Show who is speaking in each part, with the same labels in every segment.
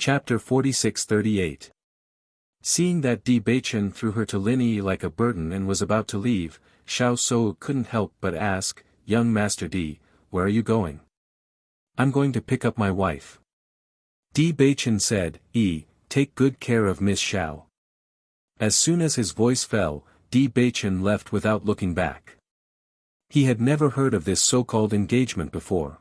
Speaker 1: Chapter 46-38. Seeing that Di Baichen threw her to Lin Yi like a burden and was about to leave, Xiao Sou couldn't help but ask, "Young Master Di, where are you going?" "I'm going to pick up my wife." Di Baichen said, "Take good care of Miss Xiao." As soon as his voice fell, Di Baichen left without looking back. He had never heard of this so-called engagement before.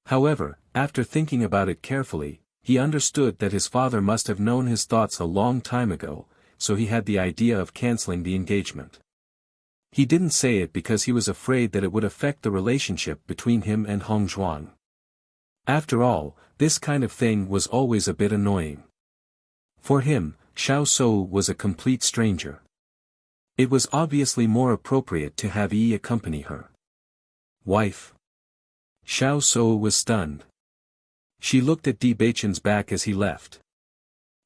Speaker 1: However, after thinking about it carefully, he understood that his father must have known his thoughts a long time ago, so he had the idea of canceling the engagement. He didn't say it because he was afraid that it would affect the relationship between him and Hong Zhuang. After all, this kind of thing was always a bit annoying. For him, Xiao Sou was a complete stranger. It was obviously more appropriate to have Yi accompany her. Wife? Xiao Sou was stunned. She looked at Di Baichen's back as he left.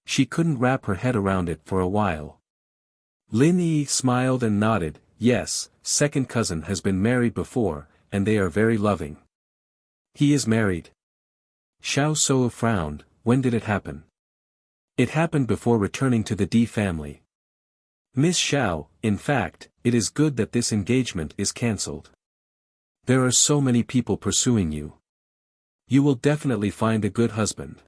Speaker 1: She couldn't wrap her head around it for a while. Lin Yi smiled and nodded, "Yes, second cousin has been married before, and they are very loving." "He is married?" Xiao Sou frowned. "When did it happen?" "It happened before returning to the Di family." "Miss Xiao, in fact, it is good that this engagement is cancelled. There are so many people pursuing you. You will definitely find a good husband,"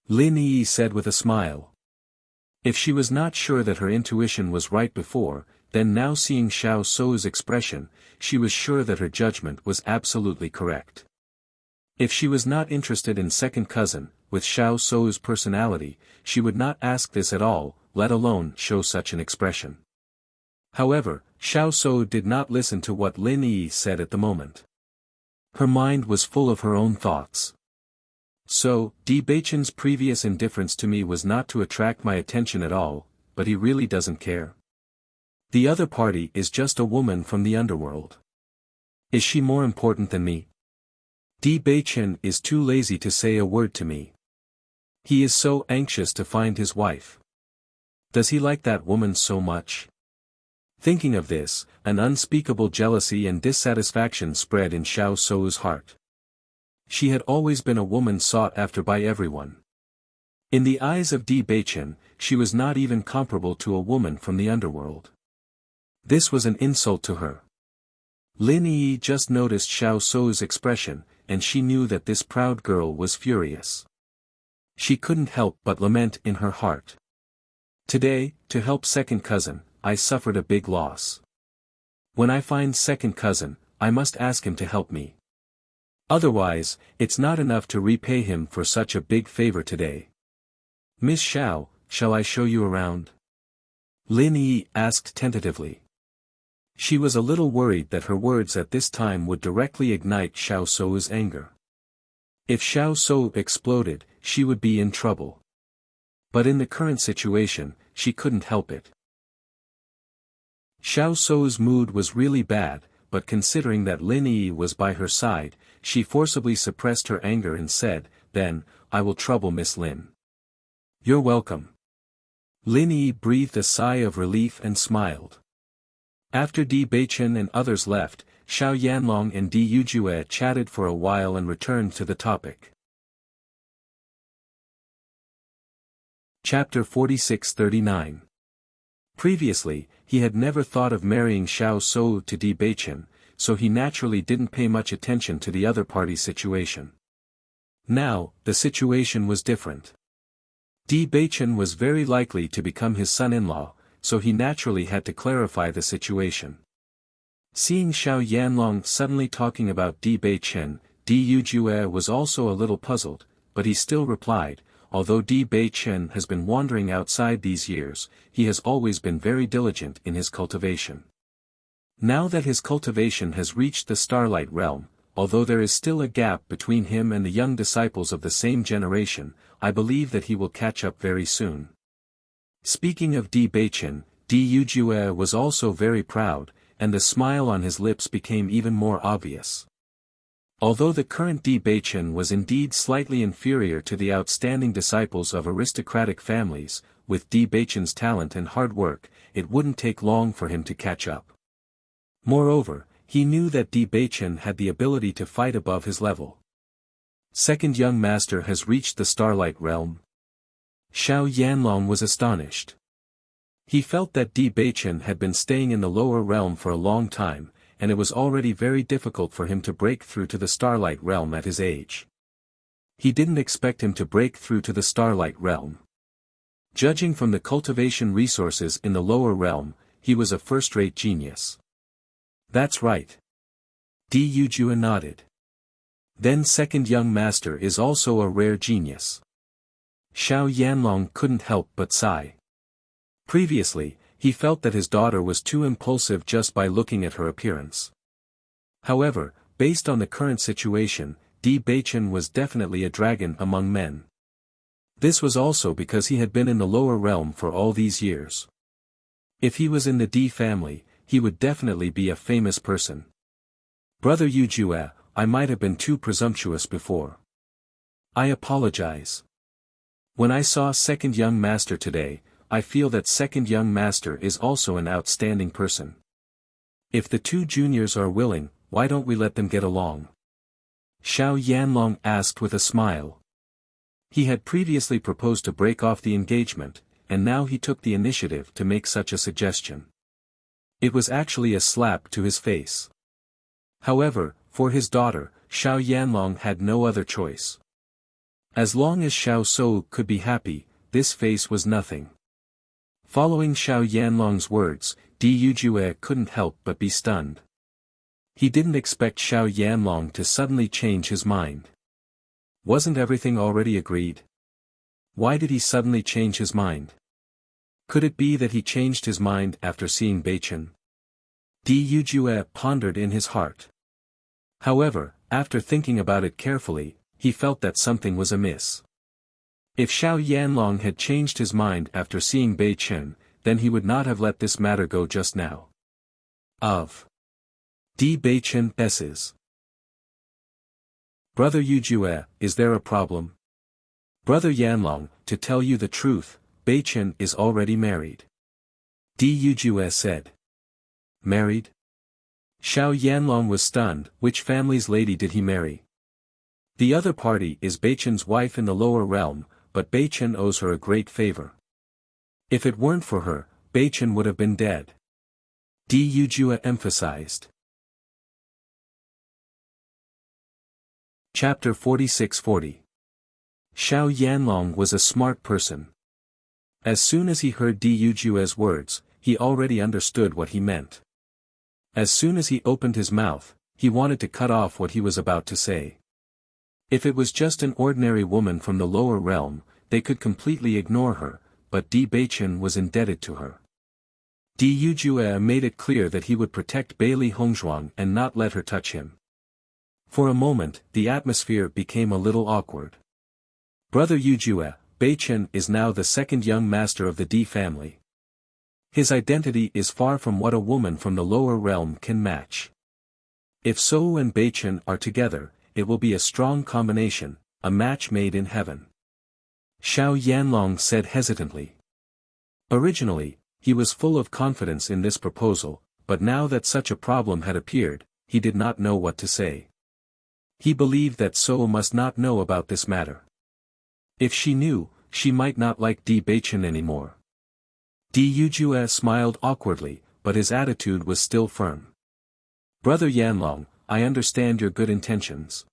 Speaker 1: Lin Yi said with a smile. If she was not sure that her intuition was right before, then now seeing Xiao Sou's expression, she was sure that her judgment was absolutely correct. If she was not interested in second cousin, with Xiao Sou's personality, she would not ask this at all, let alone show such an expression. However, Xiao Sou did not listen to what Lin Yi said at the moment. Her mind was full of her own thoughts. "So, Di Baichen's previous indifference to me was not to attract my attention at all, but he really doesn't care. The other party is just a woman from the underworld. Is she more important than me? Di Baichen is too lazy to say a word to me. He is so anxious to find his wife. Does he like that woman so much?" Thinking of this, an unspeakable jealousy and dissatisfaction spread in Xiao Sou's heart. She had always been a woman sought after by everyone. In the eyes of Di Baichen, she was not even comparable to a woman from the underworld. This was an insult to her. Lin Yi just noticed Xiao Sou's expression, and she knew that this proud girl was furious. She couldn't help but lament in her heart. "Today, to help second cousin, I suffered a big loss. When I find second cousin, I must ask him to help me. Otherwise, it's not enough to repay him for such a big favor today. Miss Xiao, shall I show you around?" Lin Yi asked tentatively. She was a little worried that her words at this time would directly ignite Xiao Sou's anger. If Xiao Sou exploded, she would be in trouble. But in the current situation, she couldn't help it. Xiao Sou's mood was really bad, but considering that Lin Yi was by her side, she forcibly suppressed her anger and said, "Then, I will trouble Miss Lin." "You're welcome." Lin Yi breathed a sigh of relief and smiled. After Di Baichen and others left, Xiao Yanlong and Di Yujue chatted for a while and returned to the topic. Chapter 46-39. Previously, he had never thought of marrying Xiao Sou to Di Baichen, so he naturally didn't pay much attention to the other party's situation. Now, the situation was different. Di Baichen was very likely to become his son-in-law, so he naturally had to clarify the situation. Seeing Xiao Yanlong suddenly talking about Di Baichen, Di Yujue was also a little puzzled, but he still replied, "Although Di Baichen has been wandering outside these years, he has always been very diligent in his cultivation. Now that his cultivation has reached the Starlight Realm, although there is still a gap between him and the young disciples of the same generation, I believe that he will catch up very soon." Speaking of Di Baichen, Di Yujue was also very proud, and the smile on his lips became even more obvious. Although the current Di Baichen was indeed slightly inferior to the outstanding disciples of aristocratic families, with Di Baichen's talent and hard work, it wouldn't take long for him to catch up. Moreover, he knew that Di Baichen had the ability to fight above his level. Second young master has reached the Starlight Realm. Xiao Yanlong was astonished. He felt that Di Beichen had been staying in the lower realm for a long time, and it was already very difficult for him to break through to the Starlight Realm at his age. He didn't expect him to break through to the Starlight Realm. Judging from the cultivation resources in the lower realm, he was a first-rate genius. That's right. Di Yujue nodded. Then second young master is also a rare genius. Xiao Yanlong couldn't help but sigh. Previously, he felt that his daughter was too impulsive just by looking at her appearance. However, based on the current situation, Di Beichen was definitely a dragon among men. This was also because he had been in the lower realm for all these years. If he was in the Di family, he would definitely be a famous person. Brother Yujue, I might have been too presumptuous before. I apologize. When I saw second young master today, I feel that second young master is also an outstanding person. If the two juniors are willing, why don't we let them get along? Xiao Yanlong asked with a smile. He had previously proposed to break off the engagement, and now he took the initiative to make such a suggestion. It was actually a slap to his face. However, for his daughter, Xiao Yanlong had no other choice. As long as Xiao Sou could be happy, this face was nothing. Following Xiao Yanlong's words, Di Yujue couldn't help but be stunned. He didn't expect Xiao Yanlong to suddenly change his mind. Wasn't everything already agreed? Why did he suddenly change his mind? Could it be that he changed his mind after seeing Beichen? Di Yujue pondered in his heart. However, after thinking about it carefully, he felt that something was amiss. If Xiao Yanlong had changed his mind after seeing Beichen, then he would not have let this matter go just now. Di Beichen S's. Brother Yujue, is there a problem? Brother Yanlong, to tell you the truth, Beichen is already married. Di Yujue said. Married? Xiao Yanlong was stunned. Which family's lady did he marry? The other party is Beichen's wife in the lower realm, but Beichen owes her a great favor. If it weren't for her, Beichen would have been dead. Di Yujue emphasized. Chapter 4640. Xiao Yanlong was a smart person. As soon as he heard Di Yujue's words, he already understood what he meant. As soon as he opened his mouth, he wanted to cut off what he was about to say. If it was just an ordinary woman from the lower realm, they could completely ignore her, but Di Beichen was indebted to her. Di Yujue made it clear that he would protect Bailey Hongzhuang and not let her touch him. For a moment, the atmosphere became a little awkward. Brother Yujue, Beichen is now the second young master of the Di family. His identity is far from what a woman from the lower realm can match. If Sou and Beichen are together, it will be a strong combination, a match made in heaven. Xiao Yanlong said hesitantly. Originally, he was full of confidence in this proposal, but now that such a problem had appeared, he did not know what to say. He believed that Sou must not know about this matter. If she knew, she might not like Di Beichen anymore. Di Yujue smiled awkwardly, but his attitude was still firm. Brother Yanlong, I understand your good intentions.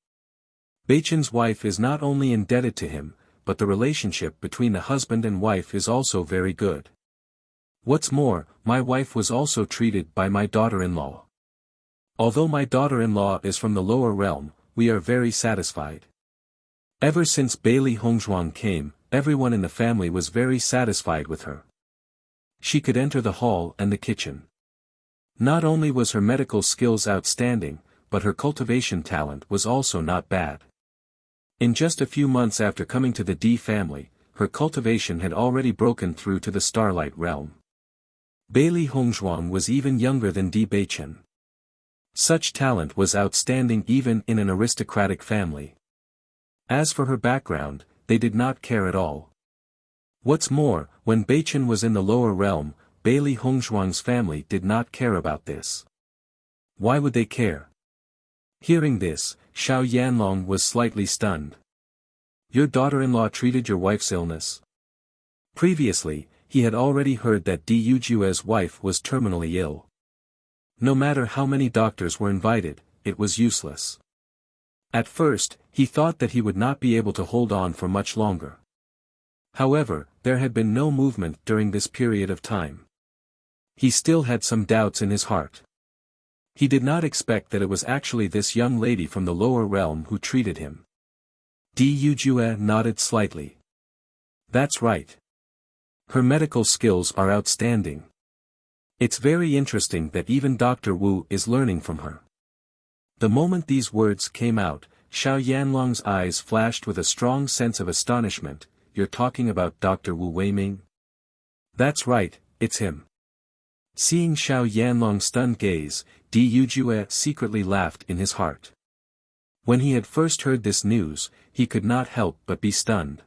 Speaker 1: Beichen's wife is not only indebted to him, but the relationship between the husband and wife is also very good. What's more, my wife was also treated by my daughter-in-law. Although my daughter-in-law is from the lower realm, we are very satisfied. Ever since Bailey Hongzhuang came, everyone in the family was very satisfied with her. She could enter the hall and the kitchen. Not only was her medical skills outstanding, but her cultivation talent was also not bad. In just a few months after coming to the Di family, her cultivation had already broken through to the Starlight realm. Bailey Hongzhuang was even younger than Di Beichen. Such talent was outstanding even in an aristocratic family. As for her background, they did not care at all. What's more, when Beichen was in the lower realm, Bailey Hongzhuang's family did not care about this. Why would they care? Hearing this, Xiao Yanlong was slightly stunned. Your daughter-in-law treated your wife's illness? Previously, he had already heard that Di Yujue's wife was terminally ill. No matter how many doctors were invited, it was useless. At first, he thought that he would not be able to hold on for much longer. However, there had been no movement during this period of time. He still had some doubts in his heart. He did not expect that it was actually this young lady from the lower realm who treated him. Di Yujue nodded slightly. That's right. Her medical skills are outstanding. It's very interesting that even Dr. Wu is learning from her. The moment these words came out, Xiao Yanlong's eyes flashed with a strong sense of astonishment. You're talking about Dr. Wu Weiming? That's right, it's him. Seeing Xiao Yanlong's stunned gaze, Di Yujue secretly laughed in his heart. When he had first heard this news, he could not help but be stunned.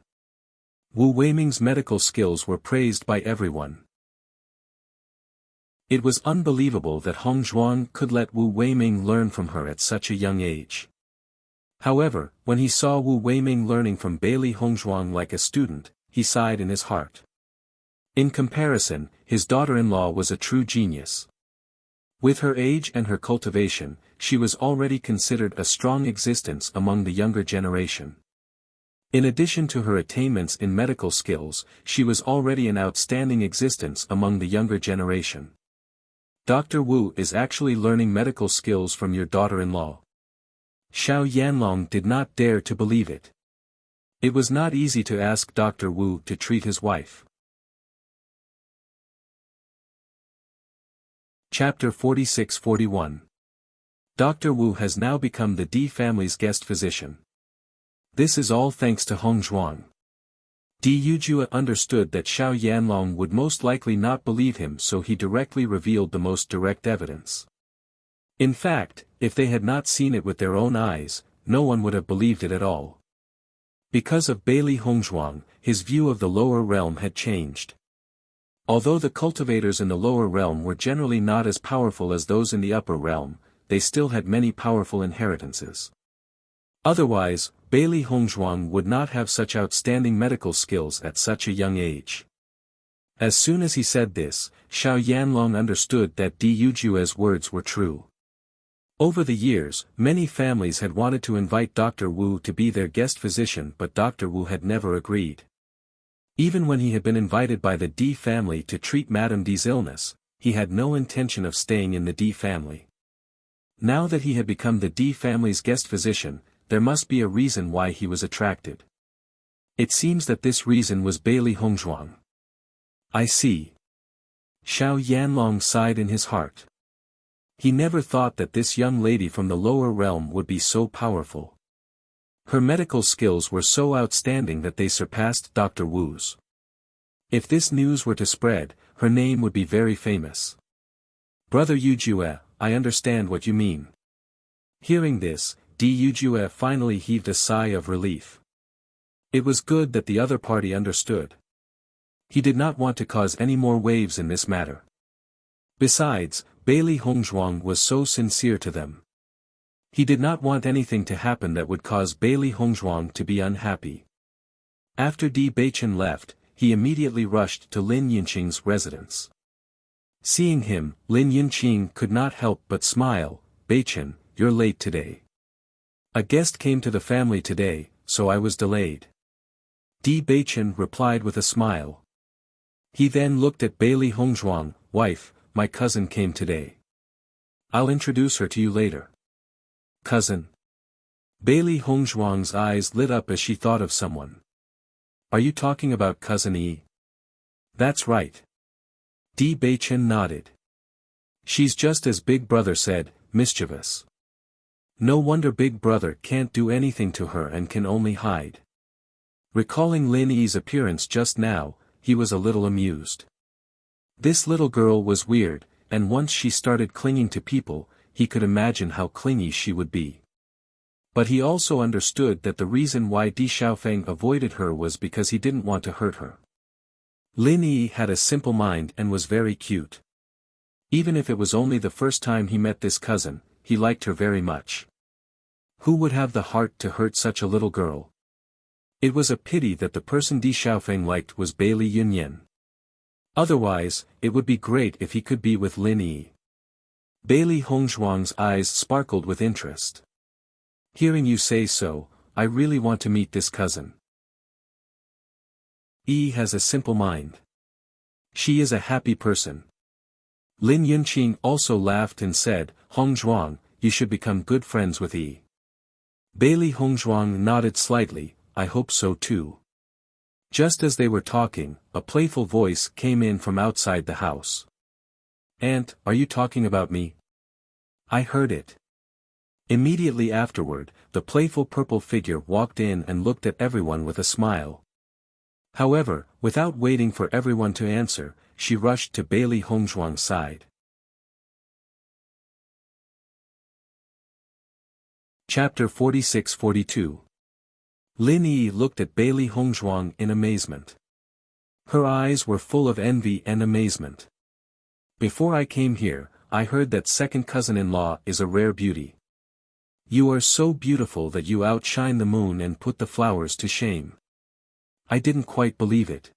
Speaker 1: Wu Weiming's medical skills were praised by everyone. It was unbelievable that Hong Zhuang could let Wu Weiming learn from her at such a young age. However, when he saw Wu Weiming learning from Bailey Hongzhuang like a student, he sighed in his heart. In comparison, his daughter-in-law was a true genius. With her age and her cultivation, she was already considered a strong existence among the younger generation. In addition to her attainments in medical skills, she was already an outstanding existence among the younger generation. Dr. Wu is actually learning medical skills from your daughter-in-law. Xiao Yanlong did not dare to believe it. It was not easy to ask Dr. Wu to treat his wife. Chapter 46-41. Dr. Wu has now become the Di family's guest physician. This is all thanks to Hong Zhuang. Di Yujue understood that Xiao Yanlong would most likely not believe him, so he directly revealed the most direct evidence. In fact, if they had not seen it with their own eyes, no one would have believed it at all. Because of Bailey Hongzhuang, his view of the lower realm had changed. Although the cultivators in the lower realm were generally not as powerful as those in the upper realm, they still had many powerful inheritances. Otherwise, Bailey Hongzhuang would not have such outstanding medical skills at such a young age. As soon as he said this, Xiao Yanlong understood that Di Yujue's words were true. Over the years, many families had wanted to invite Dr. Wu to be their guest physician, but Dr. Wu had never agreed. Even when he had been invited by the Di family to treat Madame Di's illness, he had no intention of staying in the Di family. Now that he had become the Di family's guest physician, there must be a reason why he was attracted. It seems that this reason was Bailey Hongzhuang. I see. Xiao Yanlong sighed in his heart. He never thought that this young lady from the lower realm would be so powerful. Her medical skills were so outstanding that they surpassed Dr. Wu's. If this news were to spread, her name would be very famous. Brother Yujue, I understand what you mean. Hearing this, Di Yujue finally heaved a sigh of relief. It was good that the other party understood. He did not want to cause any more waves in this matter. Besides, Bailey Hongzhuang was so sincere to them. He did not want anything to happen that would cause Bailey Hongzhuang to be unhappy. After Di Beichen left, he immediately rushed to Lin Yinqing's residence. Seeing him, Lin Yinqing could not help but smile. Beichen, you're late today. A guest came to the family today, so I was delayed. Di Beichen replied with a smile. He then looked at Bailey Hongzhuang. Wife, my cousin came today. I'll introduce her to you later. Cousin? Bailey Hongzhuang's eyes lit up as she thought of someone. Are you talking about Cousin Yi? That's right. Di Beichen nodded. She's just as Big Brother said, mischievous. No wonder Big Brother can't do anything to her and can only hide. Recalling Lin Yi's appearance just now, he was a little amused. This little girl was weird, and once she started clinging to people, he could imagine how clingy she would be. But he also understood that the reason why Di Xiaofeng avoided her was because he didn't want to hurt her. Lin Yi had a simple mind and was very cute. Even if it was only the first time he met this cousin, he liked her very much. Who would have the heart to hurt such a little girl? It was a pity that the person Di Xiaofeng liked was Bailey Yunyan. Otherwise, it would be great if he could be with Lin Yi. Bailey Hongzhuang's eyes sparkled with interest. Hearing you say so, I really want to meet this cousin. Yi has a simple mind. She is a happy person. Lin Yunqing also laughed and said, Hongzhuang, you should become good friends with Yi. Bailey Hongzhuang nodded slightly, I hope so too. Just as they were talking, a playful voice came in from outside the house. Aunt, are you talking about me? I heard it. Immediately afterward, the playful purple figure walked in and looked at everyone with a smile. However, without waiting for everyone to answer, she rushed to Bailey Hongzhuang's side. Chapter 46-42. Lin Yi looked at Bailey Hongzhuang in amazement. Her eyes were full of envy and amazement. Before I came here, I heard that second cousin-in-law is a rare beauty. You are so beautiful that you outshine the moon and put the flowers to shame. I didn't quite believe it.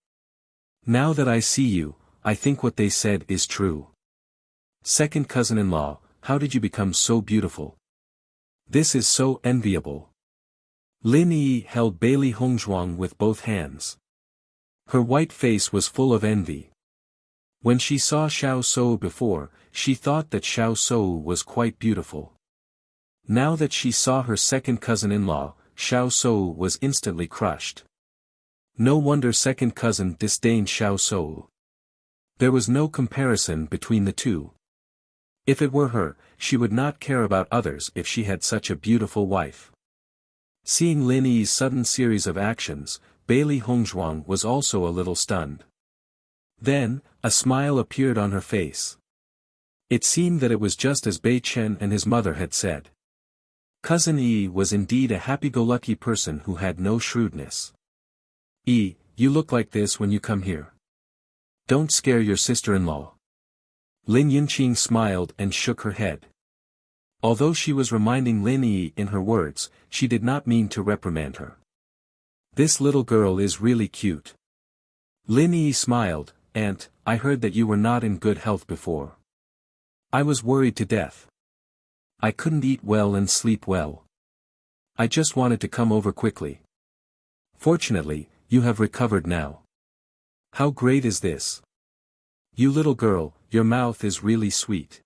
Speaker 1: Now that I see you, I think what they said is true. Second cousin-in-law, how did you become so beautiful? This is so enviable. Lin Yi held Bailey Hongzhuang with both hands. Her white face was full of envy. When she saw Xiao Shou before, she thought that Xiao Shou was quite beautiful. Now that she saw her second cousin-in-law, Xiao Shou was instantly crushed. No wonder second cousin disdained Xiao Shou. There was no comparison between the two. If it were her, she would not care about others if she had such a beautiful wife. Seeing Lin Yi's sudden series of actions, Bailey Hongzhuang was also a little stunned. Then, a smile appeared on her face. It seemed that it was just as Bei Chen and his mother had said. Cousin Yi was indeed a happy-go-lucky person who had no shrewdness. Yi, you look like this when you come here. Don't scare your sister-in-law. Lin Yunqing smiled and shook her head. Although she was reminding Lin Yi in her words, she did not mean to reprimand her. This little girl is really cute. Lin Yi smiled, Aunt, I heard that you were not in good health before. I was worried to death. I couldn't eat well and sleep well. I just wanted to come over quickly. Fortunately, you have recovered now. How great is this? You little girl, your mouth is really sweet.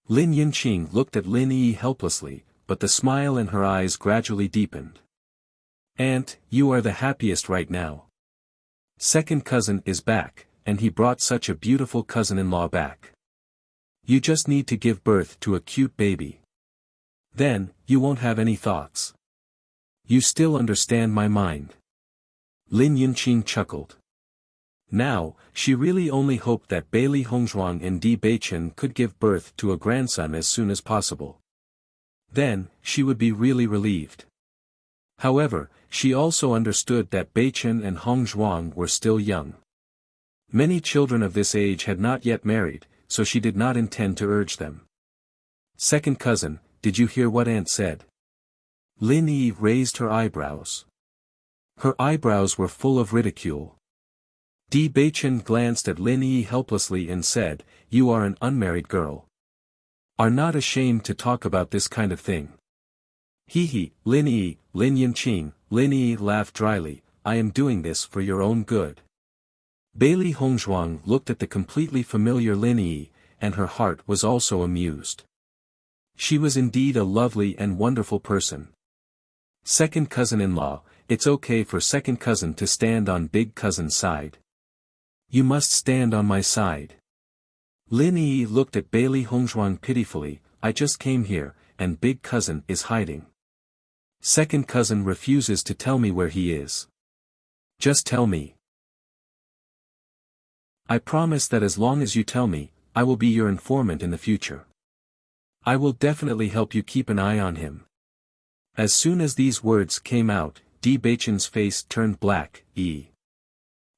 Speaker 1: Lin Yunqing looked at Lin Yi helplessly, but the smile in her eyes gradually deepened. Aunt, you are the happiest right now. Second cousin is back, and he brought such a beautiful cousin-in-law back. You just need to give birth to a cute baby. Then, you won't have any thoughts. You still understand my mind. Lin Yunqing chuckled. Now, she really only hoped that Bailey Hongzhuang and Di Beichen could give birth to a grandson as soon as possible. Then, she would be really relieved. However, she also understood that Beichen and Hongzhuang were still young. Many children of this age had not yet married, so she did not intend to urge them. Second cousin, did you hear what Aunt said? Lin Yi raised her eyebrows. Her eyebrows were full of ridicule. Di Beichen glanced at Lin Yi helplessly and said, You are an unmarried girl. Are not ashamed to talk about this kind of thing. Hee, Lin Yi, Lin Yunqing, Lin Yi laughed dryly, I am doing this for your own good. Bailey Hongzhuang looked at the completely familiar Lin Yi, and her heart was also amused. She was indeed a lovely and wonderful person. Second cousin-in-law, it's okay for second cousin to stand on big cousin's side. You must stand on my side. Lin Yi looked at Bailey Hongzhuang pitifully, I just came here, and big cousin is hiding. Second cousin refuses to tell me where he is. Just tell me. I promise that as long as you tell me, I will be your informant in the future. I will definitely help you keep an eye on him. As soon as these words came out, Di Beichen's face turned black.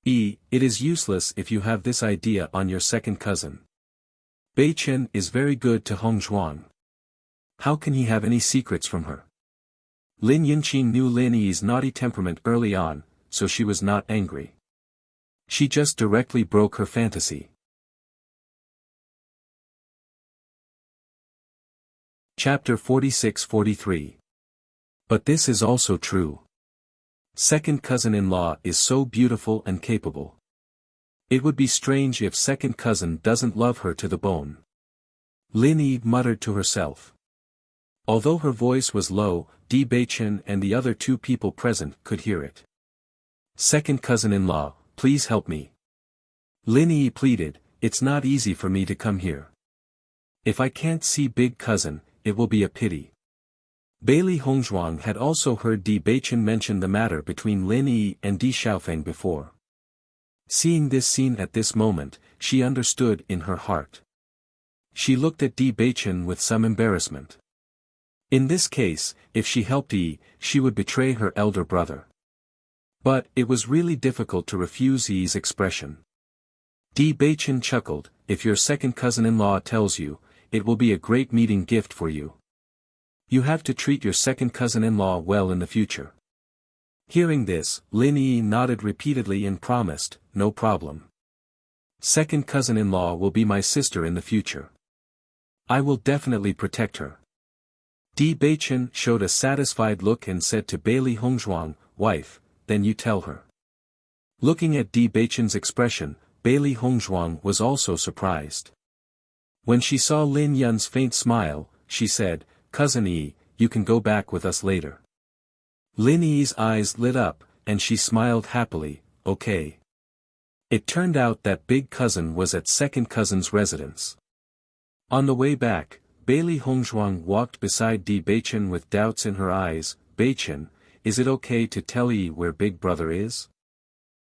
Speaker 1: It is useless if you have this idea on your second cousin. Beichen is very good to Hongzhuang. How can he have any secrets from her? Lin Yinqing knew Lin Yi's naughty temperament early on, so she was not angry. She just directly broke her fantasy. Chapter 46-43. But this is also true. Second cousin-in-law is so beautiful and capable. It would be strange if second cousin doesn't love her to the bone. Lin Yi muttered to herself. Although her voice was low, Di Beichen and the other two people present could hear it. Second cousin-in-law, please help me. Lin Yi pleaded, it's not easy for me to come here. If I can't see big cousin, it will be a pity. Bailey Hongzhuang had also heard Di Beichen mention the matter between Lin Yi and Di Xiaofeng before. Seeing this scene at this moment, she understood in her heart. She looked at Di Beichen with some embarrassment. In this case, if she helped Yi, she would betray her elder brother. But it was really difficult to refuse Yi's expression. Di Beichen chuckled, if your second cousin-in-law tells you, it will be a great meeting gift for you. You have to treat your second cousin-in-law well in the future. Hearing this, Lin Yi nodded repeatedly and promised, no problem. Second cousin-in-law will be my sister in the future. I will definitely protect her. Di Beichen showed a satisfied look and said to Bailey Hongzhuang, wife, then you tell her. Looking at Di Beichen's expression, Bailey Hongzhuang was also surprised. When she saw Lin Yun's faint smile, she said, Cousin Yi, you can go back with us later. Lin Yi's eyes lit up, and she smiled happily, okay. It turned out that big cousin was at second cousin's residence. On the way back, Bailey Hongzhuang walked beside Di Beichen with doubts in her eyes. Beichen, is it okay to tell Yi where big brother is?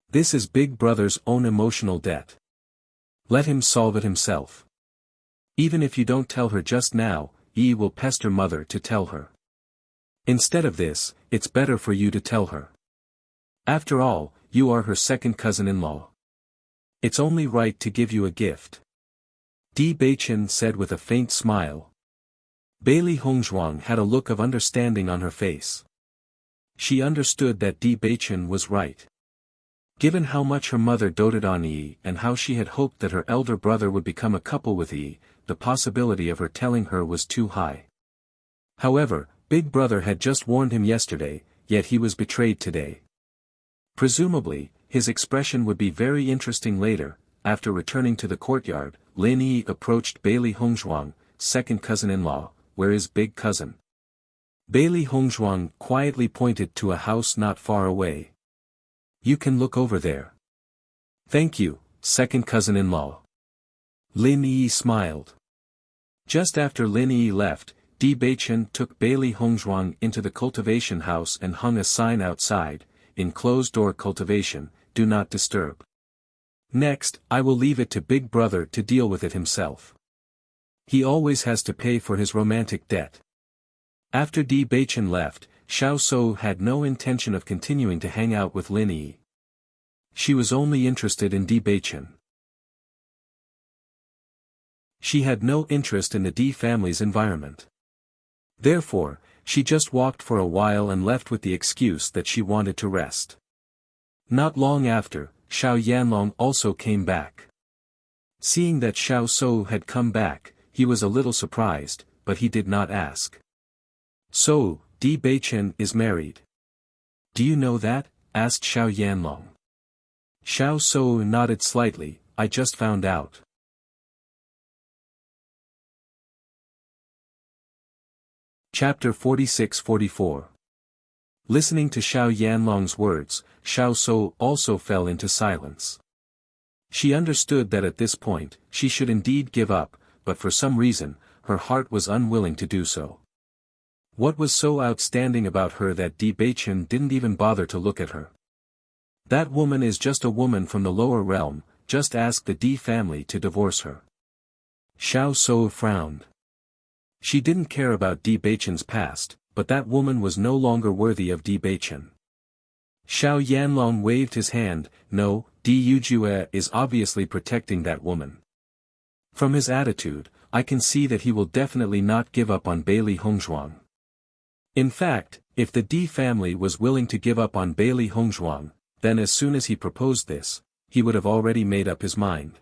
Speaker 1: This is big brother's own emotional debt. Let him solve it himself. Even if you don't tell her just now, Yi will pester mother to tell her. Instead of this, it's better for you to tell her. After all, you are her second cousin-in-law. It's only right to give you a gift. Di Beichen said with a faint smile. Bailey Hongzhuang had a look of understanding on her face. She understood that Di Beichen was right. Given how much her mother doted on Yi and how she had hoped that her elder brother would become a couple with Yi, the possibility of her telling her was too high. However, big brother had just warned him yesterday, yet he was betrayed today. Presumably, his expression would be very interesting later. After returning to the courtyard, Lin Yi approached Bailey Hongzhuang, second cousin-in-law, where is big cousin? Bailey Hongzhuang quietly pointed to a house not far away. You can look over there. Thank you, second cousin-in-law. Lin Yi smiled. Just after Lin Yi left, Di Beichen took Bailey Hongzhuang into the cultivation house and hung a sign outside, in closed-door cultivation, do not disturb. Next, I will leave it to big brother to deal with it himself. He always has to pay for his romantic debt. After Di Beichen left, Xiao Shou had no intention of continuing to hang out with Lin Yi. She was only interested in Di Beichen. She had no interest in the Di family's environment. Therefore, she just walked for a while and left with the excuse that she wanted to rest. Not long after, Xiao Yanlong also came back. Seeing that Xiao Shou had come back, he was a little surprised, but he did not ask. So, Di Beichen is married. Do you know that? Asked Xiao Yanlong. Xiao Shou nodded slightly, I just found out. Chapter 46-44. Listening to Xiao Yanlong's words, Xiao Shou also fell into silence. She understood that at this point, she should indeed give up, but for some reason, her heart was unwilling to do so. What was so outstanding about her that Di Beichen didn't even bother to look at her? That woman is just a woman from the lower realm, just ask the Di family to divorce her. Xiao Shou frowned. She didn't care about Di Beichen's past, but that woman was no longer worthy of Di Beichen. Xiao Yanlong waved his hand, no, Di Yujue is obviously protecting that woman. From his attitude, I can see that he will definitely not give up on Bailey Hongzhuang. In fact, If the D family was willing to give up on Bailey Hongzhuang, then as soon as he proposed this, he would have already made up his mind.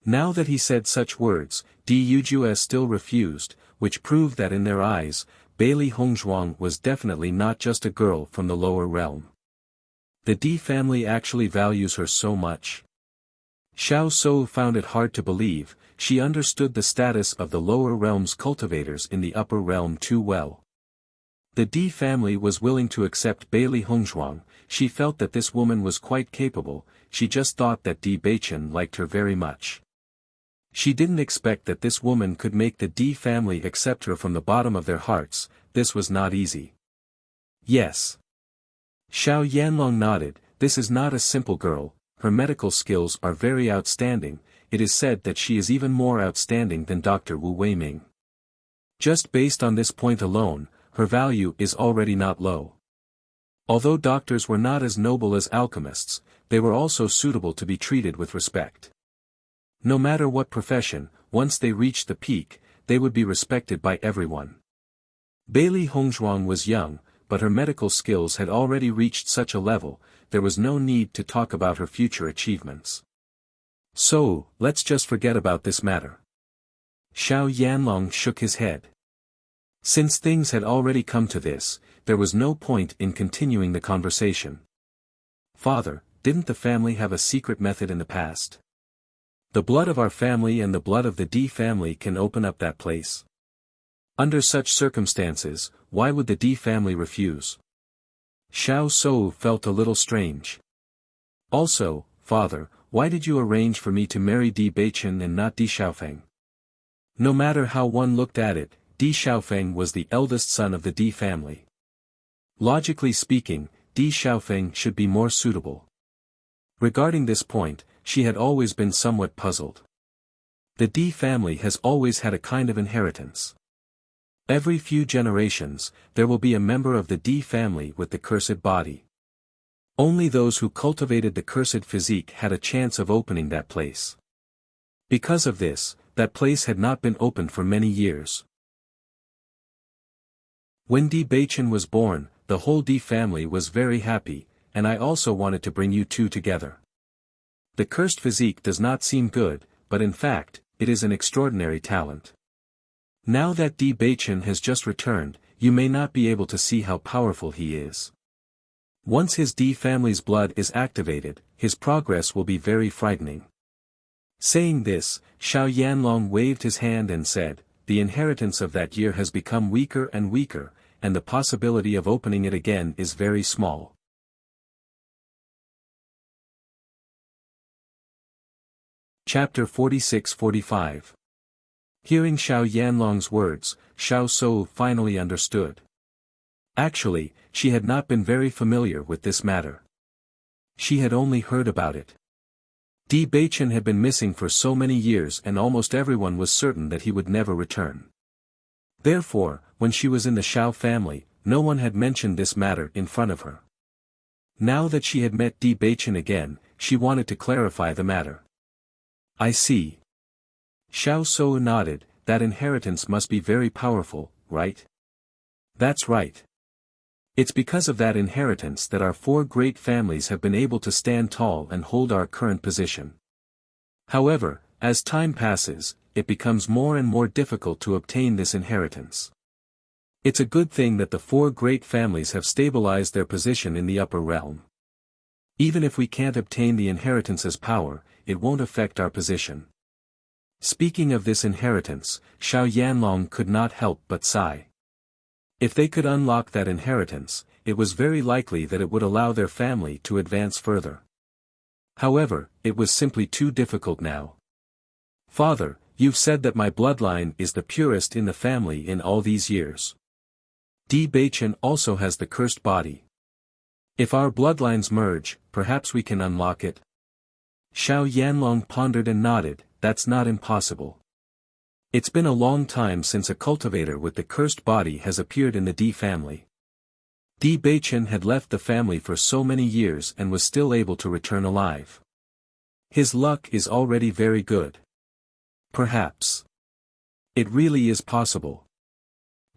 Speaker 1: Now that he said such words, D Yujue still refused, which proved that in their eyes, Bailey Hongzhuang was definitely not just a girl from the lower realm. The D family actually values her so much. Xiao Shou found it hard to believe. She understood the status of the lower realm's cultivators in the upper realm too well. The D family was willing to accept Bailey Hongzhuang. She felt that this woman was quite capable. She just thought that D Beichen liked her very much. She didn't expect that this woman could make the D family accept her from the bottom of their hearts. This was not easy. Yes. Xiao Yanlong nodded. This is not a simple girl. Her medical skills are very outstanding. It is said that she is even more outstanding than Dr. Wu Weiming. Just based on this point alone, her value is already not low. Although doctors were not as noble as alchemists, they were also suitable to be treated with respect. No matter what profession, once they reached the peak, they would be respected by everyone. Bailey Hongzhuang was young, but her medical skills had already reached such a level, there was no need to talk about her future achievements. So, let's just forget about this matter. Xiao Yanlong shook his head. Since things had already come to this, there was no point in continuing the conversation. Father, didn't the family have a secret method in the past? The blood of our family and the blood of the D family can open up that place. Under such circumstances, why would the D family refuse? Xiao Shou felt a little strange. Also, father, why did you arrange for me to marry Di Beichen and not Di Xiaofeng? No matter how one looked at it, Di Xiaofeng was the eldest son of the Di family. Logically speaking, Di Xiaofeng should be more suitable. Regarding this point, she had always been somewhat puzzled. The Di family has always had a kind of inheritance. Every few generations, there will be a member of the D family with the cursed body. Only those who cultivated the cursed physique had a chance of opening that place. Because of this, that place had not been opened for many years. When Di Beichen was born, the whole D family was very happy, and I also wanted to bring you two together. The cursed physique does not seem good, but in fact, it is an extraordinary talent. Now that Di Beichen has just returned, you may not be able to see how powerful he is. Once his D family's blood is activated, his progress will be very frightening. Saying this, Xiao Yanlong waved his hand and said, the inheritance of that year has become weaker and weaker, and the possibility of opening it again is very small. Chapter 46-45. Hearing Xiao Yanlong's words, Xiao Shou finally understood. Actually, she had not been very familiar with this matter. She had only heard about it. Di Beichen had been missing for so many years and almost everyone was certain that he would never return. Therefore, when she was in the Xiao family, no one had mentioned this matter in front of her. Now that she had met Di Beichen again, she wanted to clarify the matter. I see. Xiao Shou nodded, that inheritance must be very powerful, right? That's right. It's because of that inheritance that our four great families have been able to stand tall and hold our current position. However, as time passes, it becomes more and more difficult to obtain this inheritance. It's a good thing that the four great families have stabilized their position in the upper realm. Even if we can't obtain the inheritance's power, it won't affect our position. Speaking of this inheritance, Xiao Yanlong could not help but sigh. If they could unlock that inheritance, it was very likely that it would allow their family to advance further. However, it was simply too difficult now. Father, you've said that my bloodline is the purest in the family in all these years. Di Beichen also has the cursed body. If our bloodlines merge, perhaps we can unlock it. Xiao Yanlong pondered and nodded, that's not impossible. It's been a long time since a cultivator with the cursed body has appeared in the Di family. Di Beichen had left the family for so many years and was still able to return alive. His luck is already very good. Perhaps. It really is possible.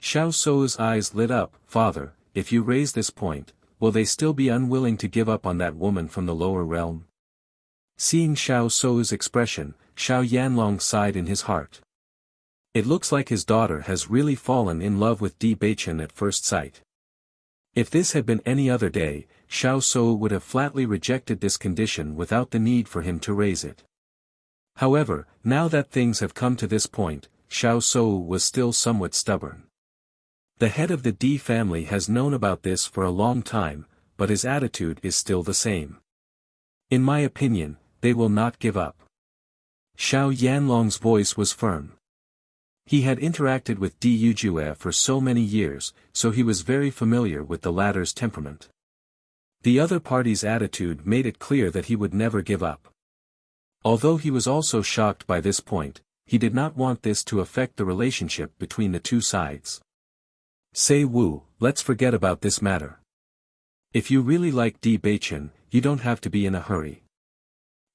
Speaker 1: Xiao Shou's eyes lit up, Father, if you raise this point, will they still be unwilling to give up on that woman from the lower realm? Seeing Xiao Sou's expression, Xiao Yanlong sighed in his heart. It looks like his daughter has really fallen in love with Di Beichen at first sight. If this had been any other day, Xiao Sou would have flatly rejected this condition without the need for him to raise it. However, now that things have come to this point, Xiao Sou was still somewhat stubborn. The head of the Di family has known about this for a long time, but his attitude is still the same. In my opinion, they will not give up. Xiao Yanlong's voice was firm. He had interacted with Di Yujue for so many years, so he was very familiar with the latter's temperament. The other party's attitude made it clear that he would never give up. Although he was also shocked by this point, he did not want this to affect the relationship between the two sides. Say Wu, let's forget about this matter. If you really like Di Beichen, you don't have to be in a hurry.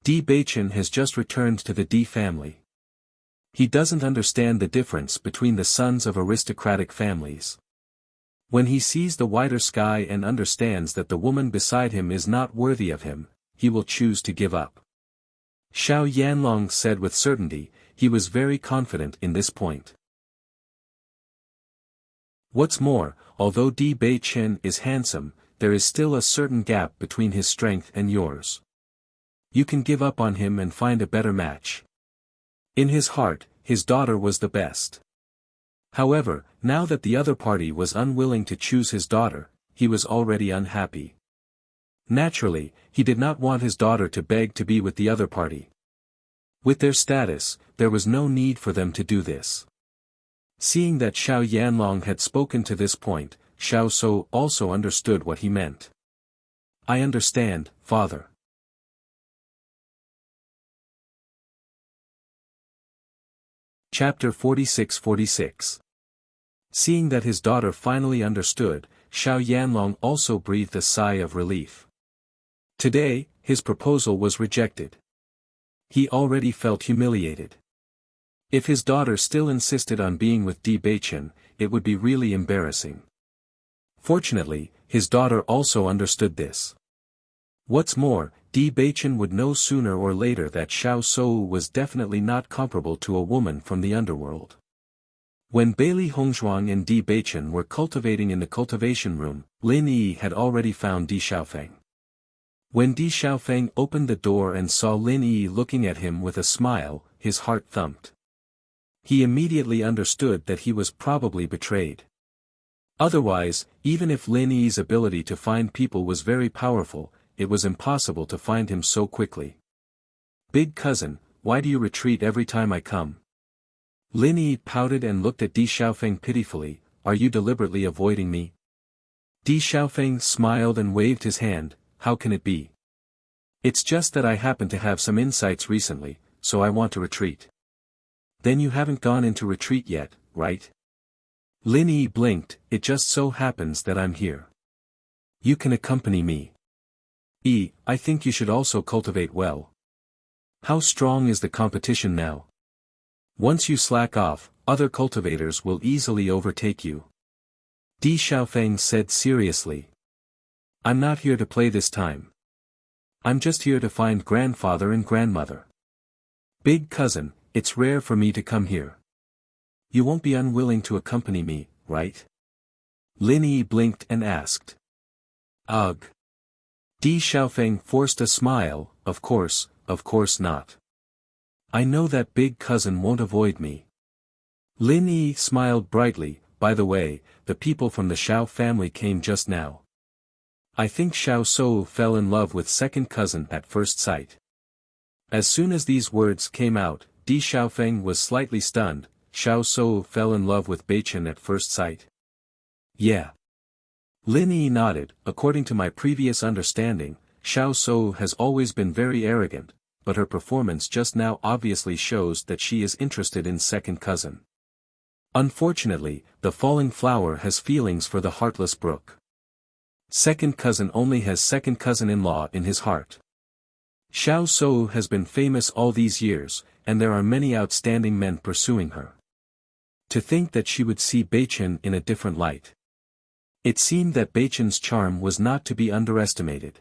Speaker 1: Di Beichen has just returned to the Di family. He doesn't understand the difference between the sons of aristocratic families. When he sees the wider sky and understands that the woman beside him is not worthy of him, he will choose to give up. Xiao Yanlong said with certainty, he was very confident in this point. What's more, although Di Beichen is handsome, there is still a certain gap between his strength and yours. You can give up on him and find a better match. In his heart, his daughter was the best. However, now that the other party was unwilling to choose his daughter, he was already unhappy. Naturally, he did not want his daughter to beg to be with the other party. With their status, there was no need for them to do this. Seeing that Xiao Yanlong had spoken to this point, Xiao Sou also understood what he meant. I understand, father. Chapter 46-46. Seeing that his daughter finally understood, Xiao Yanlong also breathed a sigh of relief. Today, his proposal was rejected. He already felt humiliated. If his daughter still insisted on being with Di Beichen, it would be really embarrassing. Fortunately, his daughter also understood this. What's more, Di Beichen would know sooner or later that Xiao Sou was definitely not comparable to a woman from the underworld. When Bailey Hongzhuang and Di Beichen were cultivating in the cultivation room, Lin Yi had already found Di Xiaofeng. When Di Xiaofeng opened the door and saw Lin Yi looking at him with a smile, his heart thumped. He immediately understood that he was probably betrayed. Otherwise, even if Lin Yi's ability to find people was very powerful, it was impossible to find him so quickly. Big cousin, why do you retreat every time I come? Lin Yi pouted and looked at Di Xiaofeng pitifully, are you deliberately avoiding me? Di Xiaofeng smiled and waved his hand, how can it be? It's just that I happen to have some insights recently, so I want to retreat. Then you haven't gone into retreat yet, right? Lin Yi blinked, it just so happens that I'm here. You can accompany me. I think you should also cultivate well. How strong is the competition now? Once you slack off, other cultivators will easily overtake you. Di Xiaofeng said seriously. I'm not here to play this time. I'm just here to find grandfather and grandmother. Big cousin, it's rare for me to come here. You won't be unwilling to accompany me, right? Lin Yi blinked and asked. Ugh. Di Xiaofeng forced a smile, of course not. I know that big cousin won't avoid me. Lin Yi smiled brightly, by the way, the people from the Xiao family came just now. I think Xiao Sou fell in love with second cousin at first sight. As soon as these words came out, Di Xiaofeng was slightly stunned, Xiao Sou fell in love with Beichen at first sight. Yeah. Lin Yi nodded, according to my previous understanding, Xiao Sou has always been very arrogant, but her performance just now obviously shows that she is interested in second cousin. Unfortunately, the falling flower has feelings for the heartless brook. Second cousin only has second cousin-in-law in his heart. Xiao Sou has been famous all these years, and there are many outstanding men pursuing her. To think that she would see Beichen in a different light. It seemed that Beichen's charm was not to be underestimated.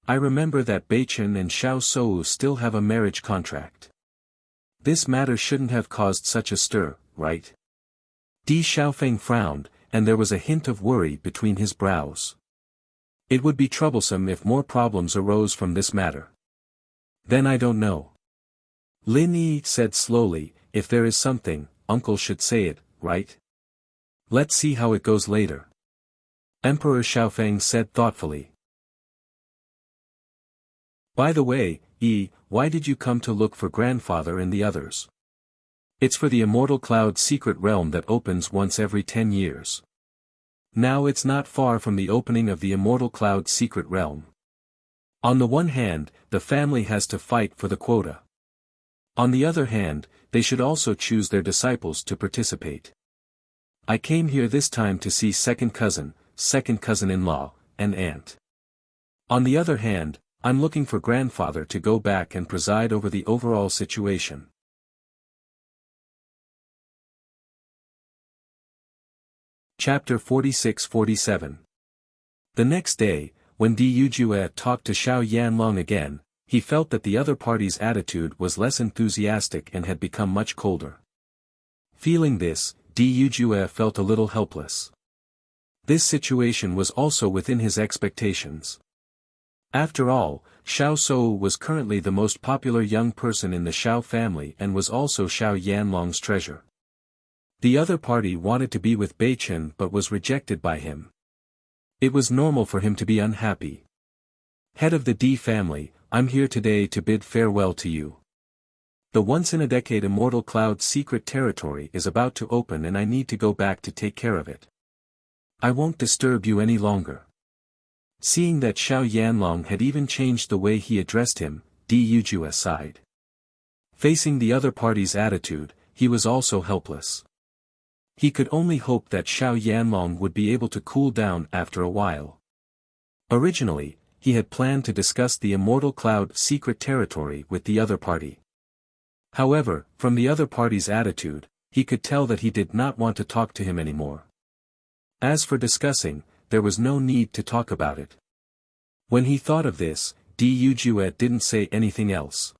Speaker 1: I remember that Beichen and Xiao Sou still have a marriage contract. This matter shouldn't have caused such a stir, right? Di Xiaofeng frowned, and there was a hint of worry between his brows. It would be troublesome if more problems arose from this matter. Then I don't know. Lin Yi said slowly, if there is something, uncle should say it, right? Let's see how it goes later. Emperor Xiaofeng said thoughtfully. By the way, Yi, why did you come to look for grandfather and the others? It's for the Immortal Cloud secret realm that opens once every 10 years. Now it's not far from the opening of the Immortal Cloud secret realm. On the one hand, the family has to fight for the quota. On the other hand, they should also choose their disciples to participate. I came here this time to see second cousin-in-law, and aunt. On the other hand, I'm looking for grandfather to go back and preside over the overall situation. Chapter 46-47. The next day, when Di Yujue talked to Xiao Yanlong again, he felt that the other party's attitude was less enthusiastic and had become much colder. Feeling this, Di Yujue felt a little helpless. This situation was also within his expectations. After all, Xiao Sou was currently the most popular young person in the Xiao family and was also Xiao Yanlong's treasure. The other party wanted to be with Beichen but was rejected by him. It was normal for him to be unhappy. Head of the Di family, I'm here today to bid farewell to you. The once-in-a-decade Immortal Cloud secret territory is about to open and I need to go back to take care of it. I won't disturb you any longer. Seeing that Xiao Yanlong had even changed the way he addressed him, Di Yujue sighed. Facing the other party's attitude, he was also helpless. He could only hope that Xiao Yanlong would be able to cool down after a while. Originally, he had planned to discuss the Immortal Cloud secret territory with the other party. However, from the other party's attitude, he could tell that he did not want to talk to him anymore. As for discussing, there was no need to talk about it. When he thought of this, Di Yujue didn't say anything else.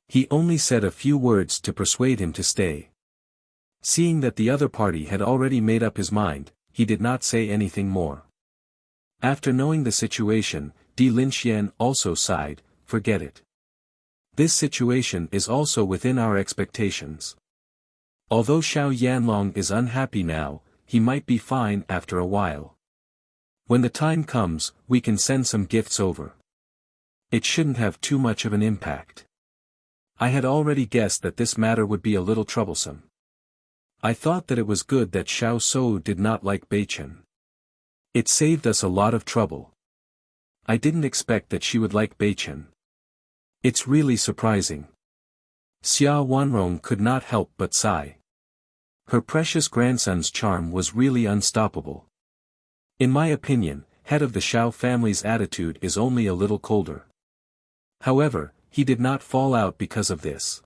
Speaker 1: He only said a few words to persuade him to stay. Seeing that the other party had already made up his mind, he did not say anything more. After knowing the situation, Di Linxian also sighed, forget it. This situation is also within our expectations. Although Xiao Yanlong is unhappy now, he might be fine after a while. When the time comes, we can send some gifts over. It shouldn't have too much of an impact. I had already guessed that this matter would be a little troublesome. I thought that it was good that Xiao Sou did not like Beichen. It saved us a lot of trouble. I didn't expect that she would like Beichen. It's really surprising. Xia Wanrong could not help but sigh. Her precious grandson's charm was really unstoppable. In my opinion, head of the Xiao family's attitude is only a little colder. However, he did not fall out because of this.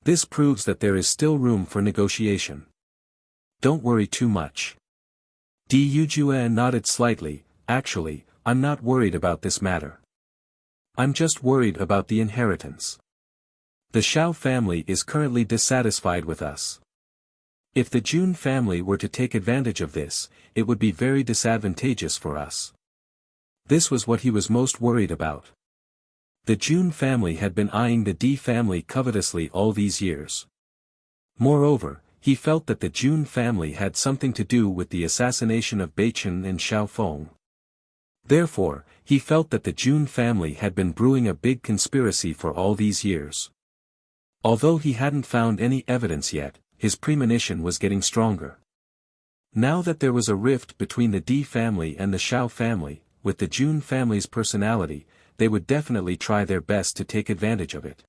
Speaker 1: This proves that there is still room for negotiation. Don't worry too much. Di Yujue nodded slightly, actually, I'm not worried about this matter. I'm just worried about the inheritance. The Xiao family is currently dissatisfied with us. If the Jun family were to take advantage of this, it would be very disadvantageous for us. This was what he was most worried about. The Jun family had been eyeing the Di family covetously all these years. Moreover, he felt that the Jun family had something to do with the assassination of Beichen and Xiaofeng. Therefore, he felt that the Jun family had been brewing a big conspiracy for all these years. Although he hadn't found any evidence yet, his premonition was getting stronger. Now that there was a rift between the Di family and the Xiao family, with the Jun family's personality, they would definitely try their best to take advantage of it.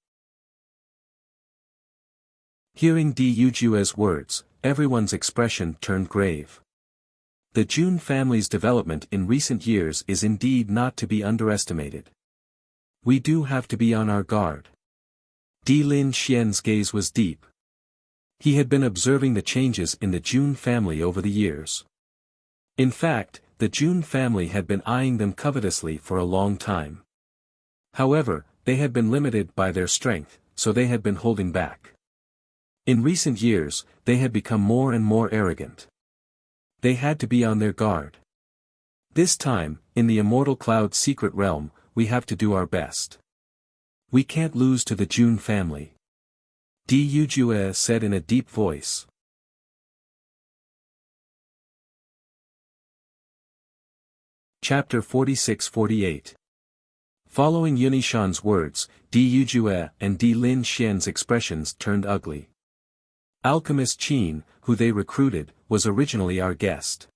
Speaker 1: Hearing Di Yujue's words, everyone's expression turned grave. The Jun family's development in recent years is indeed not to be underestimated. We do have to be on our guard. Di Lin Xian's gaze was deep. He had been observing the changes in the Jun family over the years. In fact, the Jun family had been eyeing them covetously for a long time. However, they had been limited by their strength, so they had been holding back. In recent years, they had become more and more arrogant. They had to be on their guard. This time, in the Immortal Cloud secret realm, we have to do our best. We can't lose to the Jun family. Du Jue said in a deep voice. Chapter 46-48. Following Yunishan's words, Du Jue and Di Lin Xian's expressions turned ugly. Alchemist Qin, who they recruited, was originally our guest.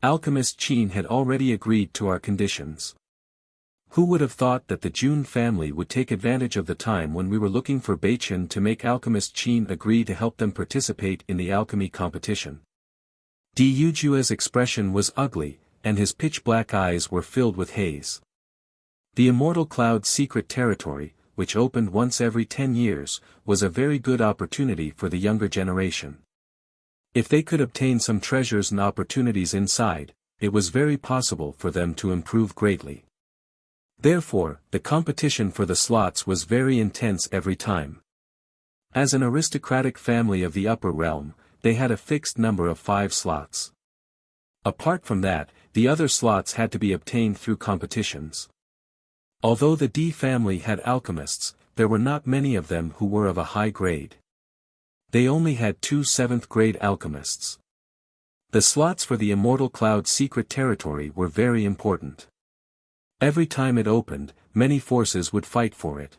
Speaker 1: Alchemist Qin had already agreed to our conditions. Who would have thought that the Jun family would take advantage of the time when we were looking for Beichen to make Alchemist Qin agree to help them participate in the alchemy competition? Du Jue's expression was ugly, and his pitch-black eyes were filled with haze. The Immortal Cloud secret territory, which opened once every 10 years, was a very good opportunity for the younger generation. If they could obtain some treasures and opportunities inside, it was very possible for them to improve greatly. Therefore, the competition for the slots was very intense every time. As an aristocratic family of the upper realm, they had a fixed number of 5 slots. Apart from that, the other slots had to be obtained through competitions. Although the Di family had alchemists, there were not many of them who were of a high grade. They only had 2 7th-grade alchemists. The slots for the Immortal Cloud secret territory were very important. Every time it opened, many forces would fight for it.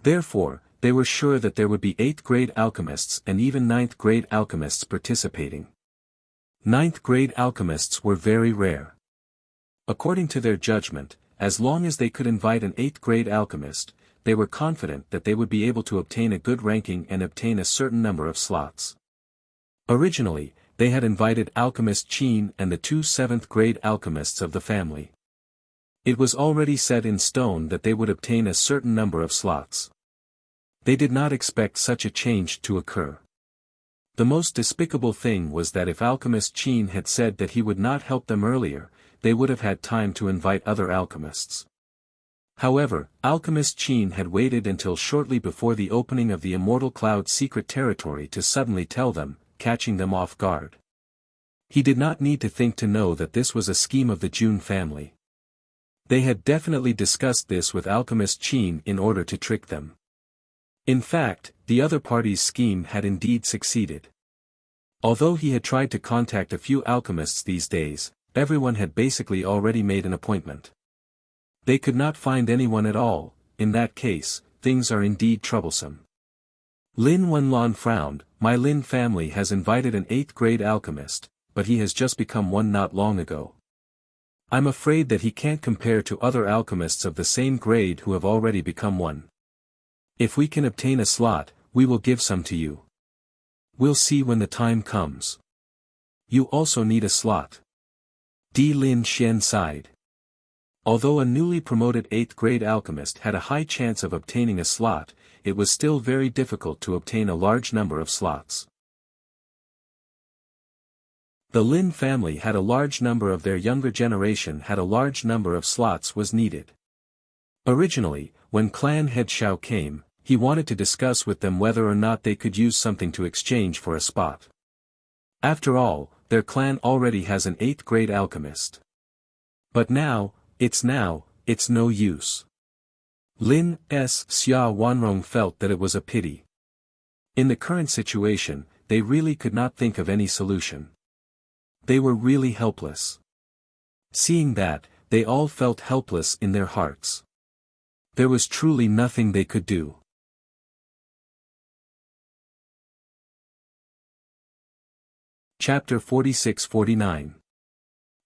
Speaker 1: Therefore, they were sure that there would be 8th-grade alchemists and even 9th-grade alchemists participating. 9th-grade alchemists were very rare. According to their judgment, as long as they could invite an 8th-grade alchemist, they were confident that they would be able to obtain a good ranking and obtain a certain number of slots. Originally, they had invited Alchemist Qin and the 2 7th-grade alchemists of the family. It was already set in stone that they would obtain a certain number of slots. They did not expect such a change to occur. The most despicable thing was that if Alchemist Qin had said that he would not help them earlier, they would have had time to invite other alchemists. However, Alchemist Qin had waited until shortly before the opening of the Immortal Cloud secret territory to suddenly tell them, catching them off guard. He did not need to think to know that this was a scheme of the Jun family. They had definitely discussed this with Alchemist Qin in order to trick them. In fact, the other party's scheme had indeed succeeded. Although he had tried to contact a few alchemists these days, everyone had basically already made an appointment. They could not find anyone at all. In that case, things are indeed troublesome. Lin Wenlon frowned. My Lin family has invited an 8th-grade alchemist, but he has just become one not long ago. I'm afraid that he can't compare to other alchemists of the same grade who have already become one. If we can obtain a slot, we will give some to you. We'll see when the time comes. You also need a slot. Di Lin Xian sighed. Although a newly promoted 8th-grade alchemist had a high chance of obtaining a slot, it was still very difficult to obtain a large number of slots. The Lin family had a large number of their younger generation had a large number of slots was needed. Originally, when clan head Xiao came, he wanted to discuss with them whether or not they could use something to exchange for a spot. After all, their clan already has an 8th-grade alchemist. But now, it's no use. Lin S. Xia Wanrong felt that it was a pity. In the current situation, they really could not think of any solution. They were really helpless. Seeing that, they all felt helpless in their hearts. There was truly nothing they could do. Chapter 46-49.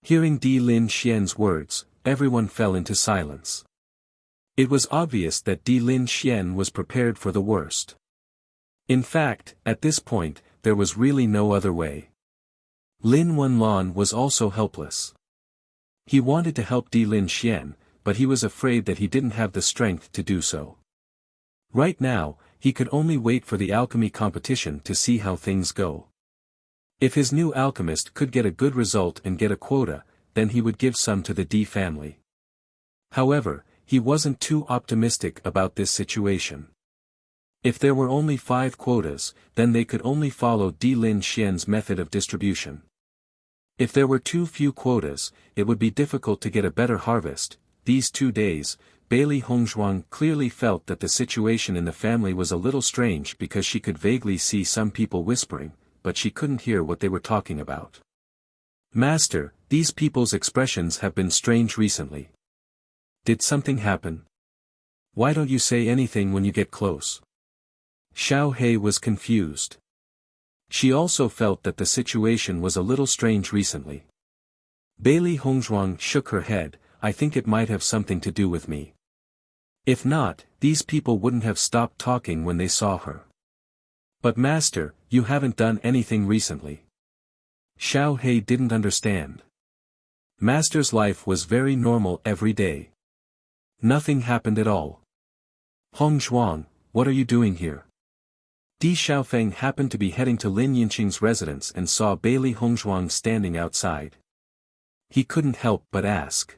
Speaker 1: Hearing Di Lin Xian's words, everyone fell into silence. It was obvious that Di Lin Xian was prepared for the worst. In fact, at this point, there was really no other way. Lin Wenlon was also helpless. He wanted to help Di Lin Xian, but he was afraid that he didn't have the strength to do so. Right now, he could only wait for the alchemy competition to see how things go. If his new alchemist could get a good result and get a quota, then he would give some to the D family. However, he wasn't too optimistic about this situation. If there were only 5 quotas, then they could only follow Di Lin Xian's method of distribution. If there were too few quotas, it would be difficult to get a better harvest. These 2 days, Bailey Hongzhuang clearly felt that the situation in the family was a little strange because she could vaguely see some people whispering, but she couldn't hear what they were talking about. Master, these people's expressions have been strange recently. Did something happen? Why don't you say anything when you get close? Xiao He was confused. She also felt that the situation was a little strange recently. Bailey Hongzhuang shook her head. I think it might have something to do with me. If not, these people wouldn't have stopped talking when they saw her. But master, you haven't done anything recently. Xiao He didn't understand. Master's life was very normal every day. Nothing happened at all. Hongzhuang, what are you doing here? Di Xiaofeng happened to be heading to Lin Yinqing's residence and saw Bailey Hongzhuang standing outside. He couldn't help but ask.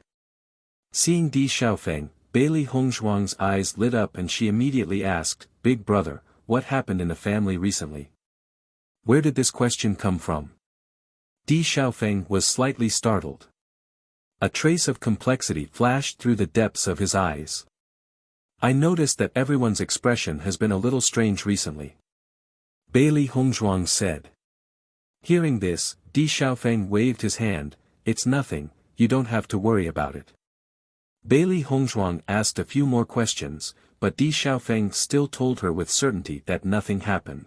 Speaker 1: Seeing Di Xiaofeng, Bailey Hongzhuang's eyes lit up and she immediately asked, Big brother, what happened in the family recently? Where did this question come from? Di Xiaofeng was slightly startled. A trace of complexity flashed through the depths of his eyes. I noticed that everyone's expression has been a little strange recently. Bailey Hongzhuang said. Hearing this, Di Xiaofeng waved his hand. It's nothing, you don't have to worry about it. Bailey Hongzhuang asked a few more questions, but Di Xiaofeng still told her with certainty that nothing happened.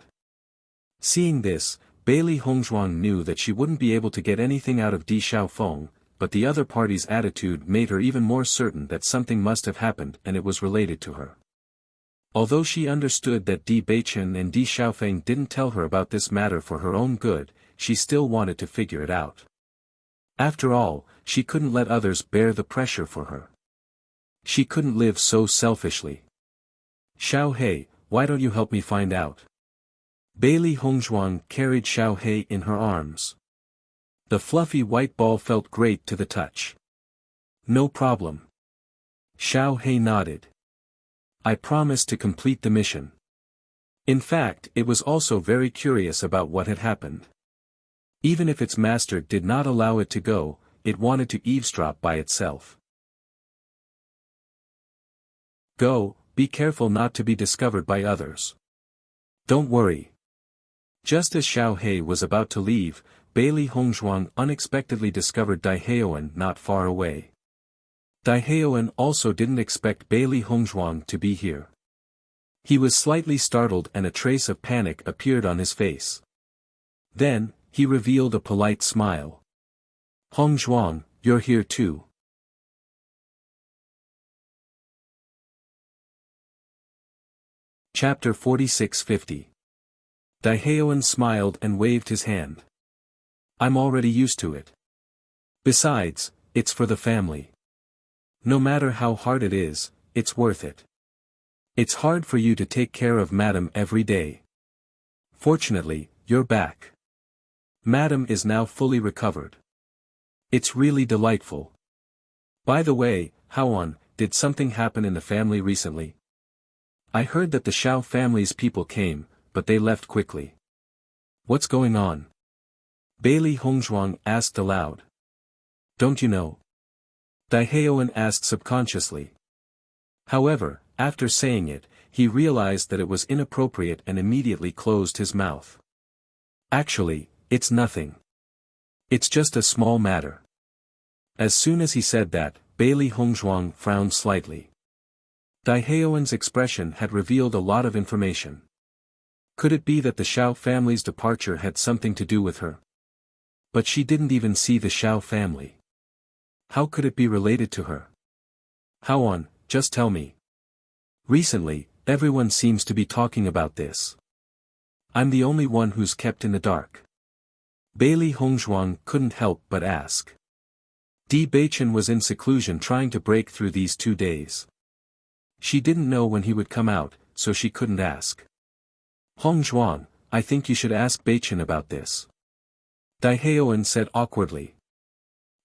Speaker 1: Seeing this, Bailey Hongzhuang knew that she wouldn't be able to get anything out of Di Xiaofeng, but the other party's attitude made her even more certain that something must have happened and it was related to her. Although she understood that Di Beichen and Di Xiaofeng didn't tell her about this matter for her own good, she still wanted to figure it out. After all, she couldn't let others bear the pressure for her. She couldn't live so selfishly. Xiao He, why don't you help me find out? Bailey Hongzhuang carried Xiao He in her arms. The fluffy white ball felt great to the touch. No problem. Xiao He nodded. I promised to complete the mission. In fact, it was also very curious about what had happened. Even if its master did not allow it to go, it wanted to eavesdrop by itself. Go, be careful not to be discovered by others. Don't worry. Just as Xiao He was about to leave, Bailey Hongzhuang unexpectedly discovered Daiheoan not far away. Daiheoan also didn't expect Bailey Hongzhuang to be here. He was slightly startled and a trace of panic appeared on his face. Then, he revealed a polite smile. Hongzhuang, you're here too. Chapter 4650. Daiheoan smiled and waved his hand. I'm already used to it. Besides, it's for the family. No matter how hard it is, it's worth it. It's hard for you to take care of Madam every day. Fortunately, you're back. Madam is now fully recovered. It's really delightful. By the way, Haoan, did something happen in the family recently? I heard that the Xiao family's people came, but they left quickly. What's going on? Bailey Hongzhuang asked aloud. Don't you know? Daiheoan asked subconsciously. However, after saying it, he realized that it was inappropriate and immediately closed his mouth. Actually, it's nothing. It's just a small matter. As soon as he said that, Bailey Hongzhuang frowned slightly. Daiheoan's expression had revealed a lot of information. Could it be that the Xiao family's departure had something to do with her? But she didn't even see the Xiao family. How could it be related to her? Haoan, just tell me. Recently, everyone seems to be talking about this. I'm the only one who's kept in the dark. Bailey Hongzhuang couldn't help but ask. Di Beichen was in seclusion trying to break through these 2 days. She didn't know when he would come out, so she couldn't ask. Hongzhuang, I think you should ask Beichen about this. Daiheoan said awkwardly.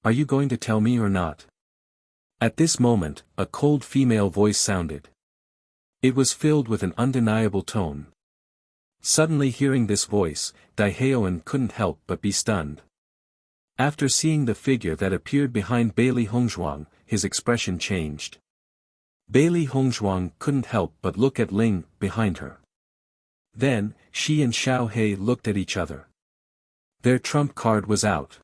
Speaker 1: Are you going to tell me or not? At this moment, a cold female voice sounded. It was filled with an undeniable tone. Suddenly hearing this voice, Daiheoan couldn't help but be stunned. After seeing the figure that appeared behind Bailey Hongzhuang, his expression changed. Bailey Hongzhuang couldn't help but look at Ling behind her. Then, she and Xiao He looked at each other. Their trump card was out.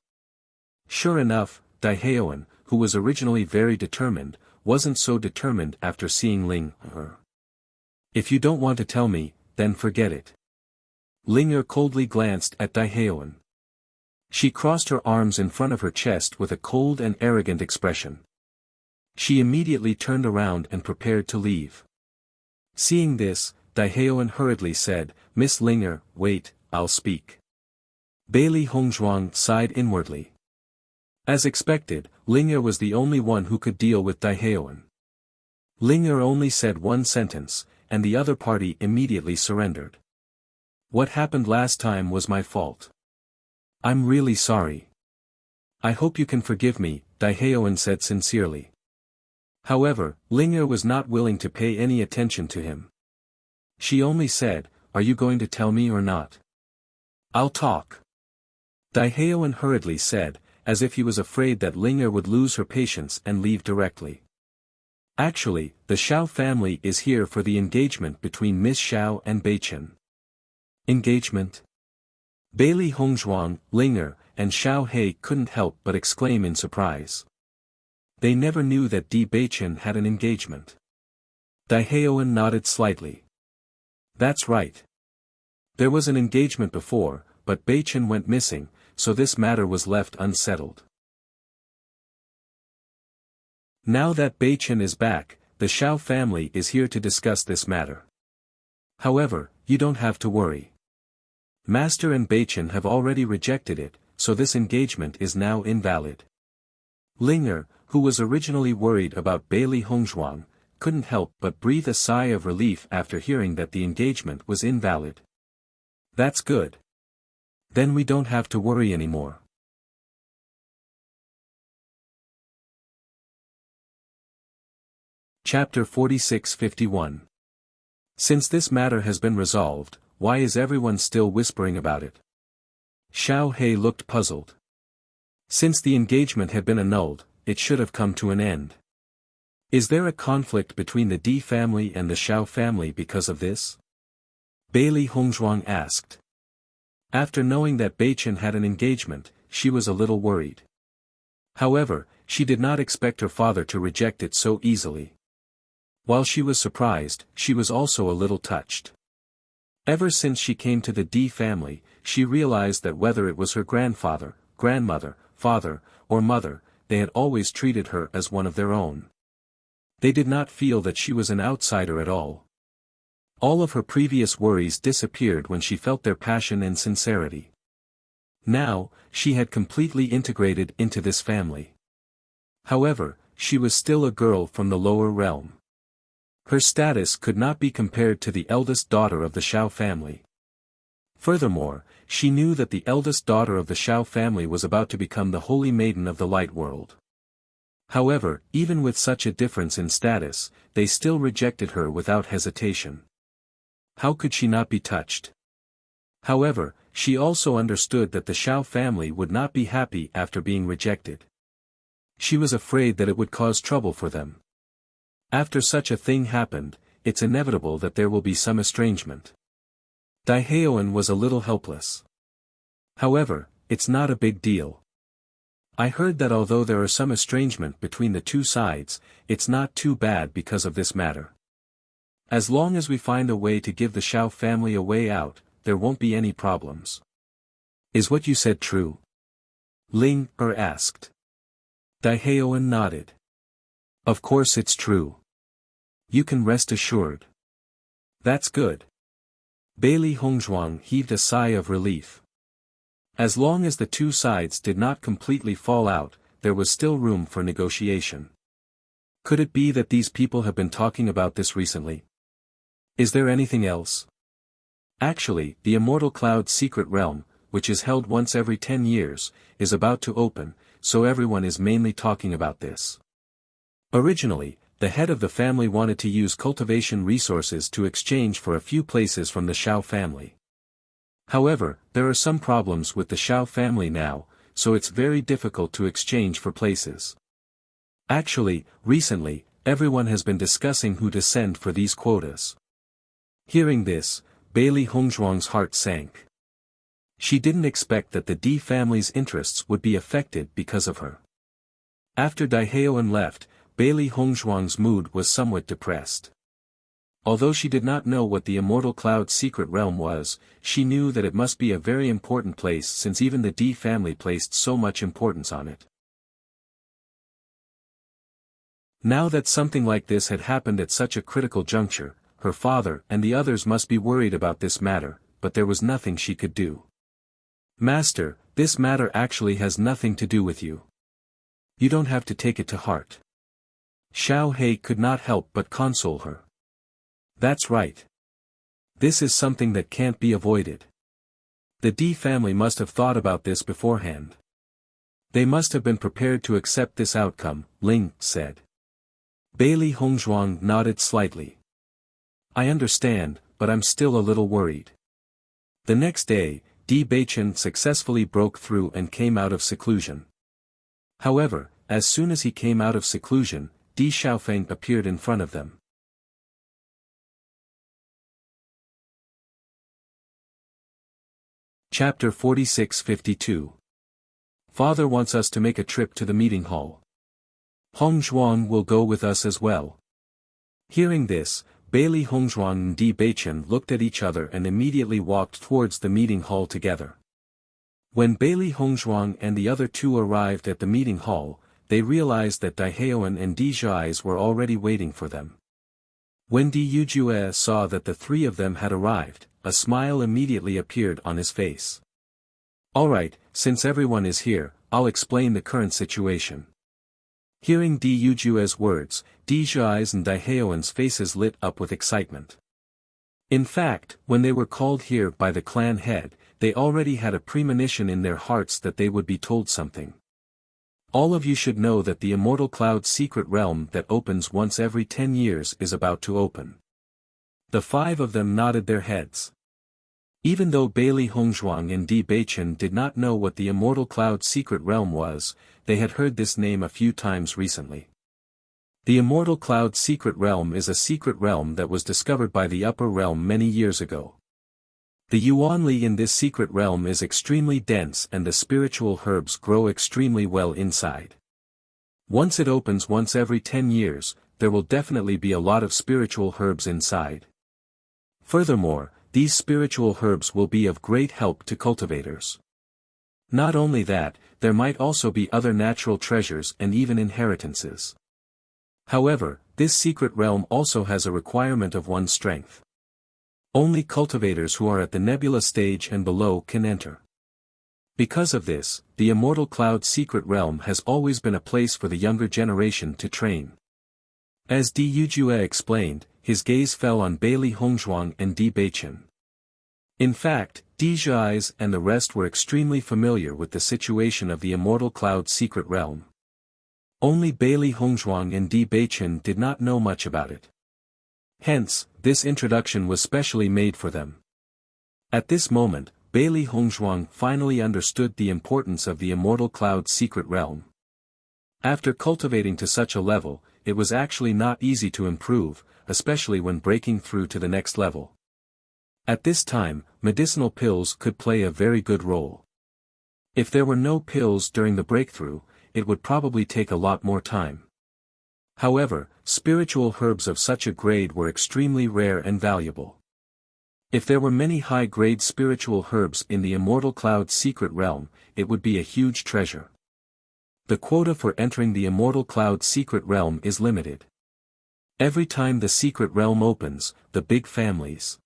Speaker 1: Sure enough, Daiheoan, who was originally very determined, wasn't so determined after seeing Ling. If you don't want to tell me, then forget it. Linger coldly glanced at Daiheoan. She crossed her arms in front of her chest with a cold and arrogant expression. She immediately turned around and prepared to leave. Seeing this, Daiheoan hurriedly said, Miss Linger, wait, I'll speak. Bailey Hongzhuang sighed inwardly. As expected, Linger was the only one who could deal with Daiheoan. Linger only said one sentence, and the other party immediately surrendered. What happened last time was my fault. I'm really sorry. I hope you can forgive me, Daiheoan said sincerely. However, Linger was not willing to pay any attention to him. She only said, Are you going to tell me or not? I'll talk. Daiheoan hurriedly said, as if he was afraid that Linger would lose her patience and leave directly. Actually, the Xiao family is here for the engagement between Miss Xiao and Beichen. Engagement? Bailey Hongzhuang, Linger, and Xiao He couldn't help but exclaim in surprise. They never knew that Di Beichen had an engagement. Daiheoan nodded slightly. That's right. There was an engagement before, but Beichen went missing, so this matter was left unsettled. Now that Beichen is back, the Xiao family is here to discuss this matter. However, you don't have to worry. Master and Beichen have already rejected it, so this engagement is now invalid. Linger, who was originally worried about Bailey Hongzhuang, couldn't help but breathe a sigh of relief after hearing that the engagement was invalid. That's good. Then we don't have to worry anymore. Chapter 46-51. Since this matter has been resolved, why is everyone still whispering about it? Xiao He looked puzzled. Since the engagement had been annulled, it should have come to an end. Is there a conflict between the Di family and the Xiao family because of this? Bailey Hongzhuang asked. After knowing that Beichen had an engagement, she was a little worried. However, she did not expect her father to reject it so easily. While she was surprised, she was also a little touched. Ever since she came to the Di family, she realized that whether it was her grandfather, grandmother, father, or mother, they had always treated her as one of their own. They did not feel that she was an outsider at all. All of her previous worries disappeared when she felt their passion and sincerity. Now, she had completely integrated into this family. However, she was still a girl from the lower realm. Her status could not be compared to the eldest daughter of the Xiao family. Furthermore, she knew that the eldest daughter of the Xiao family was about to become the holy maiden of the light world. However, even with such a difference in status, they still rejected her without hesitation. How could she not be touched? However, she also understood that the Xiao family would not be happy after being rejected. She was afraid that it would cause trouble for them. After such a thing happened, it's inevitable that there will be some estrangement. Daiheoan was a little helpless. However, it's not a big deal. I heard that although there are some estrangement between the two sides, it's not too bad because of this matter. As long as we find a way to give the Xiao family a way out, there won't be any problems. Is what you said true? Ling asked. Daiheoan nodded. Of course it's true. You can rest assured. That's good. Bailey Hongzhuang heaved a sigh of relief. As long as the two sides did not completely fall out, there was still room for negotiation. Could it be that these people have been talking about this recently? Is there anything else? Actually, the Immortal Cloud's secret realm, which is held once every 10 years, is about to open, so everyone is mainly talking about this. Originally, the head of the family wanted to use cultivation resources to exchange for a few places from the Shao family. However, there are some problems with the Shao family now, so it's very difficult to exchange for places. Actually, recently, everyone has been discussing who to send for these quotas. Hearing this, Bailey Hongzhuang's heart sank. She didn't expect that the Di family's interests would be affected because of her. After Daiheoan left, Bailey Hongzhuang's mood was somewhat depressed. Although she did not know what the Immortal Cloud's secret realm was, she knew that it must be a very important place since even the Di family placed so much importance on it. Now that something like this had happened at such a critical juncture, her father and the others must be worried about this matter, but there was nothing she could do. Master, this matter actually has nothing to do with you. You don't have to take it to heart. Xiao He could not help but console her. That's right. This is something that can't be avoided. The Di family must have thought about this beforehand. They must have been prepared to accept this outcome, Ling said. Bailey Hongzhuang nodded slightly. I understand, but I'm still a little worried. The next day, Di Beichen successfully broke through and came out of seclusion. However, as soon as he came out of seclusion, Di Xiaofeng appeared in front of them. Chapter 46-52. Father wants us to make a trip to the meeting hall. Hongzhuang will go with us as well. Hearing this, Bailey Hongzhuang and Di Beichen looked at each other and immediately walked towards the meeting hall together. When Bailey Hongzhuang and the other two arrived at the meeting hall, they realized that Daiheoan and Di Zhais were already waiting for them. When Di Yujue saw that the three of them had arrived, a smile immediately appeared on his face. Alright, since everyone is here, I'll explain the current situation. Hearing Di Yujue's words, Di Zhai's and Daiheoan's faces lit up with excitement. In fact, when they were called here by the clan head, they already had a premonition in their hearts that they would be told something. All of you should know that the Immortal Cloud's secret realm that opens once every 10 years is about to open. The five of them nodded their heads. Even though Bailey Hongzhuang and Di Beichen did not know what the Immortal Cloud's secret realm was, they had heard this name a few times recently. The Immortal Cloud's secret realm is a secret realm that was discovered by the Upper Realm many years ago. The Yuanli in this secret realm is extremely dense and the spiritual herbs grow extremely well inside. Once it opens once every 10 years, there will definitely be a lot of spiritual herbs inside. Furthermore, these spiritual herbs will be of great help to cultivators. Not only that, there might also be other natural treasures and even inheritances. However, this secret realm also has a requirement of one's strength. Only cultivators who are at the nebula stage and below can enter. Because of this, the Immortal Cloud's secret realm has always been a place for the younger generation to train. As Di Yujue explained, his gaze fell on Bailey Hongzhuang and Di Beichen. In fact, Di Zhais and the rest were extremely familiar with the situation of the Immortal Cloud's secret realm. Only Bailey Hongzhuang and Di Beichen did not know much about it. Hence, this introduction was specially made for them. At this moment, Bailey Hongzhuang finally understood the importance of the Immortal Cloud's secret realm. After cultivating to such a level, it was actually not easy to improve, especially when breaking through to the next level. At this time, medicinal pills could play a very good role. If there were no pills during the breakthrough, it would probably take a lot more time. However, spiritual herbs of such a grade were extremely rare and valuable. If there were many high-grade spiritual herbs in the Immortal Cloud's secret realm, it would be a huge treasure. The quota for entering the Immortal Cloud's secret realm is limited. Every time the secret realm opens, the big families.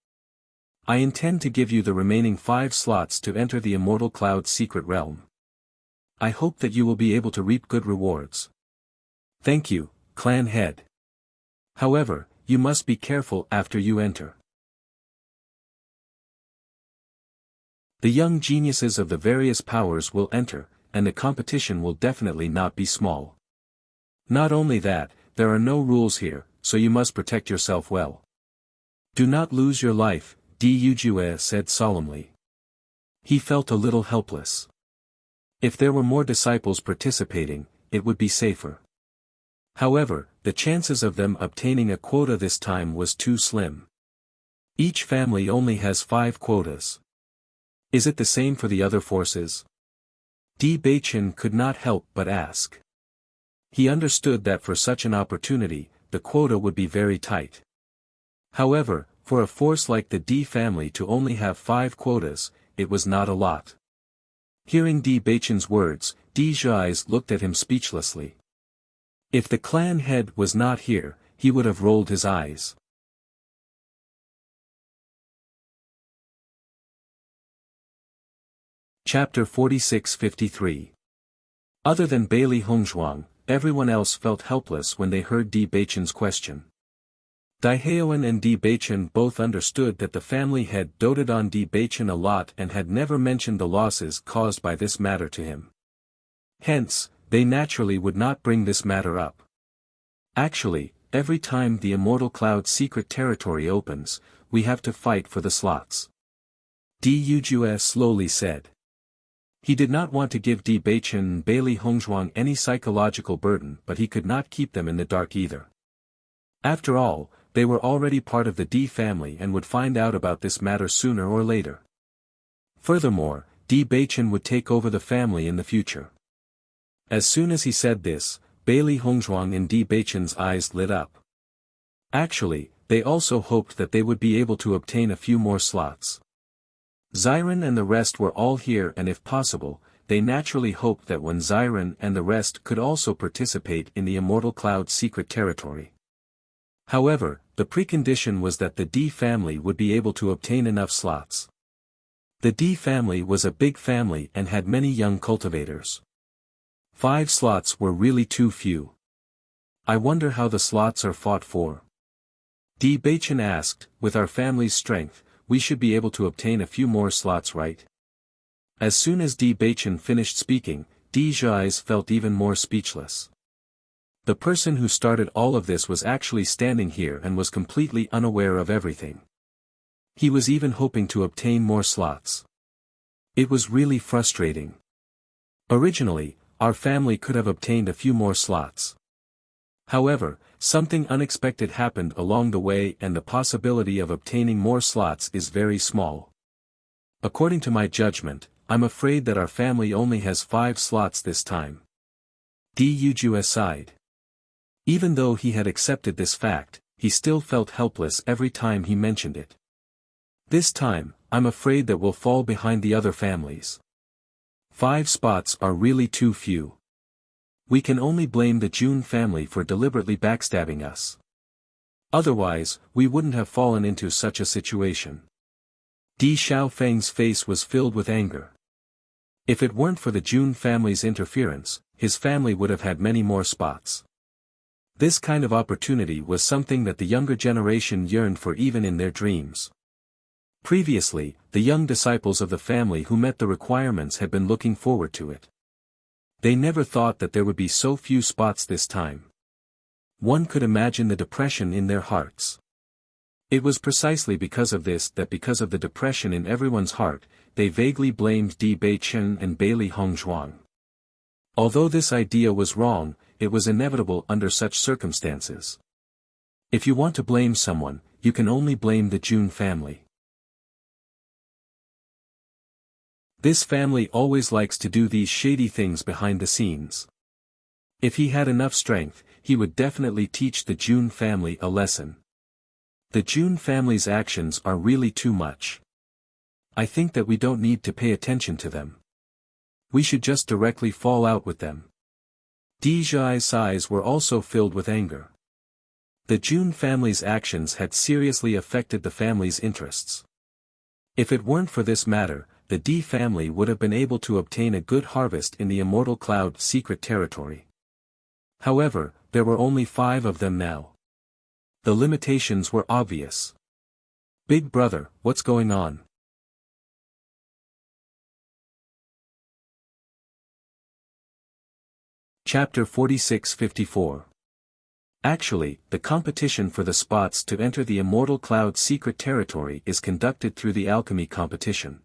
Speaker 1: I intend to give you the remaining 5 slots to enter the Immortal Cloud's secret realm. I hope that you will be able to reap good rewards. Thank you, clan head. However, you must be careful after you enter. The young geniuses of the various powers will enter, and the competition will definitely not be small. Not only that, there are no rules here, so you must protect yourself well. Do not lose your life, Dujue said solemnly. He felt a little helpless. If there were more disciples participating, it would be safer. However, the chances of them obtaining a quota this time was too slim. Each family only has 5 quotas. Is it the same for the other forces? Di Beichen could not help but ask. He understood that for such an opportunity, the quota would be very tight. However, for a force like the Di family to only have 5 quotas, it was not a lot. Hearing Di Beichen's words, Di Zhai's looked at him speechlessly. If the clan head was not here, he would have rolled his eyes. Chapter 46-53. Other than Bailey Hongzhuang, everyone else felt helpless when they heard Di Beichen's question. Dai Heoan and Di Beichen both understood that the family head doted on Di Beichen a lot and had never mentioned the losses caused by this matter to him. Hence, they naturally would not bring this matter up. Actually, every time the Immortal Cloud secret territory opens, we have to fight for the slots. Di Yujue slowly said. He did not want to give Di Beichen and Bailey Hongzhuang any psychological burden, but he could not keep them in the dark either. After all, they were already part of the Di family and would find out about this matter sooner or later. Furthermore, Di Beichen would take over the family in the future. As soon as he said this, Bailey Hongzhuang and Di Beichen's eyes lit up. Actually, they also hoped that they would be able to obtain a few more slots. Xiren and the rest were all here, and if possible, they naturally hoped that when Xiren and the rest could also participate in the Immortal Cloud secret territory. However, the precondition was that the Di family would be able to obtain enough slots. The Di family was a big family and had many young cultivators. 5 slots were really too few. I wonder how the slots are fought for. Di Beichen asked. With our family's strength, we should be able to obtain a few more slots, right? As soon as Di Beichen finished speaking, Di Zhai's felt even more speechless. The person who started all of this was actually standing here and was completely unaware of everything. He was even hoping to obtain more slots. It was really frustrating. Originally, our family could have obtained a few more slots. However, something unexpected happened along the way and the possibility of obtaining more slots is very small. According to my judgment, I'm afraid that our family only has 5 slots this time. Di Yujue sighed. Even though he had accepted this fact, he still felt helpless every time he mentioned it. This time, I'm afraid that we'll fall behind the other families. 5 spots are really too few. We can only blame the Jun family for deliberately backstabbing us. Otherwise, we wouldn't have fallen into such a situation. Di Xiaofeng's face was filled with anger. If it weren't for the Jun family's interference, his family would have had many more spots. This kind of opportunity was something that the younger generation yearned for even in their dreams. Previously, the young disciples of the family who met the requirements had been looking forward to it. They never thought that there would be so few spots this time. One could imagine the depression in their hearts. It was precisely because of this that because of the depression in everyone's heart, they vaguely blamed Di Beichen and Bailey Hongzhuang. Although this idea was wrong, it was inevitable under such circumstances. If you want to blame someone, you can only blame the Jun family. This family always likes to do these shady things behind the scenes. If he had enough strength, he would definitely teach the Jun family a lesson. The Jun family's actions are really too much. I think that we don't need to pay attention to them. We should just directly fall out with them. Di Zhai's eyes were also filled with anger. The Jun family's actions had seriously affected the family's interests. If it weren't for this matter, the Di family would have been able to obtain a good harvest in the Immortal Cloud secret territory. However, there were only 5 of them now. The limitations were obvious. Big brother, what's going on? Chapter 46-54. Actually, the competition for the spots to enter the Immortal Cloud's secret territory is conducted through the alchemy competition.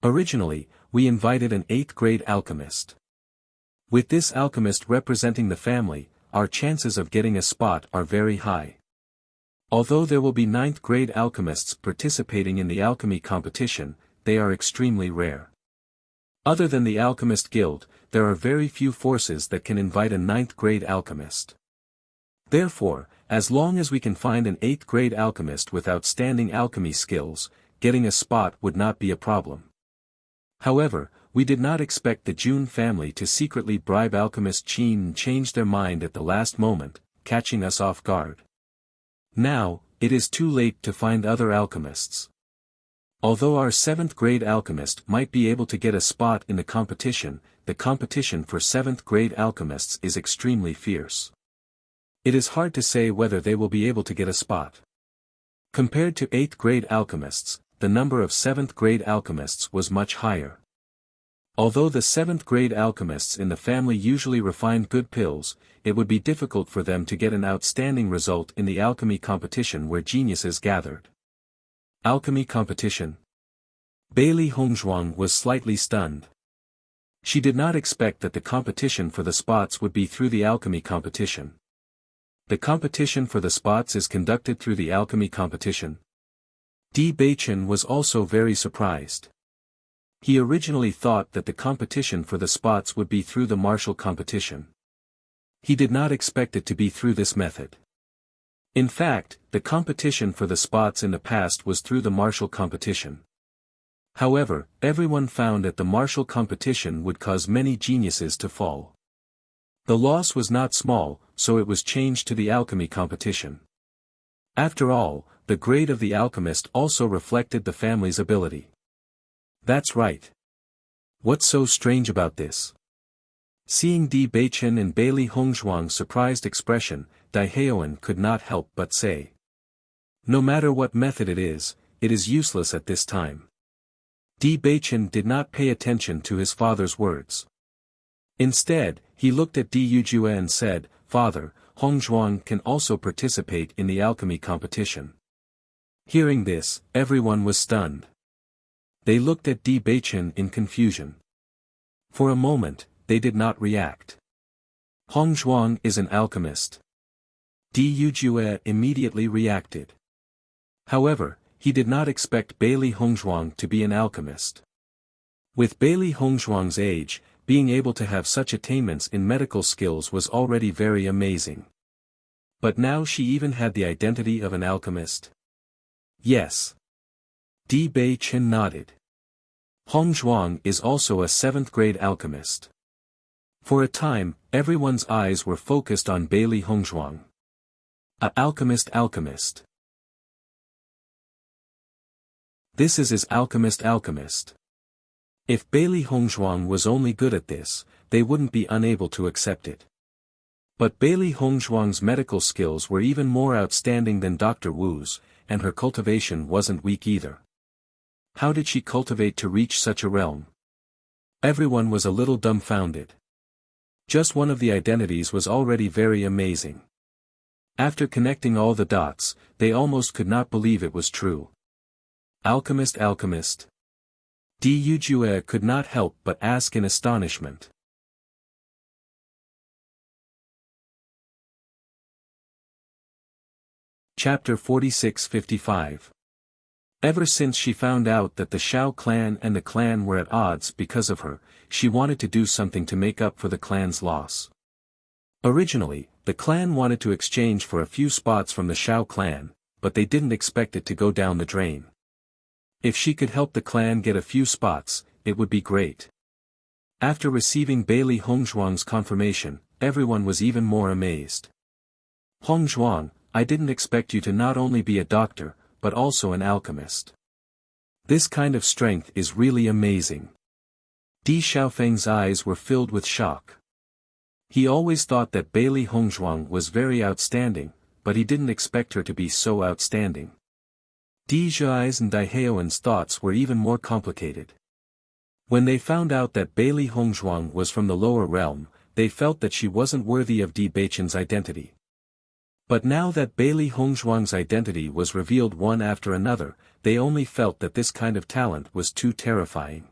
Speaker 1: Originally, we invited an 8th grade alchemist. With this alchemist representing the family, our chances of getting a spot are very high. Although there will be 9th grade alchemists participating in the alchemy competition, they are extremely rare. Other than the Alchemist Guild, there are very few forces that can invite a 9th grade alchemist. Therefore, as long as we can find an 8th grade alchemist with outstanding alchemy skills, getting a spot would not be a problem. However, we did not expect the June family to secretly bribe alchemist Qin and change their mind at the last moment, catching us off guard. Now, it is too late to find other alchemists. Although our 7th grade alchemist might be able to get a spot in the competition for 7th grade alchemists is extremely fierce. It is hard to say whether they will be able to get a spot. Compared to 8th grade alchemists, the number of 7th grade alchemists was much higher. Although the 7th grade alchemists in the family usually refined good pills, it would be difficult for them to get an outstanding result in the alchemy competition where geniuses gathered. Alchemy competition. Bailey Hongzhuang was slightly stunned. She did not expect that the competition for the spots would be through the alchemy competition. The competition for the spots is conducted through the alchemy competition. Di Beichen was also very surprised. He originally thought that the competition for the spots would be through the martial competition. He did not expect it to be through this method. In fact, the competition for the spots in the past was through the martial competition. However, everyone found that the martial competition would cause many geniuses to fall. The loss was not small, so it was changed to the alchemy competition. After all, the grade of the alchemist also reflected the family's ability. That's right. What's so strange about this? Seeing Di Beichen and Bailey Hongzhuang's surprised expression, Dai Heoan could not help but say. No matter what method it is useless at this time. Di Beichen did not pay attention to his father's words. Instead, he looked at Di Yujue and said, "Father, Hongzhuang can also participate in the alchemy competition." Hearing this, everyone was stunned. They looked at Di Beichen in confusion. For a moment, they did not react. Hongzhuang is an alchemist. Di Yujue immediately reacted. However, he did not expect Bailey Hongzhuang to be an alchemist. With Bailey Hongzhuang's age, being able to have such attainments in medical skills was already very amazing. But now she even had the identity of an alchemist. Yes. Di Beichen nodded. Hongzhuang is also a 7th grade alchemist. For a time, everyone's eyes were focused on Bailey Hongzhuang. A alchemist. This is his alchemist. If Bailey Hongzhuang was only good at this, they wouldn't be unable to accept it. But Bailey Hongzhuang's medical skills were even more outstanding than Dr. Wu's, and her cultivation wasn't weak either. How did she cultivate to reach such a realm? Everyone was a little dumbfounded. Just one of the identities was already very amazing. After connecting all the dots, they almost could not believe it was true. Alchemist. Di Yujue could not help but ask in astonishment. Chapter 46-55. Ever since she found out that the Shao clan and the clan were at odds because of her, she wanted to do something to make up for the clan's loss. Originally, the clan wanted to exchange for a few spots from the Shao clan, but they didn't expect it to go down the drain. If she could help the clan get a few spots, it would be great. After receiving Bailey Hongzhuang's confirmation, everyone was even more amazed. Hongzhuang, I didn't expect you to not only be a doctor, but also an alchemist. This kind of strength is really amazing. Di Xiaofeng's eyes were filled with shock. He always thought that Bailey Hongzhuang was very outstanding, but he didn't expect her to be so outstanding. Di Zhai's and Dai Heoan's thoughts were even more complicated. When they found out that Bailey Hongzhuang was from the lower realm, they felt that she wasn't worthy of Di Beichen's identity. But now that Bailey Hongzhuang's identity was revealed one after another, they only felt that this kind of talent was too terrifying.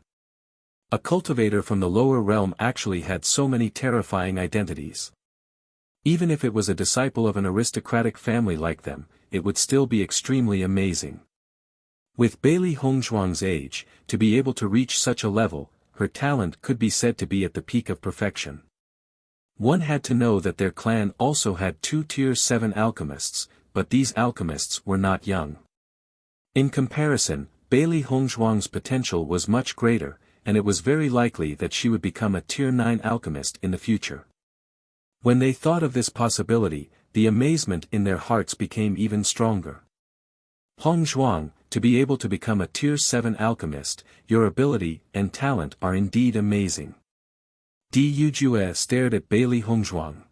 Speaker 1: A cultivator from the lower realm actually had so many terrifying identities. Even if it was a disciple of an aristocratic family like them, it would still be extremely amazing. With Bailey Hongzhuang's age, to be able to reach such a level, her talent could be said to be at the peak of perfection. One had to know that their clan also had 2 Tier 7 alchemists, but these alchemists were not young. In comparison, Bailey Hongzhuang's potential was much greater, and it was very likely that she would become a Tier 9 alchemist in the future. When they thought of this possibility, the amazement in their hearts became even stronger. Hongzhuang, to be able to become a Tier 7 alchemist, your ability and talent are indeed amazing. Di Yujue stared at Bailey Hongzhuang.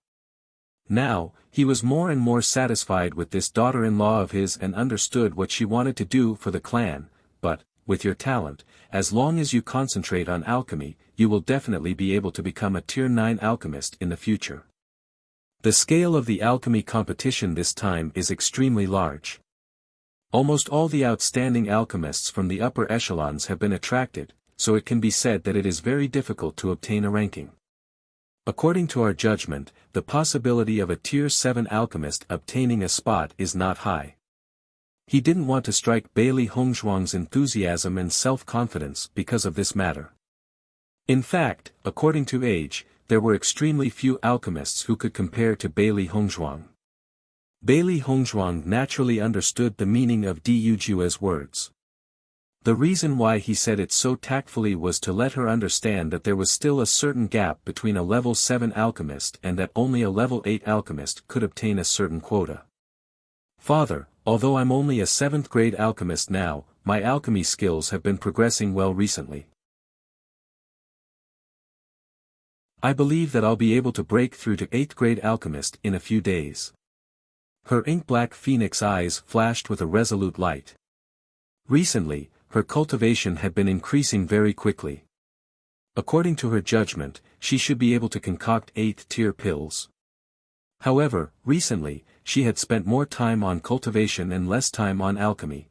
Speaker 1: Now, he was more and more satisfied with this daughter-in-law of his and understood what she wanted to do for the clan, but, with your talent, as long as you concentrate on alchemy, you will definitely be able to become a Tier 9 alchemist in the future. The scale of the alchemy competition this time is extremely large. Almost all the outstanding alchemists from the upper echelons have been attracted, so it can be said that it is very difficult to obtain a ranking. According to our judgment, the possibility of a Tier 7 alchemist obtaining a spot is not high. He didn't want to strike Bailey Hongzhuang's enthusiasm and self-confidence because of this matter. In fact, according to age, there were extremely few alchemists who could compare to Bailey Hongzhuang. Bailey Hongzhuang naturally understood the meaning of Di Yujue's words. The reason why he said it so tactfully was to let her understand that there was still a certain gap between a level 7 alchemist and that only a level 8 alchemist could obtain a certain quota. Father, although I'm only a 7th grade alchemist now, my alchemy skills have been progressing well recently. I believe that I'll be able to break through to 8th grade alchemist in a few days. Her ink-black phoenix eyes flashed with a resolute light. Recently, her cultivation had been increasing very quickly. According to her judgment, she should be able to concoct 8th tier pills. However, recently, she had spent more time on cultivation and less time on alchemy.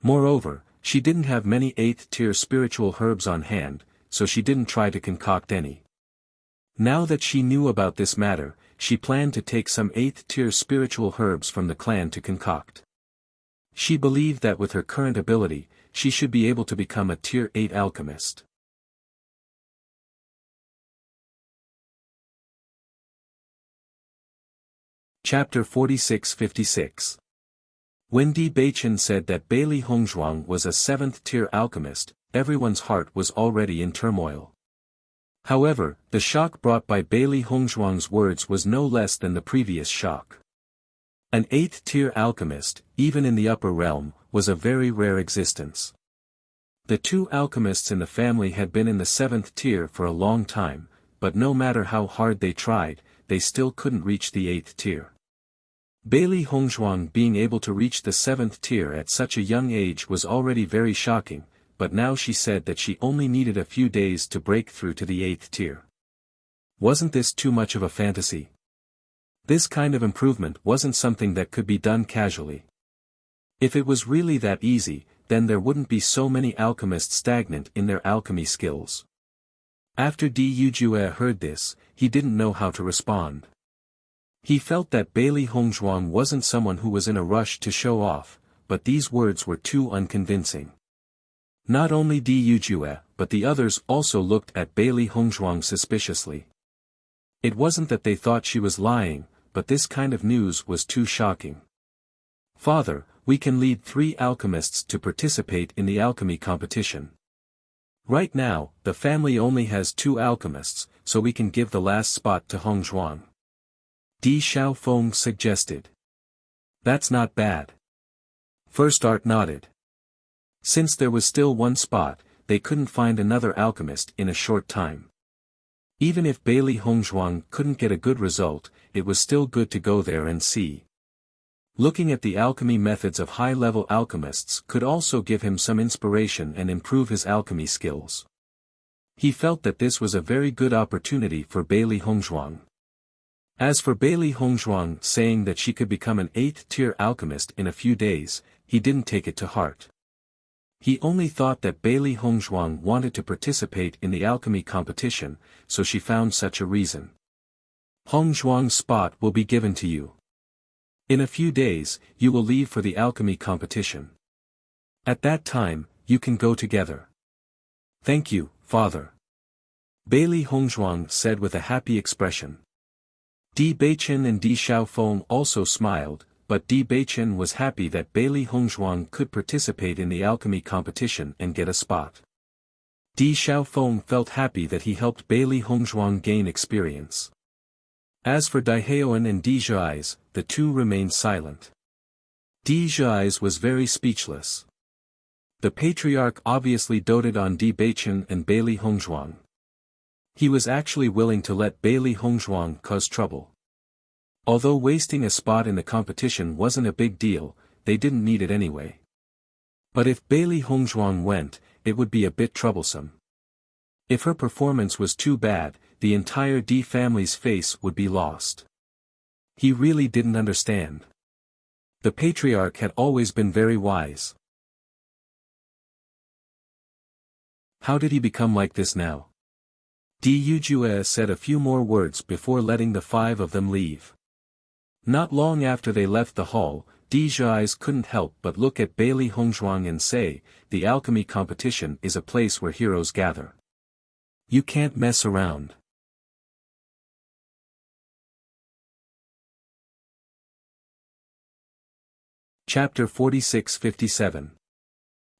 Speaker 1: Moreover, she didn't have many 8th tier spiritual herbs on hand, so she didn't try to concoct any. Now that she knew about this matter, she planned to take some 8th tier spiritual herbs from the clan to concoct. She believed that with her current ability, she should be able to become a Tier 8 alchemist. Chapter 46-56. When Di Beichen said that Bailey Hongzhuang was a 7th tier alchemist, everyone's heart was already in turmoil. However, the shock brought by Bailey Hongzhuang's words was no less than the previous shock. An 8th tier alchemist, even in the upper realm, was a very rare existence. The 2 alchemists in the family had been in the 7th tier for a long time, but no matter how hard they tried, they still couldn't reach the 8th tier. Bailey Hongzhuang being able to reach the 7th tier at such a young age was already very shocking, but now she said that she only needed a few days to break through to the 8th tier. Wasn't this too much of a fantasy? This kind of improvement wasn't something that could be done casually. If it was really that easy, then there wouldn't be so many alchemists stagnant in their alchemy skills. After Di Yujue heard this, he didn't know how to respond. He felt that Bailey Hongzhuang wasn't someone who was in a rush to show off, but these words were too unconvincing. Not only Di Yujue, but the others also looked at Bailey Hongzhuang suspiciously. It wasn't that they thought she was lying, but this kind of news was too shocking. Father, we can lead 3 alchemists to participate in the alchemy competition. Right now, the family only has 2 alchemists, so we can give the last spot to Hongzhuang. Di Xiaofeng suggested. That's not bad. First Art nodded. Since there was still 1 spot, they couldn't find another alchemist in a short time. Even if Bailey Hongzhuang couldn't get a good result, it was still good to go there and see. Looking at the alchemy methods of high-level alchemists could also give him some inspiration and improve his alchemy skills. He felt that this was a very good opportunity for Bailey Hongzhuang. As for Bailey Hongzhuang saying that she could become an 8th-tier alchemist in a few days, he didn't take it to heart. He only thought that Bailey Hongzhuang wanted to participate in the alchemy competition, so she found such a reason. Hongzhuang's spot will be given to you. In a few days, you will leave for the alchemy competition. At that time, you can go together. Thank you, father. Bailey Hongzhuang said with a happy expression. Di Beichen and Di Xiaofeng also smiled, but Di Beichen was happy that Bailey Hongzhuang could participate in the alchemy competition and get a spot. Di Xiaofeng felt happy that he helped Bailey Hongzhuang gain experience. As for Di Haoan and Di Zhais, the two remained silent. Di Zhais was very speechless. The patriarch obviously doted on Di Beichen and Bailey Hongzhuang. He was actually willing to let Bailey Hongzhuang cause trouble. Although wasting a spot in the competition wasn't a big deal, they didn't need it anyway. But if Bailey Hongzhuang went, it would be a bit troublesome. If her performance was too bad, the entire Di family's face would be lost. He really didn't understand. The patriarch had always been very wise. How did he become like this now? Di Yujue said a few more words before letting the 5 of them leave. Not long after they left the hall, Di Zhais couldn't help but look at Bailey Hongzhuang and say, the alchemy competition is a place where heroes gather. You can't mess around. Chapter 46-57.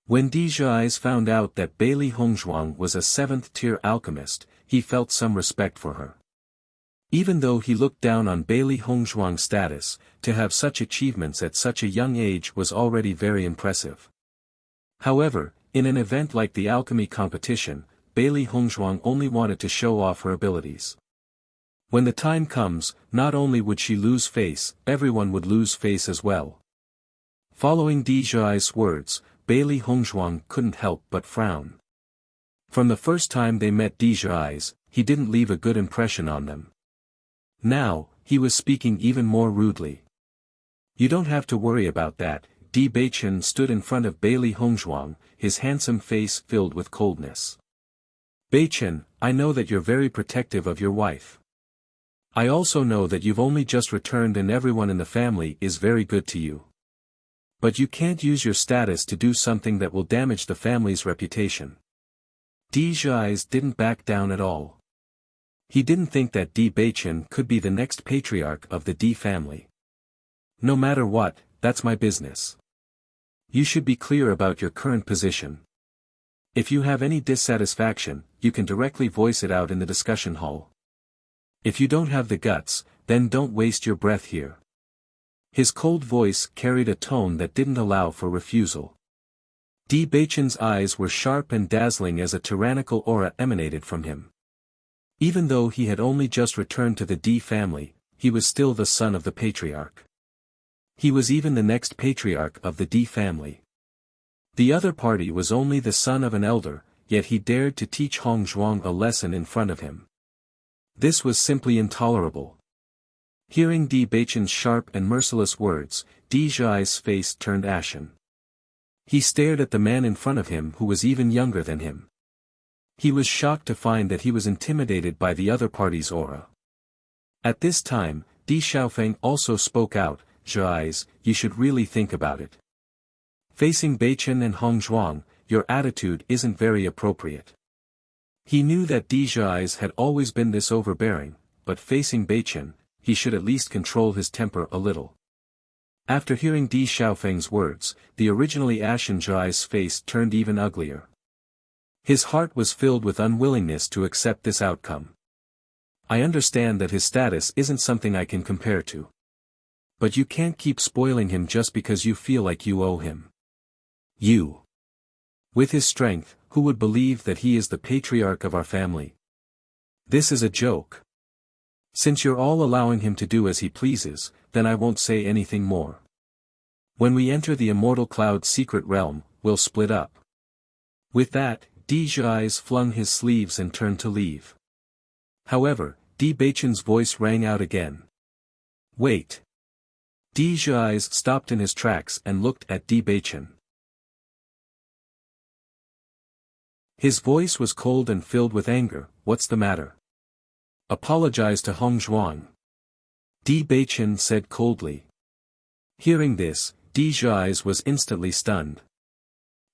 Speaker 1: When Di Zhais found out that Bailey Hongzhuang was a 7th-tier alchemist, he felt some respect for her. Even though he looked down on Bailey Hongzhuang's status, to have such achievements at such a young age was already very impressive. However, in an event like the alchemy competition, Bailey Hongzhuang only wanted to show off her abilities. When the time comes, not only would she lose face, everyone would lose face as well. Following Di Zhai's words, Bailey Hongzhuang couldn't help but frown. From the first time they met Di Zhais, he didn't leave a good impression on them. Now, he was speaking even more rudely. You don't have to worry about that. Di Beichen stood in front of Bailey Hongzhuang, his handsome face filled with coldness. Beichen, I know that you're very protective of your wife. I also know that you've only just returned and everyone in the family is very good to you. But you can't use your status to do something that will damage the family's reputation. Di Zhais didn't back down at all. He didn't think that Di Beichen could be the next patriarch of the Di family. No matter what, that's my business. You should be clear about your current position. If you have any dissatisfaction, you can directly voice it out in the discussion hall. If you don't have the guts, then don't waste your breath here. His cold voice carried a tone that didn't allow for refusal. Di Beichen's eyes were sharp and dazzling as a tyrannical aura emanated from him. Even though he had only just returned to the Di family, he was still the son of the patriarch. He was even the next patriarch of the Di family. The other party was only the son of an elder, yet he dared to teach Hongzhuang a lesson in front of him. This was simply intolerable. Hearing Di Beichen's sharp and merciless words, Di Zhai's face turned ashen. He stared at the man in front of him who was even younger than him. He was shocked to find that he was intimidated by the other party's aura. At this time, Di Xiaofeng also spoke out, Zhais, you should really think about it. Facing Beichen and Hongzhuang, your attitude isn't very appropriate. He knew that Di Zhais had always been this overbearing, but facing Beichen, he should at least control his temper a little. After hearing Di Xiaofeng's words, the originally ashen Zhai's face turned even uglier. His heart was filled with unwillingness to accept this outcome. I understand that his status isn't something I can compare to. But you can't keep spoiling him just because you feel like you owe him. You. With his strength, who would believe that he is the patriarch of our family? This is a joke. Since you're all allowing him to do as he pleases, then I won't say anything more. When we enter the Immortal Cloud's secret realm, we'll split up. With that, Di Di Zhi's flung his sleeves and turned to leave. However, Di Beichen's voice rang out again. Wait. Di Zhi's stopped in his tracks and looked at Di Beichen. His voice was cold and filled with anger. What's the matter? Apologize to Hong Zhuang. Di Beichen said coldly. Hearing this, Di Zhi's was instantly stunned.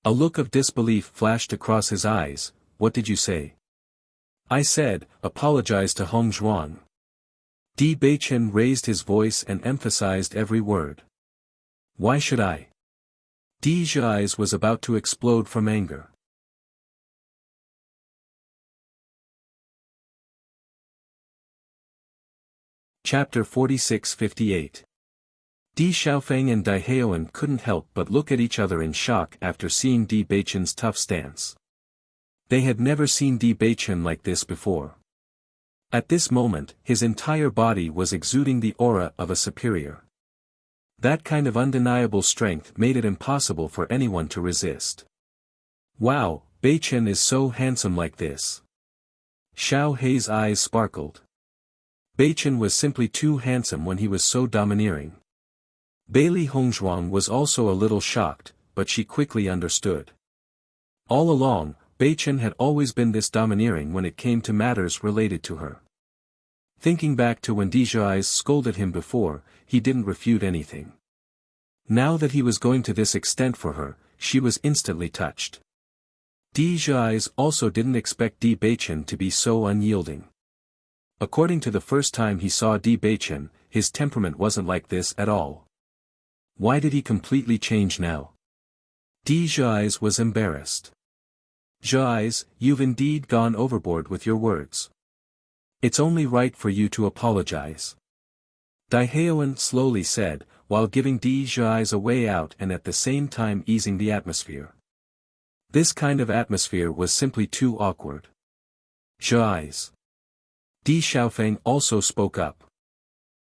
Speaker 1: A look of disbelief flashed across his eyes. What did you say? I said, apologize to Hong Zhuang. Di Beichen raised his voice and emphasized every word. Why should I? Di Zhi's was about to explode from anger. Chapter 46-58. Di Xiaofeng and Dai Heoan couldn't help but look at each other in shock after seeing Di Beichen's tough stance. They had never seen Di Beichen like this before. At this moment, his entire body was exuding the aura of a superior. That kind of undeniable strength made it impossible for anyone to resist. Wow, Beichen is so handsome like this. Xiao Hei's eyes sparkled. Beichen was simply too handsome when he was so domineering. Bailey Hongzhuang was also a little shocked, but she quickly understood. All along, Beichen had always been this domineering when it came to matters related to her. Thinking back to when Di Zhi's scolded him before, he didn't refute anything. Now that he was going to this extent for her, she was instantly touched. Di Zhi's also didn't expect Di Beichen to be so unyielding. According to the first time he saw Di Beichen, his temperament wasn't like this at all. Why did he completely change now? Di Zhi's was embarrassed. Zhi's, you've indeed gone overboard with your words. It's only right for you to apologize. Dai Heoan slowly said, while giving Di Zhi's a way out and at the same time easing the atmosphere. This kind of atmosphere was simply too awkward. Zhi's. Di Xiaofeng also spoke up.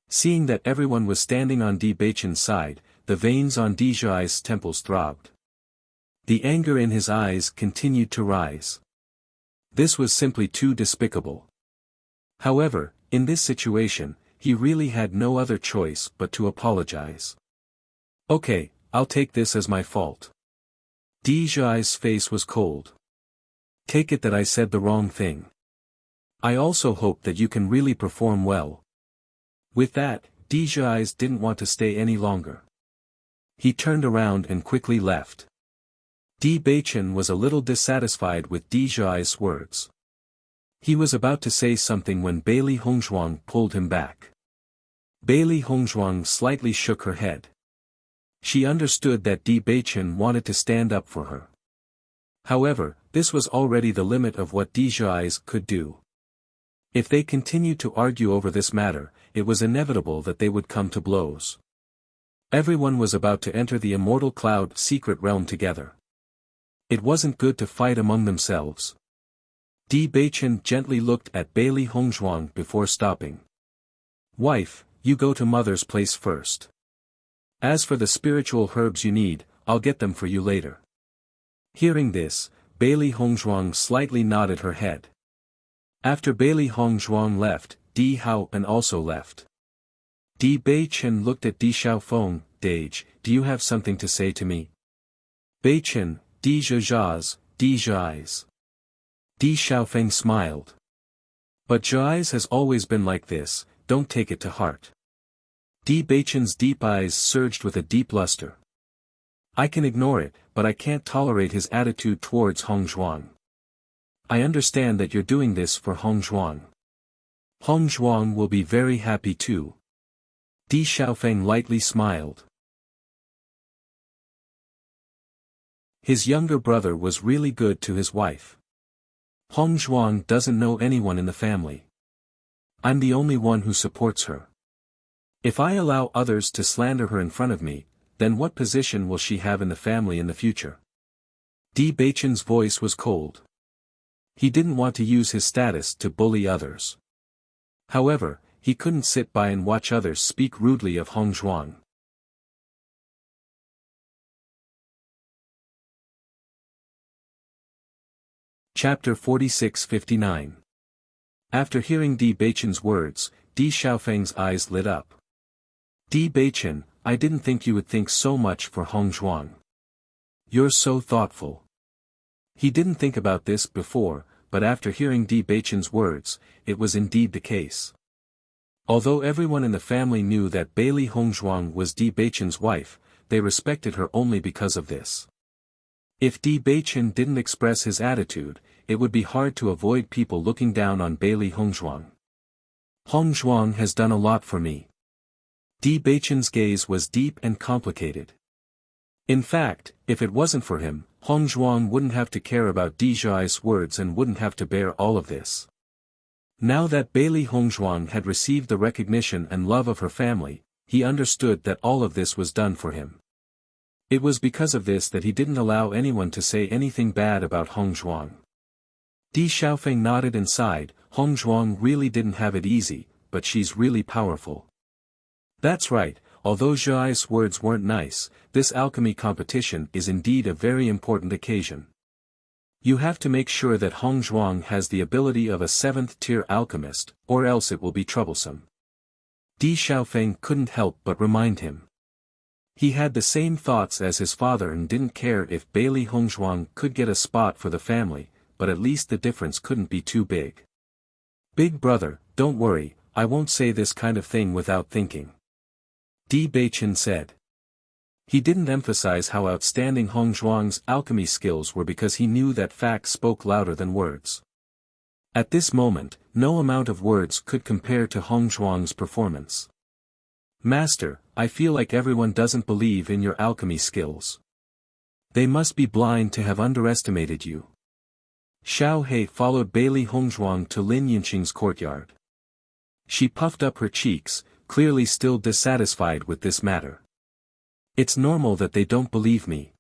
Speaker 1: Seeing that everyone was standing on Di Beichen's side, the veins on Di Zhi's temples throbbed. The anger in his eyes continued to rise. This was simply too despicable. However, in this situation, he really had no other choice but to apologize. Okay, I'll take this as my fault. Di Zhi's face was cold. Take it that I said the wrong thing. I also hope that you can really perform well. With that, Di Zhi's didn't want to stay any longer. He turned around and quickly left. Di Beichen was a little dissatisfied with Di Zhi's words. He was about to say something when Bailey Hongzhuang pulled him back. Bailey Hongzhuang slightly shook her head. She understood that Di Beichen wanted to stand up for her. However, this was already the limit of what Di Zhi's could do. If they continued to argue over this matter, it was inevitable that they would come to blows. Everyone was about to enter the Immortal Cloud secret realm together. It wasn't good to fight among themselves. Di Beichen gently looked at Bailey Hongzhuang before stopping. Wife, you go to mother's place first. As for the spiritual herbs you need, I'll get them for you later. Hearing this, Bailey Hongzhuang slightly nodded her head. After Bailey Hongzhuang left, Di Haoan also left. Di Beichen looked at Di Xiaofeng. Dage, do you have something to say to me? Beichen, Di Zhi's, Di Zhi's. Di Xiaofeng smiled. But Zhi's has always been like this, don't take it to heart. Di Beichen's deep eyes surged with a deep luster. I can ignore it, but I can't tolerate his attitude towards Hong Zhuang. I understand that you're doing this for Hong Zhuang. Hong Zhuang will be very happy too. Di Xiaofeng lightly smiled. His younger brother was really good to his wife. Hong Zhuang doesn't know anyone in the family. I'm the only one who supports her. If I allow others to slander her in front of me, then what position will she have in the family in the future? Di Beichen's voice was cold. He didn't want to use his status to bully others. However, he couldn't sit by and watch others speak rudely of Hong Zhuang. Chapter 46-59. After hearing Di Beichen's words, Di Xiaofeng's eyes lit up. Di Beichen, I didn't think you would think so much for Hong Zhuang. You're so thoughtful. He didn't think about this before, but after hearing Di Beichen's words, it was indeed the case. Although everyone in the family knew that Bailey Hong Zhuang was Di Beichen's wife, they respected her only because of this. If Di Beichen didn't express his attitude, it would be hard to avoid people looking down on Bailey Hong Zhuang. Hong Zhuang has done a lot for me. Di Beichen's gaze was deep and complicated. In fact, if it wasn't for him, Hong Zhuang wouldn't have to care about Di Zhai's words and wouldn't have to bear all of this. Now that Bailey Hong Zhuang had received the recognition and love of her family, he understood that all of this was done for him. It was because of this that he didn't allow anyone to say anything bad about Hong Zhuang. Di Xiaofeng nodded and sighed. Hong Zhuang really didn't have it easy, but she's really powerful. That's right, although Zhai's words weren't nice, this alchemy competition is indeed a very important occasion. You have to make sure that Hong Zhuang has the ability of a 7th-tier alchemist, or else it will be troublesome. Di Xiaofeng couldn't help but remind him. He had the same thoughts as his father and didn't care if Bailey Hong Zhuang could get a spot for the family, but at least the difference couldn't be too big. Big brother, don't worry, I won't say this kind of thing without thinking. Di Beichen said. He didn't emphasize how outstanding Hong Zhuang's alchemy skills were because he knew that facts spoke louder than words. At this moment, no amount of words could compare to Hong Zhuang's performance. Master, I feel like everyone doesn't believe in your alchemy skills. They must be blind to have underestimated you. Xiao He followed Bailey Hong Zhuang to Lin Yinqing's courtyard. She puffed up her cheeks, clearly still dissatisfied with this matter. It's normal that they don't believe me.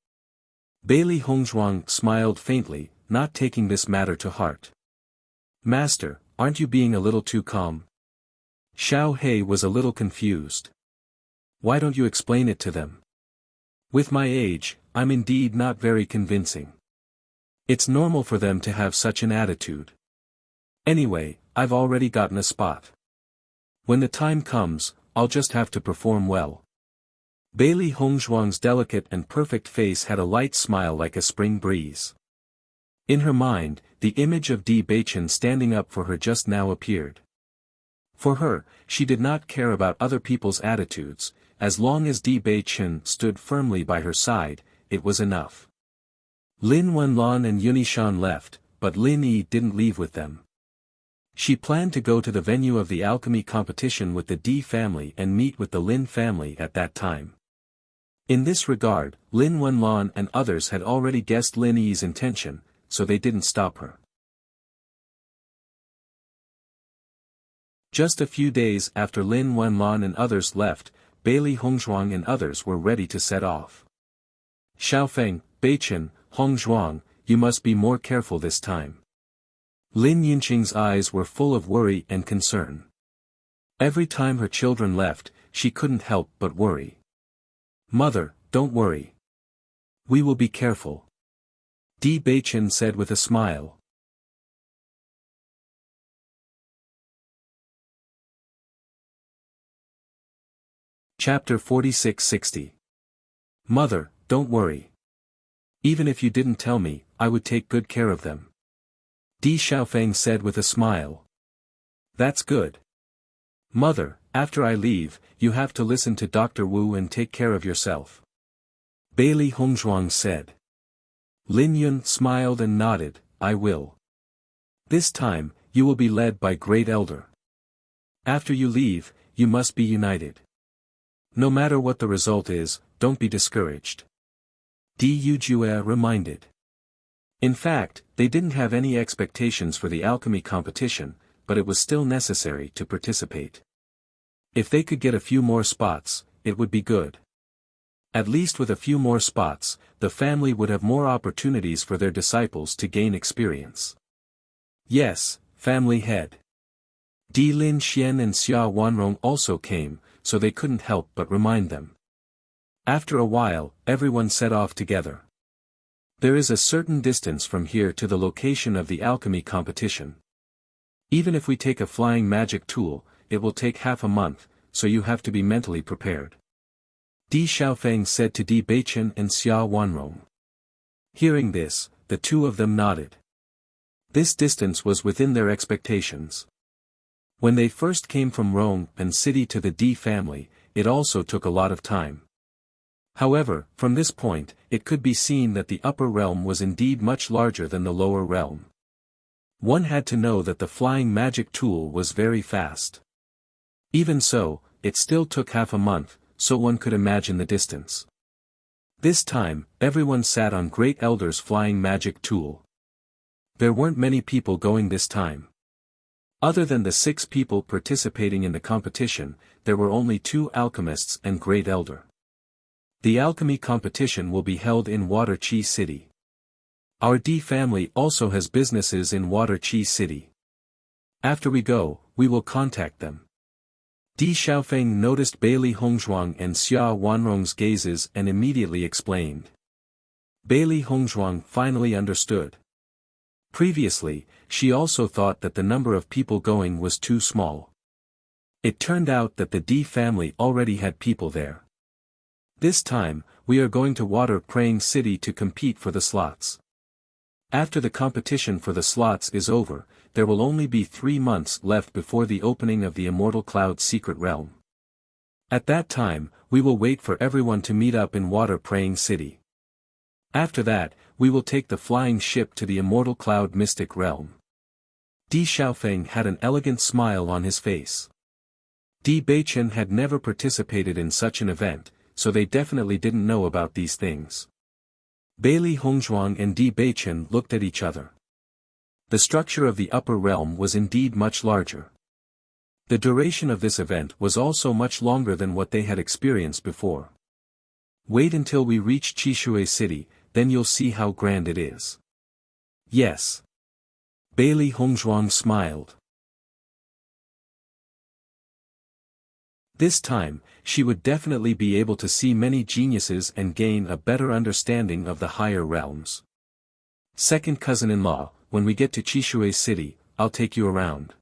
Speaker 1: Bailey Hong Zhuang smiled faintly, not taking this matter to heart. Master, aren't you being a little too calm? Xiao He was a little confused. Why don't you explain it to them? With my age, I'm indeed not very convincing. It's normal for them to have such an attitude. Anyway, I've already gotten a spot. When the time comes, I'll just have to perform well. Bailey Hong Zhuang's delicate and perfect face had a light smile like a spring breeze. In her mind, the image of Di Beichen standing up for her just now appeared. For her, she did not care about other people's attitudes, as long as Di Beichen stood firmly by her side, it was enough. Lin Wenlan and Yunishan left, but Lin Yi didn't leave with them. She planned to go to the venue of the alchemy competition with the Di family and meet with the Lin family at that time. In this regard, Lin Wenlan and others had already guessed Lin Yi's intention, so they didn't stop her. Just a few days after Lin Wenlan and others left, Bailey Hong Zhuang and others were ready to set off. Xiaofeng, Beichen, Hong Zhuang, you must be more careful this time. Lin Yinqing's eyes were full of worry and concern. Every time her children left, she couldn't help but worry. Mother, don't worry. We will be careful. Di Beichen said with a smile. Chapter 46-60. Mother, don't worry. Even if you didn't tell me, I would take good care of them. Di Xiaofeng said with a smile. That's good. Mother, after I leave, you have to listen to Dr. Wu and take care of yourself. Bailey Hong Zhuang said. Lin Yun smiled and nodded, I will. This time, you will be led by Great Elder. After you leave, you must be united. No matter what the result is, don't be discouraged. Di Yujue reminded. In fact, they didn't have any expectations for the alchemy competition, but it was still necessary to participate. If they could get a few more spots, it would be good. At least with a few more spots, the family would have more opportunities for their disciples to gain experience. Yes, family head. Di Lin Xian and Xia Wanrong also came, so they couldn't help but remind them. After a while, everyone set off together. There is a certain distance from here to the location of the alchemy competition. Even if we take a flying magic tool, it will take half a month, so you have to be mentally prepared. Di Xiaofeng said to Di Beichen and Xia Wanrong. Hearing this, the two of them nodded. This distance was within their expectations. When they first came from Rome and city to the Di family, it also took a lot of time. However, from this point, it could be seen that the upper realm was indeed much larger than the lower realm. One had to know that the flying magic tool was very fast. Even so, it still took half a month, so one could imagine the distance. This time, everyone sat on Great Elder's flying magic tool. There weren't many people going this time. Other than the 6 people participating in the competition, there were only 2 alchemists and Great Elder. The alchemy competition will be held in Water Chi City. Our Di family also has businesses in Water Chi City. After we go, we will contact them. Di Xiaofeng noticed Bailey Hongzhuang and Xia Wanrong's gazes and immediately explained. Bailey Hongzhuang finally understood. Previously, she also thought that the number of people going was too small. It turned out that the Di family already had people there. This time, we are going to Water Praying City to compete for the slots. After the competition for the slots is over, there will only be 3 months left before the opening of the Immortal Cloud Secret Realm. At that time, we will wait for everyone to meet up in Water Praying City. After that, we will take the flying ship to the Immortal Cloud Mystic Realm. Di Xiaofeng had an elegant smile on his face. Di Beichen had never participated in such an event, so they definitely didn't know about these things. Bailey Hongzhuang and Di Beichen looked at each other. The structure of the upper realm was indeed much larger. The duration of this event was also much longer than what they had experienced before. Wait until we reach Chishui City, then you'll see how grand it is. Yes. Bailey Hongzhuang smiled. This time, she would definitely be able to see many geniuses and gain a better understanding of the higher realms. Second cousin-in-law, when we get to Chishui City, I'll take you around.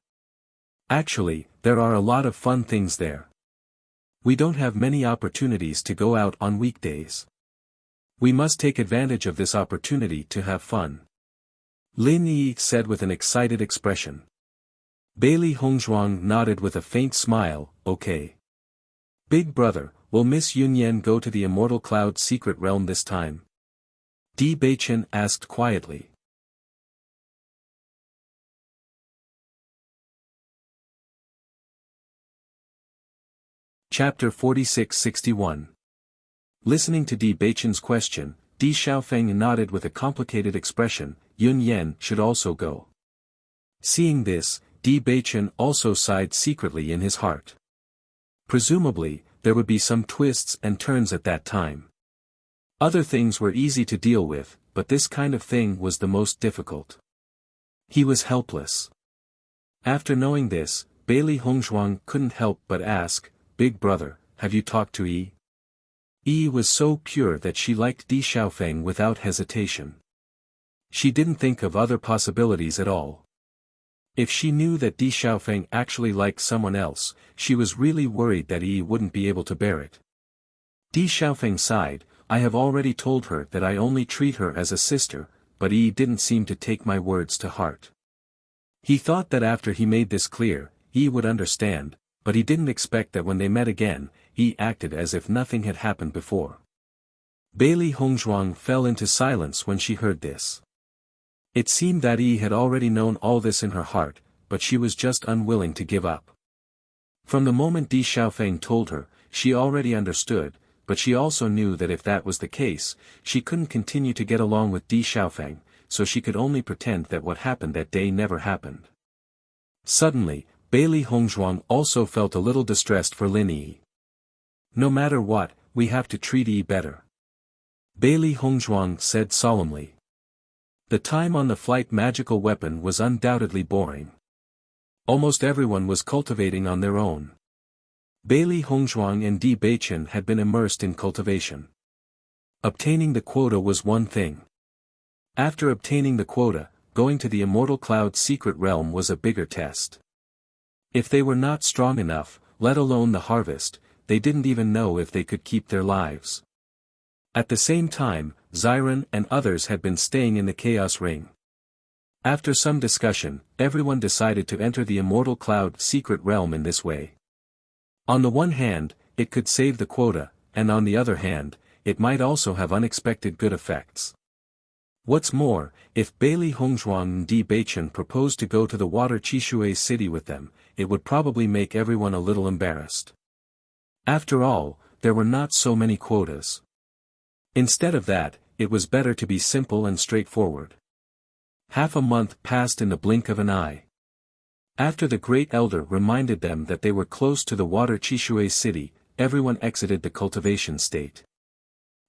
Speaker 1: Actually, there are a lot of fun things there. We don't have many opportunities to go out on weekdays. We must take advantage of this opportunity to have fun. Lin Yi said with an excited expression. Bailey Hongzhuang nodded with a faint smile, okay. Big brother, will Miss Yunyan go to the Immortal Cloud Secret Realm this time? Di Beichen asked quietly. Chapter 46-61. Listening to Di Beichen's question, Di Xiaofeng nodded with a complicated expression. Yun Yan should also go. Seeing this, Di Beichen also sighed secretly in his heart. Presumably, there would be some twists and turns at that time. Other things were easy to deal with, but this kind of thing was the most difficult. He was helpless. After knowing this, Bailey Hongzhuang couldn't help but ask, Big brother, have you talked to Yi? Yi was so pure that she liked Di Xiaofeng without hesitation. She didn't think of other possibilities at all. If she knew that Di Xiaofeng actually liked someone else, she was really worried that Yi wouldn't be able to bear it. Di Xiaofeng sighed, I have already told her that I only treat her as a sister, but Yi didn't seem to take my words to heart. He thought that after he made this clear, Yi would understand, but he didn't expect that when they met again, Yi acted as if nothing had happened before. Bailey Hongzhuang fell into silence when she heard this. It seemed that Yi had already known all this in her heart, but she was just unwilling to give up. From the moment Di Xiaofeng told her, she already understood, but she also knew that if that was the case, she couldn't continue to get along with Di Xiaofeng, so she could only pretend that what happened that day never happened. Suddenly, Bailey Hongzhuang also felt a little distressed for Lin Yi. No matter what, we have to treat Yi better. Bailey Hongzhuang said solemnly. The time on the flight magical weapon was undoubtedly boring. Almost everyone was cultivating on their own. Bailey Hongzhuang and Di Beichen had been immersed in cultivation. Obtaining the quota was one thing. After obtaining the quota, going to the Immortal Cloud's secret realm was a bigger test. If they were not strong enough, let alone the harvest, they didn't even know if they could keep their lives. At the same time, Xiren and others had been staying in the Chaos Ring. After some discussion, everyone decided to enter the Immortal Cloud secret realm in this way. On the one hand, it could save the quota, and on the other hand, it might also have unexpected good effects. What's more, if Bailey Hongzhuang and Di Beichen proposed to go to the Water Chishui city with them, it would probably make everyone a little embarrassed. After all, there were not so many quotas. Instead of that, it was better to be simple and straightforward. Half a month passed in the blink of an eye. After the Great Elder reminded them that they were close to the Water Chishui city, everyone exited the cultivation state.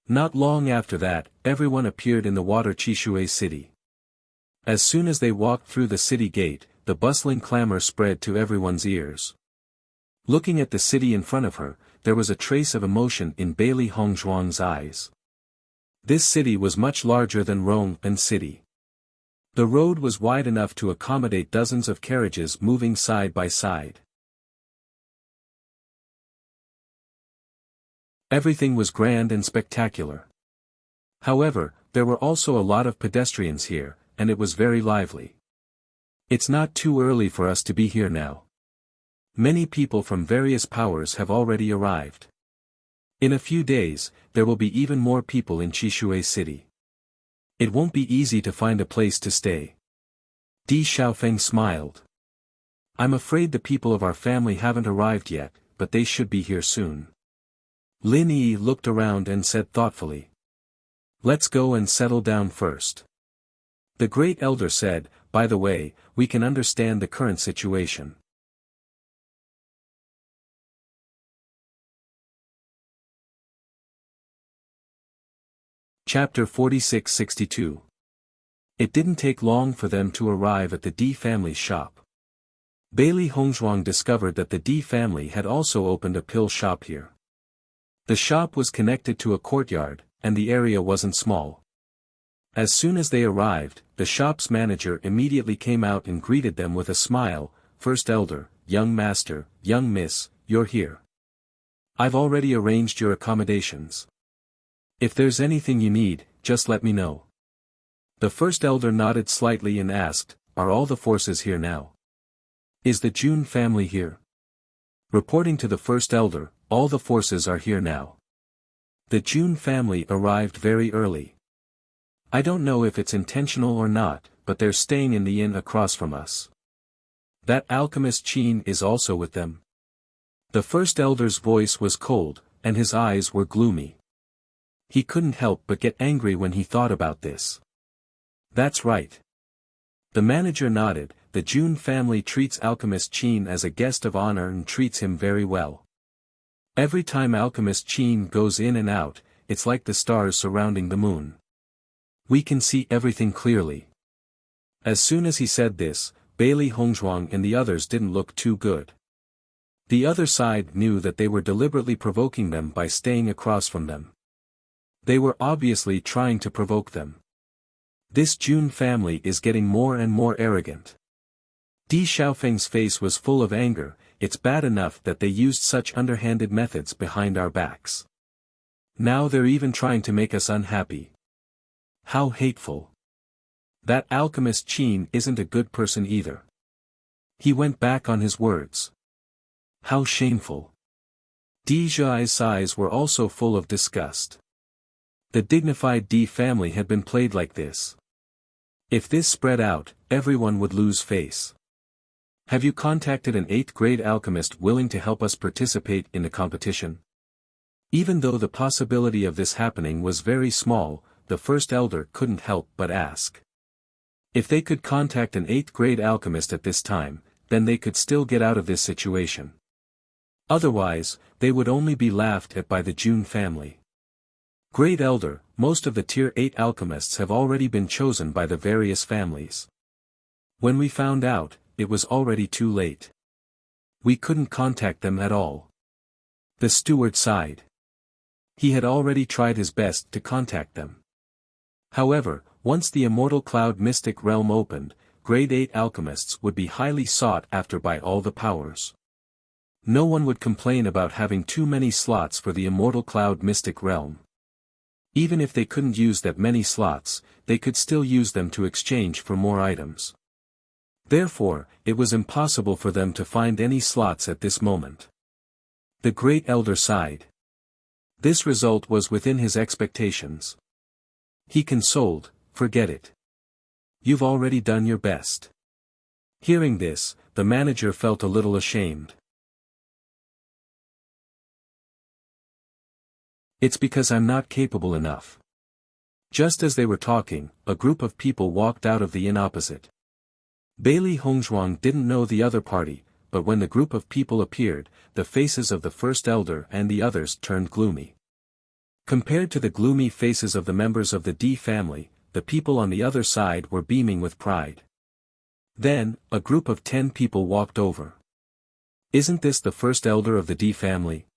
Speaker 1: Not long after that, everyone appeared in the Water Chishui city. As soon as they walked through the city gate, the bustling clamor spread to everyone's ears. Looking at the city in front of her, there was a trace of emotion in Bailey Hongzhuang's eyes. This city was much larger than Rongpan City. The road was wide enough to accommodate dozens of carriages moving side by side. Everything was grand and spectacular. However, there were also a lot of pedestrians here, and it was very lively. It's not too early for us to be here now. Many people from various powers have already arrived. In a few days, there will be even more people in Chishui City. It won't be easy to find a place to stay. Di Xiaofeng smiled. I'm afraid the people of our family haven't arrived yet, but they should be here soon. Lin Yi looked around and said thoughtfully. Let's go and settle down first. The Great Elder said, by the way, we can understand the current situation. Chapter 46-62. It didn't take long for them to arrive at the Di family's shop. Bailey Hongzhuang discovered that the Di family had also opened a pill shop here. The shop was connected to a courtyard, and the area wasn't small. As soon as they arrived, the shop's manager immediately came out and greeted them with a smile. First Elder, young master, young miss, you're here. I've already arranged your accommodations. If there's anything you need, just let me know. The First Elder nodded slightly and asked, are all the forces here now? Is the Jun family here? Reporting to the First Elder, all the forces are here now. The Jun family arrived very early. I don't know if it's intentional or not, but they're staying in the inn across from us. That alchemist Qin is also with them. The First Elder's voice was cold, and his eyes were gloomy. He couldn't help but get angry when he thought about this. That's right. The manager nodded. The Jun family treats Alchemist Qin as a guest of honor and treats him very well. Every time Alchemist Qin goes in and out, it's like the stars surrounding the moon. We can see everything clearly. As soon as he said this, Bailey Hongzhuang and the others didn't look too good. The other side knew that they were deliberately provoking them by staying across from them. They were obviously trying to provoke them. This Jun family is getting more and more arrogant. Di Xiaofeng's face was full of anger. It's bad enough that they used such underhanded methods behind our backs. Now they're even trying to make us unhappy. How hateful. That alchemist Qin isn't a good person either. He went back on his words. How shameful. Di Zhai's eyes were also full of disgust. The dignified Di family had been played like this. If this spread out, everyone would lose face. Have you contacted an 8th grade alchemist willing to help us participate in the competition? Even though the possibility of this happening was very small, the First Elder couldn't help but ask. If they could contact an 8th grade alchemist at this time, then they could still get out of this situation. Otherwise, they would only be laughed at by the Jun family. Great Elder, most of the Tier 8 alchemists have already been chosen by the various families. When we found out, it was already too late. We couldn't contact them at all. The steward sighed. He had already tried his best to contact them. However, Once the immortal cloud mystic realm opened, grade 8 alchemists would be highly sought after by all the powers. No one would complain about having too many slots for the immortal cloud mystic realm. Even if they couldn't use that many slots, they could still use them to exchange for more items. Therefore, it was impossible for them to find any slots at this moment. The Great Elder sighed. This result was within his expectations. He consoled, "Forget it. You've already done your best." Hearing this, the manager felt a little ashamed. "It's because I'm not capable enough." Just as they were talking, a group of people walked out of the inn opposite. Bailey Hongzhuang didn't know the other party, but when the group of people appeared, the faces of the first elder and the others turned gloomy. Compared to the gloomy faces of the members of the D family, the people on the other side were beaming with pride. Then, a group of 10 people walked over. "Isn't this the first elder of the D family?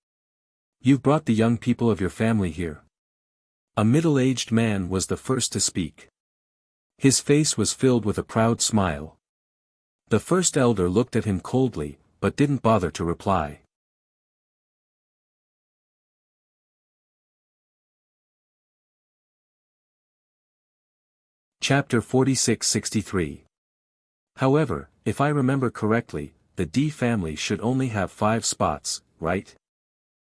Speaker 1: You've brought the young people of your family here." A middle-aged man was the first to speak. His face was filled with a proud smile. The first elder looked at him coldly, but didn't bother to reply. Chapter 46-63. However, if I remember correctly, the D family should only have 5 spots, right?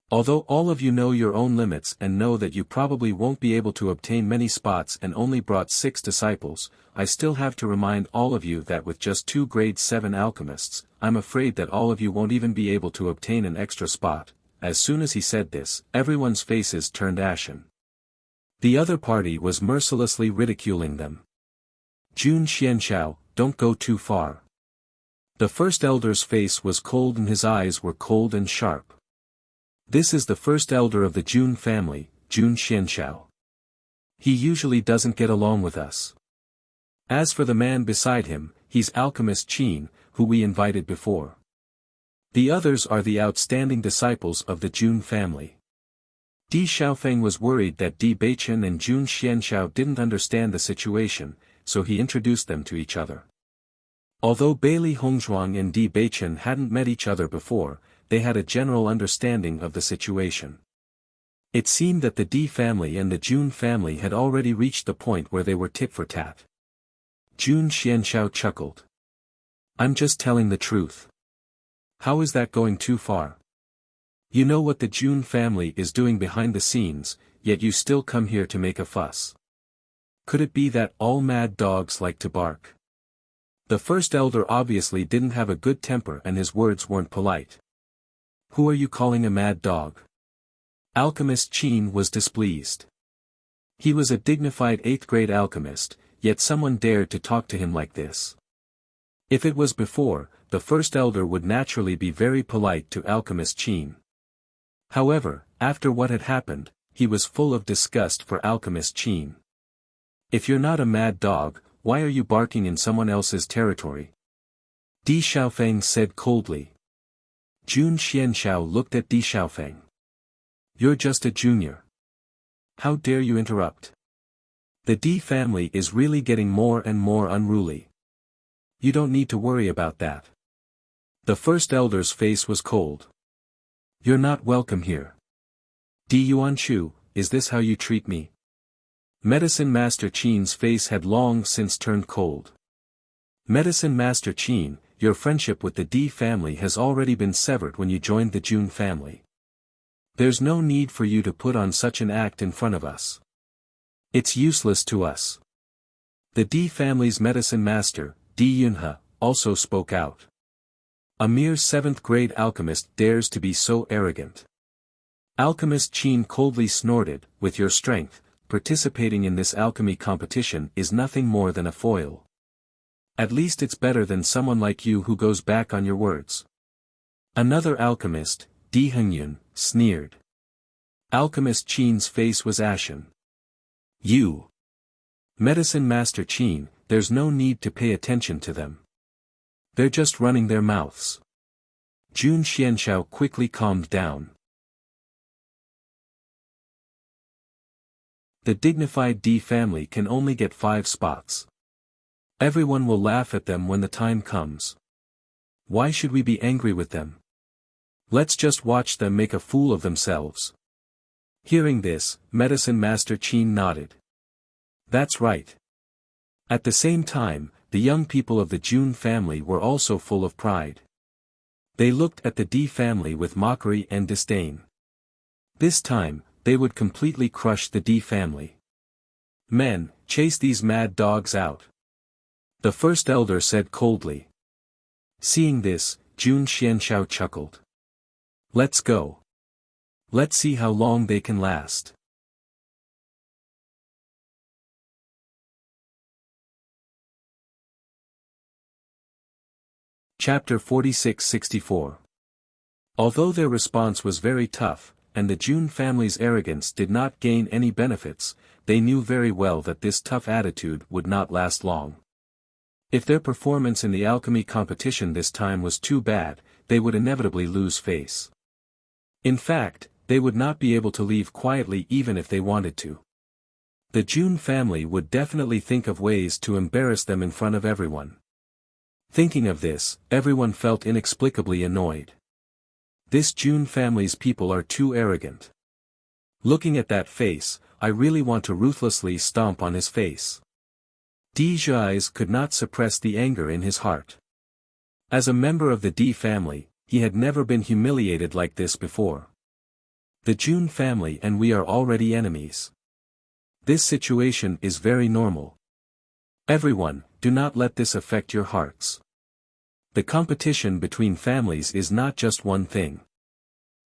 Speaker 1: Although all of you know your own limits and know that you probably won't be able to obtain many spots and only brought 6 disciples, I still have to remind all of you that with just 2 grade 7 alchemists, I'm afraid that all of you won't even be able to obtain an extra spot. As soon as he said this, everyone's faces turned ashen. The other party was mercilessly ridiculing them. "Jun Xianxiao, don't go too far." The first elder's face was cold and his eyes were cold and sharp. "This is the first elder of the Jun family, Jun Xianxiao. He usually doesn't get along with us. As for the man beside him, he's Alchemist Qin, who we invited before. The others are the outstanding disciples of the Jun family." Di Xiaofeng was worried that Di Beichen and Jun Xianxiao didn't understand the situation, so he introduced them to each other. Although Bailey Hongzhuang and Di Beichen hadn't met each other before, they had a general understanding of the situation. It seemed that the D family and the Jun family had already reached the point where they were tit for tat. Jun Xianxiao chuckled. "I'm just telling the truth. How is that going too far? You know what the Jun family is doing behind the scenes, yet you still come here to make a fuss. Could it be that all mad dogs like to bark?" The first elder obviously didn't have a good temper and his words weren't polite. "Who are you calling a mad dog?" Alchemist Qin was displeased. He was a dignified 8th grade alchemist, yet someone dared to talk to him like this. If it was before, the first elder would naturally be very polite to Alchemist Qin. However, after what had happened, he was full of disgust for Alchemist Qin. "If you're not a mad dog, why are you barking in someone else's territory?" Di Xiaofeng said coldly. Jun Xianxiao looked at Di Xiaofeng. "You're just a junior. How dare you interrupt? The D family is really getting more and more unruly. You don't need to worry about that." The first elder's face was cold. "You're not welcome here. Di Yuanchu, is this how you treat me?" Medicine Master Qin's face had long since turned cold. "Medicine Master Qin, your friendship with the D family has already been severed when you joined the Jun family. There's no need for you to put on such an act in front of us. It's useless to us." The D family's medicine master, Di Yunhe, also spoke out. "A mere 7th grade alchemist dares to be so arrogant." Alchemist Qin coldly snorted, "With your strength, participating in this alchemy competition is nothing more than a foil. At least it's better than someone like you who goes back on your words." Another alchemist, Di Hengyun, sneered. Alchemist Qin's face was ashen. "You. Medicine Master Qin, there's no need to pay attention to them. They're just running their mouths." Jun Xianxiao quickly calmed down. The dignified D family can only get 5 spots. Everyone will laugh at them when the time comes. Why should we be angry with them? Let's just watch them make a fool of themselves. Hearing this, Medicine Master Qin nodded. That's right. At the same time, the young people of the Jun family were also full of pride. They looked at the D family with mockery and disdain. This time, they would completely crush the D family. Men, chase these mad dogs out. The first elder said coldly. Seeing this, Jun Xianxiao chuckled. Let's go. Let's see how long they can last. Chapter 46-64. Although their response was very tough, and the Jun family's arrogance did not gain any benefits, they knew very well that this tough attitude would not last long. If their performance in the alchemy competition this time was too bad, they would inevitably lose face. In fact, they would not be able to leave quietly even if they wanted to. The Jun family would definitely think of ways to embarrass them in front of everyone. Thinking of this, everyone felt inexplicably annoyed. This Jun family's people are too arrogant. Looking at that face, I really want to ruthlessly stomp on his face. D Zhai's could not suppress the anger in his heart. As a member of the D family, he had never been humiliated like this before. The Jun family and we are already enemies. This situation is very normal. Everyone, do not let this affect your hearts. The competition between families is not just one thing.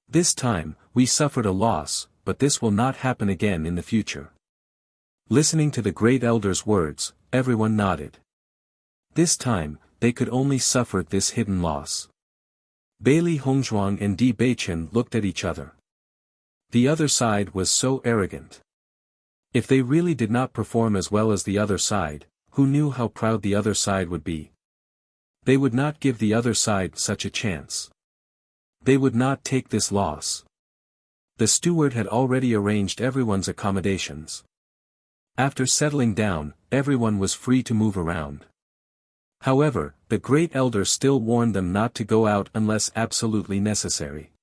Speaker 1: This time, we suffered a loss, but this will not happen again in the future. Listening to the great elder's words, everyone nodded. This time, they could only suffer this hidden loss. Bailey Hongzhuang and Di Beichen looked at each other. The other side was so arrogant. If they really did not perform as well as the other side, who knew how proud the other side would be? They would not give the other side such a chance. They would not take this loss. The steward had already arranged everyone's accommodations. After settling down, everyone was free to move around. However, the great elder still warned them not to go out unless absolutely necessary.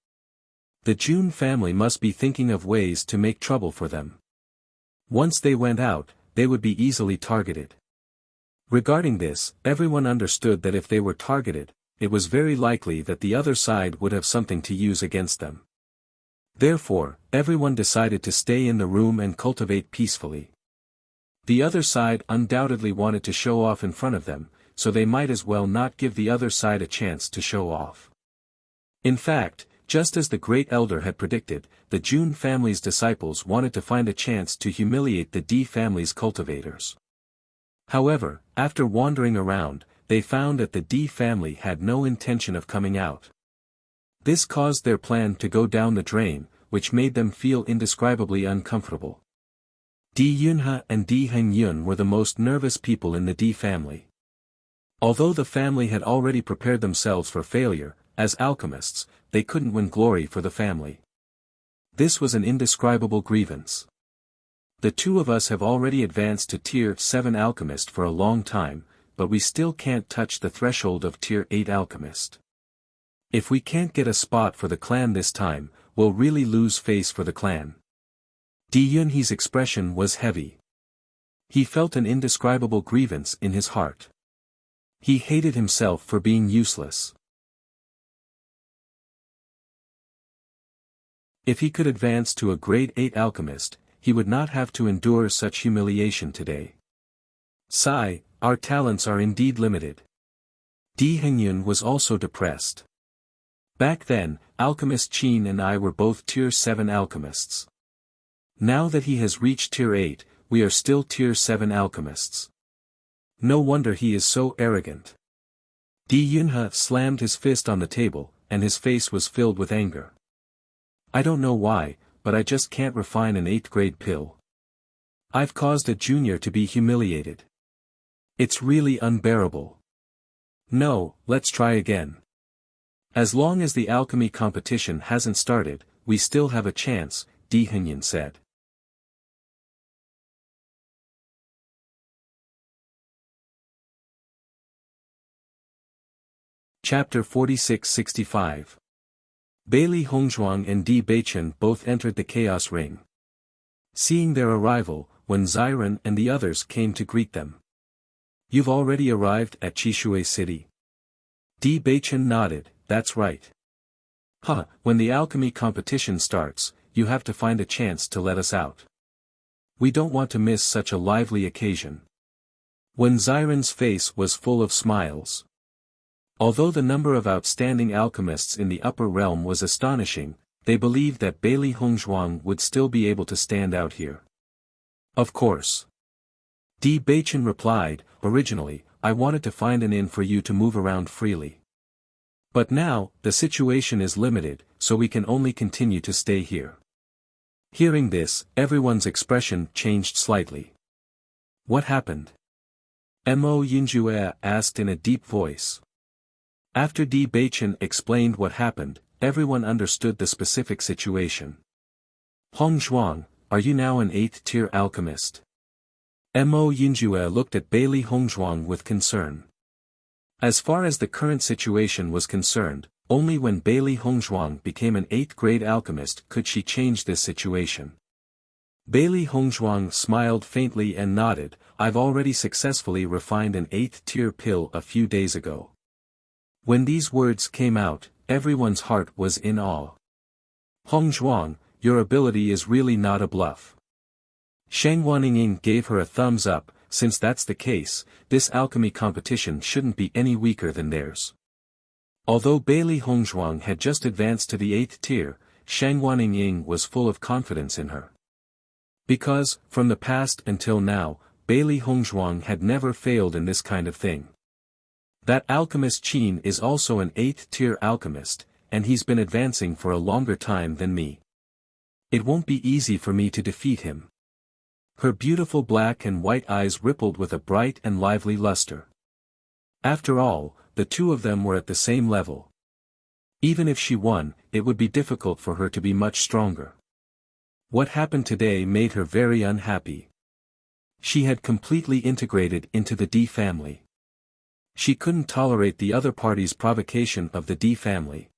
Speaker 1: The Jun family must be thinking of ways to make trouble for them. Once they went out, they would be easily targeted. Regarding this, everyone understood that if they were targeted, it was very likely that the other side would have something to use against them. Therefore, everyone decided to stay in the room and cultivate peacefully. The other side undoubtedly wanted to show off in front of them, so they might as well not give the other side a chance to show off. In fact, just as the great elder had predicted, the Jun family's disciples wanted to find a chance to humiliate the D family's cultivators. However, after wandering around, they found that the D family had no intention of coming out. This caused their plan to go down the drain, which made them feel indescribably uncomfortable. Di Yunhe and Di Hengyun were the most nervous people in the D family. Although the family had already prepared themselves for failure, as alchemists, they couldn't win glory for the family. This was an indescribable grievance. The two of us have already advanced to Tier 7 Alchemist for a long time, but we still can't touch the threshold of Tier 8 Alchemist. If we can't get a spot for the clan this time, we'll really lose face for the clan. Di Yunhe's expression was heavy. He felt an indescribable grievance in his heart. He hated himself for being useless. If he could advance to a Grade 8 Alchemist, he would not have to endure such humiliation today. Sigh, our talents are indeed limited. Di Hengyun was also depressed. Back then, Alchemist Qin and I were both Tier 7 Alchemists. Now that he has reached Tier 8, we are still Tier 7 Alchemists. No wonder he is so arrogant. Di Yunhe slammed his fist on the table, and his face was filled with anger. I don't know why, but I just can't refine an 8th grade pill. I've caused a junior to be humiliated. It's really unbearable. No, let's try again. As long as the alchemy competition hasn't started, we still have a chance, Di Hengyun said. Chapter 46-65. Bailey Hongzhuang and Di Beichen both entered the Chaos Ring. Seeing their arrival, Wen Xiren and the others came to greet them. "You've already arrived at Chishui City?" Di Beichen nodded, "That's right." "Huh, when the alchemy competition starts, you have to find a chance to let us out. We don't want to miss such a lively occasion." Wen Xiren's face was full of smiles. Although the number of outstanding alchemists in the upper realm was astonishing, they believed that Bailey Hongzhuang would still be able to stand out here. "Of course." Di Beichen replied, "Originally, I wanted to find an inn for you to move around freely. But now, the situation is limited, so we can only continue to stay here." Hearing this, everyone's expression changed slightly. "What happened?" Mo Yinjue asked in a deep voice. After Di Beichen explained what happened, everyone understood the specific situation. "Hongzhuang, are you now an 8th-tier alchemist?" Mo Yinjue looked at Bailey Hongzhuang with concern. As far as the current situation was concerned, only when Bailey Hongzhuang became an 8th-grade alchemist could she change this situation. Bailey Hongzhuang smiled faintly and nodded, "I've already successfully refined an 8th-tier pill a few days ago." When these words came out, everyone's heart was in awe. "Hongzhuang, your ability is really not a bluff." Sheng Wanningying gave her a thumbs up. "Since that's the case, this alchemy competition shouldn't be any weaker than theirs." Although Bailey Hongzhuang had just advanced to the 8th tier, Sheng Wanningying was full of confidence in her. Because, from the past until now, Bailey Hongzhuang had never failed in this kind of thing. "That alchemist Qin is also an 8th-tier alchemist, and he's been advancing for a longer time than me. It won't be easy for me to defeat him." Her beautiful black and white eyes rippled with a bright and lively luster. After all, the two of them were at the same level. Even if she won, it would be difficult for her to be much stronger. What happened today made her very unhappy. She had completely integrated into the Di family. She couldn't tolerate the other party's provocation of the Di family.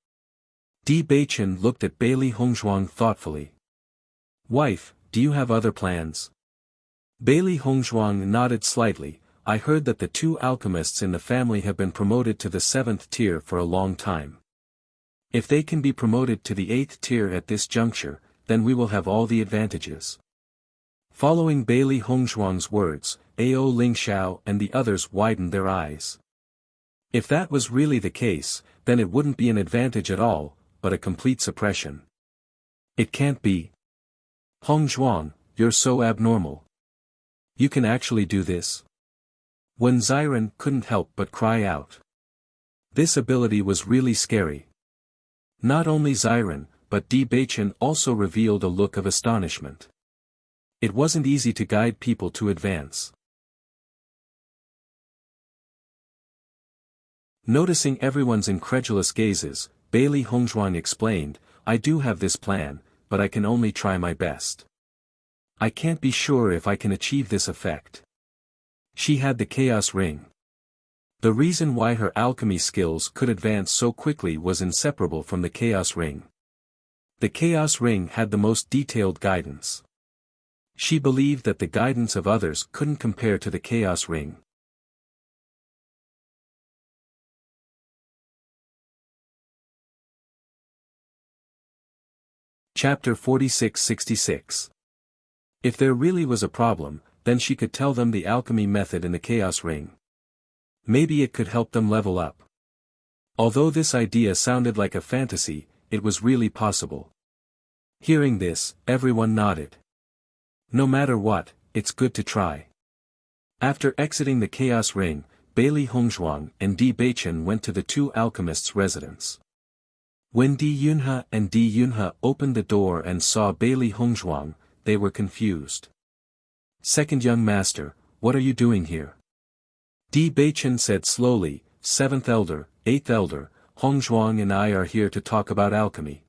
Speaker 1: Di Beichen looked at Bailey Hongzhuang thoughtfully. "Wife, do you have other plans?" Bailey Hongzhuang nodded slightly. "I heard that the two alchemists in the family have been promoted to the 7th tier for a long time. If they can be promoted to the 8th tier at this juncture, then we will have all the advantages." Following Bailey Hongzhuang's words, Ao Lingxiao and the others widened their eyes. If that was really the case, then it wouldn't be an advantage at all, but a complete suppression. "It can't be. Hongzhuang, you're so abnormal. You can actually do this?" Wen Xiren couldn't help but cry out. This ability was really scary. Not only Xiren, but Di Beichen also revealed a look of astonishment. It wasn't easy to guide people to advance. Noticing everyone's incredulous gazes, Bailey Hongzhuang explained, "I do have this plan, but I can only try my best. I can't be sure if I can achieve this effect." She had the Chaos Ring. The reason why her alchemy skills could advance so quickly was inseparable from the Chaos Ring. The Chaos Ring had the most detailed guidance. She believed that the guidance of others couldn't compare to the Chaos Ring. Chapter 46-66. If there really was a problem, then she could tell them the alchemy method in the Chaos Ring. Maybe it could help them level up. Although this idea sounded like a fantasy, it was really possible. Hearing this, everyone nodded. No matter what, it's good to try. After exiting the Chaos Ring, Bailey Hongzhuang and Di Beichen went to the two alchemists' residence. When Di Yunhe and Di Yunhe opened the door and saw Bailey Hongzhuang, they were confused. "Second young master, what are you doing here?" Di Beichen said slowly, "7th elder, 8th elder, Hongzhuang and I are here to talk about alchemy."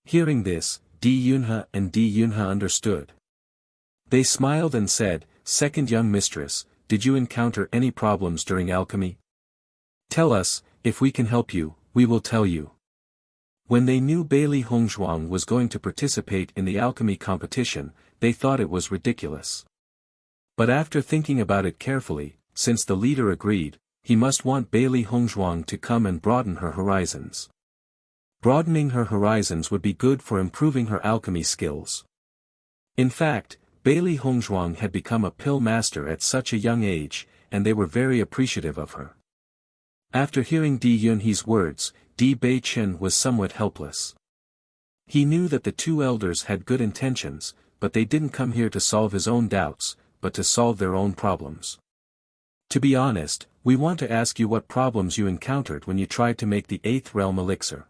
Speaker 1: Hearing this, Di Yunhe and Di Yunhe understood. They smiled and said, "Second young mistress, did you encounter any problems during alchemy?" Tell us, if we can help you, we will tell you. When they knew Bailey Hongzhuang was going to participate in the alchemy competition, they thought it was ridiculous. But after thinking about it carefully, since the leader agreed, he must want Bailey Hongzhuang to come and broaden her horizons. Broadening her horizons would be good for improving her alchemy skills. In fact, Bailey Hongzhuang had become a pill master at such a young age, and they were very appreciative of her. After hearing Di Yunhe's words, Di Beichen was somewhat helpless. He knew that the two elders had good intentions, but they didn't come here to solve his own doubts, but to solve their own problems. To be honest, we want to ask you what problems you encountered when you tried to make the 8th realm elixir.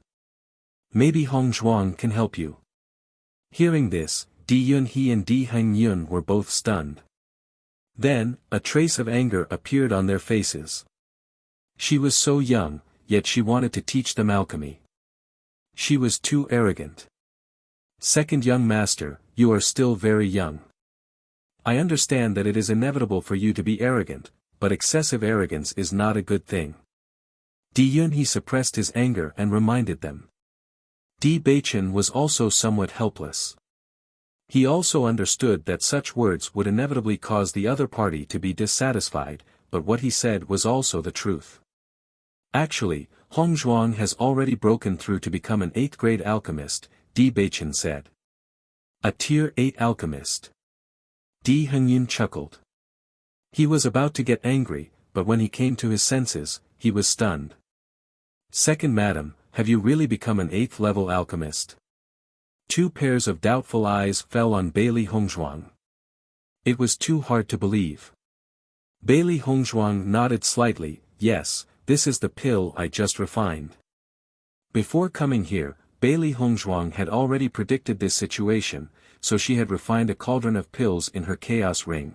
Speaker 1: Maybe Hongzhuang can help you. Hearing this, Di Yunhe and Di Hengyun were both stunned. Then, a trace of anger appeared on their faces. She was so young, yet she wanted to teach them alchemy. She was too arrogant. Second young master, you are still very young. I understand that it is inevitable for you to be arrogant, but excessive arrogance is not a good thing. Di Yunhe suppressed his anger and reminded them. Di Beichen was also somewhat helpless. He also understood that such words would inevitably cause the other party to be dissatisfied, but what he said was also the truth. Actually, Hongzhuang has already broken through to become an 8th grade alchemist, Di Beichen said. A tier 8 alchemist. Di Hengyun chuckled. He was about to get angry, but when he came to his senses, he was stunned. Second madam, have you really become an 8th level alchemist? Two pairs of doubtful eyes fell on Bailey Hongzhuang. It was too hard to believe. Bailey Hongzhuang nodded slightly, yes, this is the pill I just refined. Before coming here, Bailey Hongzhuang had already predicted this situation, so she had refined a cauldron of pills in her chaos ring.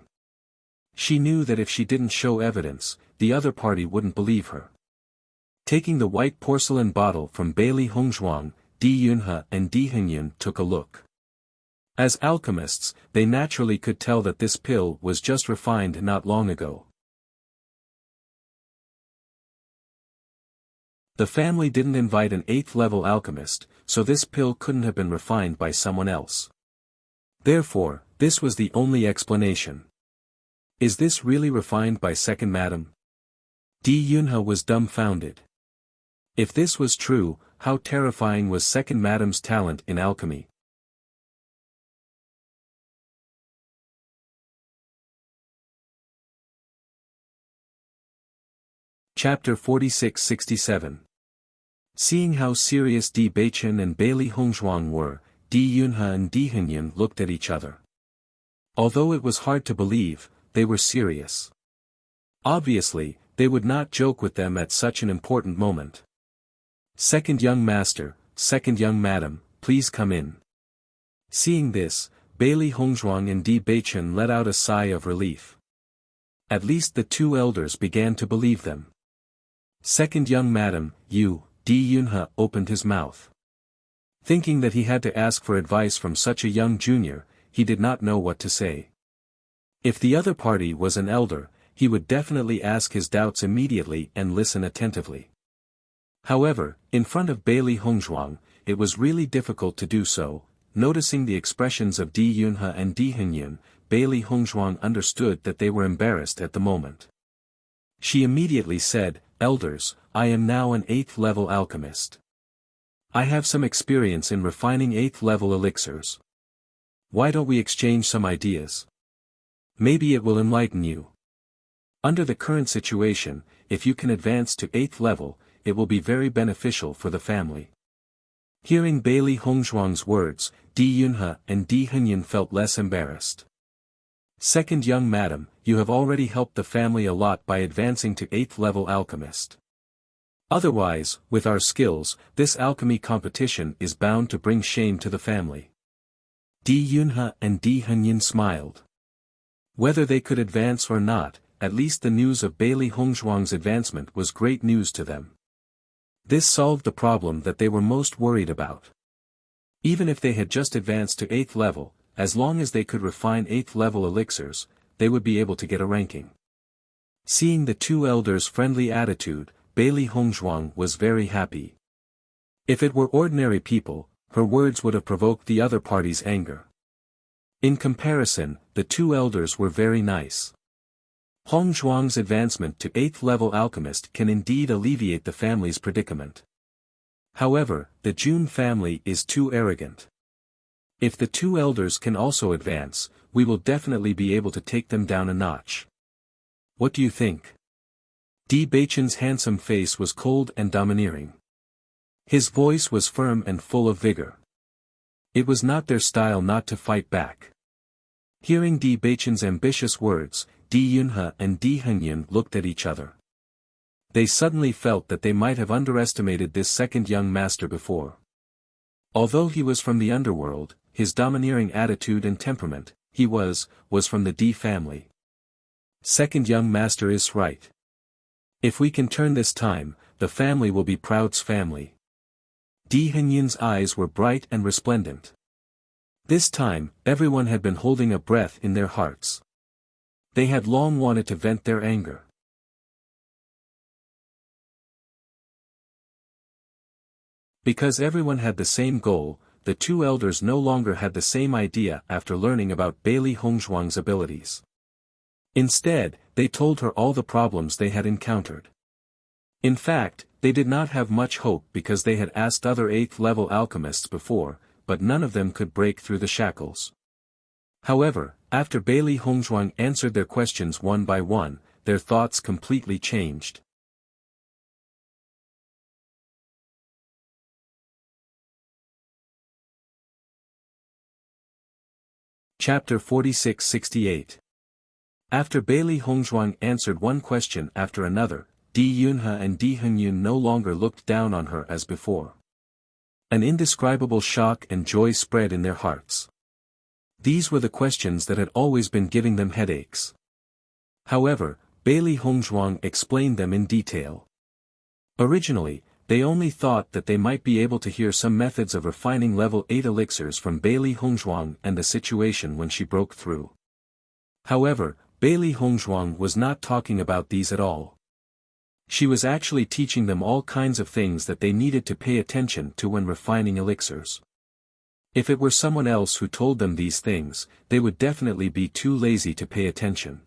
Speaker 1: She knew that if she didn't show evidence, the other party wouldn't believe her. Taking the white porcelain bottle from Bailey Hongzhuang, Di Yunhe and Di Hengyun took a look. As alchemists, they naturally could tell that this pill was just refined not long ago. The family didn't invite an 8th level alchemist, so this pill couldn't have been refined by someone else. Therefore, this was the only explanation. Is this really refined by second madam? Di Yunhe was dumbfounded. If this was true, how terrifying was second madam's talent in alchemy? Chapter 46-67. Seeing how serious Di Beichen and Bailey Hongzhuang were, Di Yunhe and Di Hengyun looked at each other. Although it was hard to believe, they were serious. Obviously, they would not joke with them at such an important moment. Second young master, second young madam, please come in. Seeing this, Bailey Hongzhuang and Di Beichen let out a sigh of relief. At least the two elders began to believe them. Second young madam, you, Di Yunhe opened his mouth. Thinking that he had to ask for advice from such a young junior, he did not know what to say. If the other party was an elder, he would definitely ask his doubts immediately and listen attentively. However, in front of Bailey Hongzhuang, it was really difficult to do so. Noticing the expressions of Di Yunhe and Di Hengyun, Bailey Hongzhuang understood that they were embarrassed at the moment. She immediately said, Elders, I am now an 8th level alchemist. I have some experience in refining 8th level elixirs. Why don't we exchange some ideas? Maybe it will enlighten you. Under the current situation, if you can advance to 8th level, it will be very beneficial for the family. Hearing Bailey Hongzhuang's words, Di Yunhe and Di Hengyun felt less embarrassed. Second young madam, you have already helped the family a lot by advancing to 8th level alchemist. Otherwise, with our skills, this alchemy competition is bound to bring shame to the family. Di Yunhe and Di Hengyun smiled. Whether they could advance or not, at least the news of Bailey Hongzhuang's advancement was great news to them. This solved the problem that they were most worried about. Even if they had just advanced to 8th level, as long as they could refine 8th level elixirs, they would be able to get a ranking. Seeing the two elders' friendly attitude, Bailey Hongzhuang was very happy. If it were ordinary people, her words would have provoked the other party's anger. In comparison, the two elders were very nice. Hongzhuang's advancement to 8th level alchemist can indeed alleviate the family's predicament. However, the Jun family is too arrogant. If the two elders can also advance, we will definitely be able to take them down a notch. What do you think? Di Baichen's handsome face was cold and domineering. His voice was firm and full of vigor. It was not their style not to fight back. Hearing Di Baichen's ambitious words, Di Yunhe and Di Hengyun looked at each other. They suddenly felt that they might have underestimated this second young master before. Although he was from the underworld, his domineering attitude and temperament, he was from the Di family. Second young master is right. If we can turn this time, the family will be Proud's family. Di Henyun's eyes were bright and resplendent. This time, everyone had been holding a breath in their hearts. They had long wanted to vent their anger. Because everyone had the same goal, the two elders no longer had the same idea after learning about Bailey Hongzhuang's abilities. Instead, they told her all the problems they had encountered. In fact, they did not have much hope because they had asked other 8th level alchemists before, but none of them could break through the shackles. However, after Bailey Hongzhuang answered their questions one by one, their thoughts completely changed. Chapter 46-68. After Bailey Hongzhuang answered one question after another, Di Yunhe and Di Hengyun no longer looked down on her as before. An indescribable shock and joy spread in their hearts. These were the questions that had always been giving them headaches. However, Bailey Hongzhuang explained them in detail. Originally, they only thought that they might be able to hear some methods of refining level 8 elixirs from Bailey Hongzhuang and the situation when she broke through. However, Bailey Hongzhuang was not talking about these at all. She was actually teaching them all kinds of things that they needed to pay attention to when refining elixirs. If it were someone else who told them these things, they would definitely be too lazy to pay attention.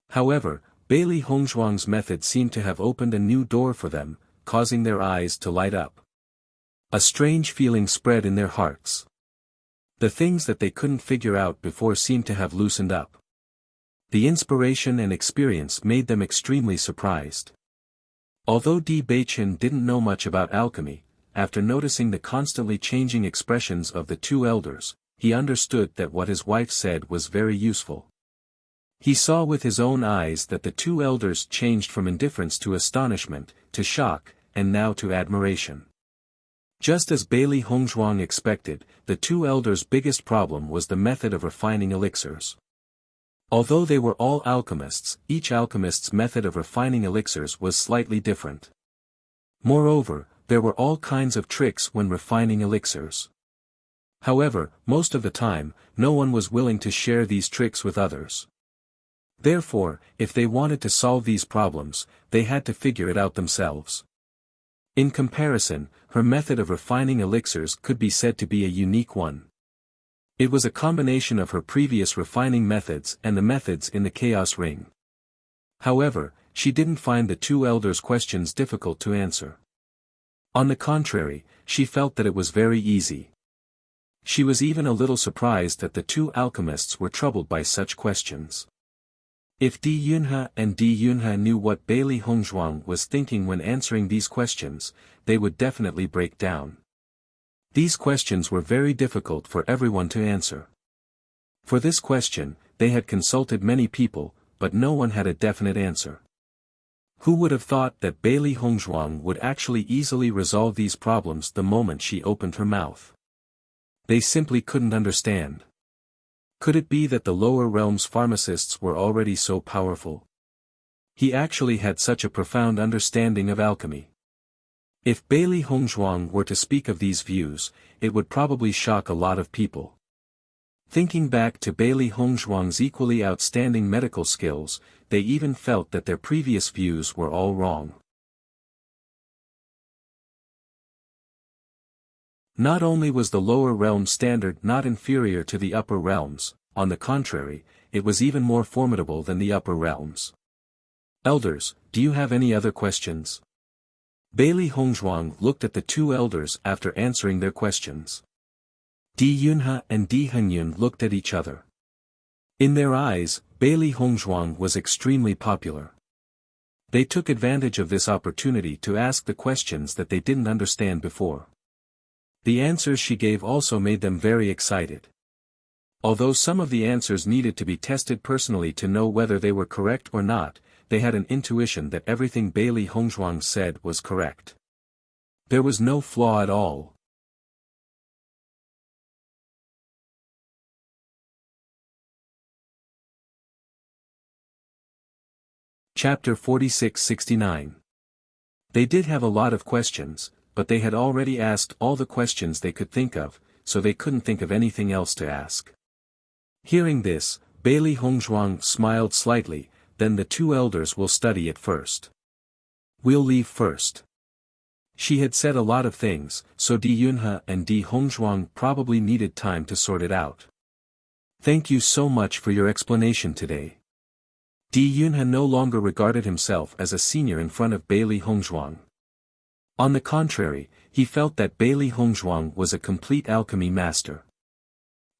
Speaker 1: However, Bailey Hongzhuang's method seemed to have opened a new door for them, causing their eyes to light up. A strange feeling spread in their hearts. The things that they couldn't figure out before seemed to have loosened up. The inspiration and experience made them extremely surprised. Although Di Baichen didn't know much about alchemy, after noticing the constantly changing expressions of the two elders, he understood that what his wife said was very useful. He saw with his own eyes that the two elders changed from indifference to astonishment, to shock, and now to admiration. Just as Bailey Hongzhuang expected, the two elders' biggest problem was the method of refining elixirs. Although they were all alchemists, each alchemist's method of refining elixirs was slightly different. Moreover, there were all kinds of tricks when refining elixirs. However, most of the time, no one was willing to share these tricks with others. Therefore, if they wanted to solve these problems, they had to figure it out themselves. In comparison, her method of refining elixirs could be said to be a unique one. It was a combination of her previous refining methods and the methods in the Chaos Ring. However, she didn't find the two elders' questions difficult to answer. On the contrary, she felt that it was very easy. She was even a little surprised that the two alchemists were troubled by such questions. If Di Yunhe and Di Yunhe knew what Bailey Hongzhuang was thinking when answering these questions, they would definitely break down. These questions were very difficult for everyone to answer. For this question, they had consulted many people, but no one had a definite answer. Who would have thought that Bailey Hongzhuang would actually easily resolve these problems the moment she opened her mouth? They simply couldn't understand. Could it be that the lower realms pharmacists were already so powerful? He actually had such a profound understanding of alchemy. If Bailey Hongzhuang were to speak of these views, it would probably shock a lot of people. Thinking back to Bailey Hongzhuang's equally outstanding medical skills, they even felt that their previous views were all wrong. Not only was the lower realm standard not inferior to the upper realms, on the contrary, it was even more formidable than the upper realms. Elders, do you have any other questions? Bailey Hongzhuang looked at the two elders after answering their questions. Di Yunhe and Di Hengyun looked at each other. In their eyes, Bailey Hongzhuang was extremely popular. They took advantage of this opportunity to ask the questions that they didn't understand before. The answers she gave also made them very excited. Although some of the answers needed to be tested personally to know whether they were correct or not, they had an intuition that everything Bailey Hongzhuang said was correct. There was no flaw at all. Chapter 46-69. They did have a lot of questions, but they had already asked all the questions they could think of, so they couldn't think of anything else to ask. Hearing this, Bailey Hongzhuang smiled slightly. Then the two elders will study it first. We'll leave first. She had said a lot of things, so Di Yunhe and Di Hongzhuang probably needed time to sort it out. Thank you so much for your explanation today. Di Yunhe no longer regarded himself as a senior in front of Bailey Hongzhuang. On the contrary, he felt that Bailey Hongzhuang was a complete alchemy master.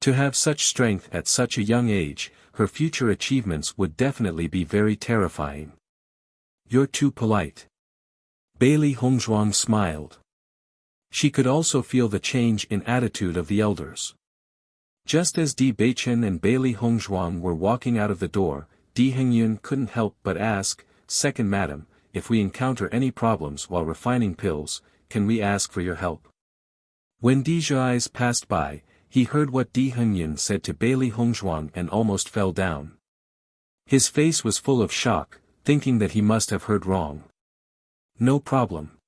Speaker 1: To have such strength at such a young age, her future achievements would definitely be very terrifying. You're too polite. Bailey Hongzhuang smiled. She could also feel the change in attitude of the elders. Just as Di Beichen and Bailey Hongzhuang were walking out of the door, Di Hengyun couldn't help but ask, "Second madam, if we encounter any problems while refining pills, can we ask for your help?" When Di Zhai's passed by, he heard what Di Hengyun said to Bailey Hongzhuang and almost fell down. His face was full of shock, thinking that he must have heard wrong. No problem.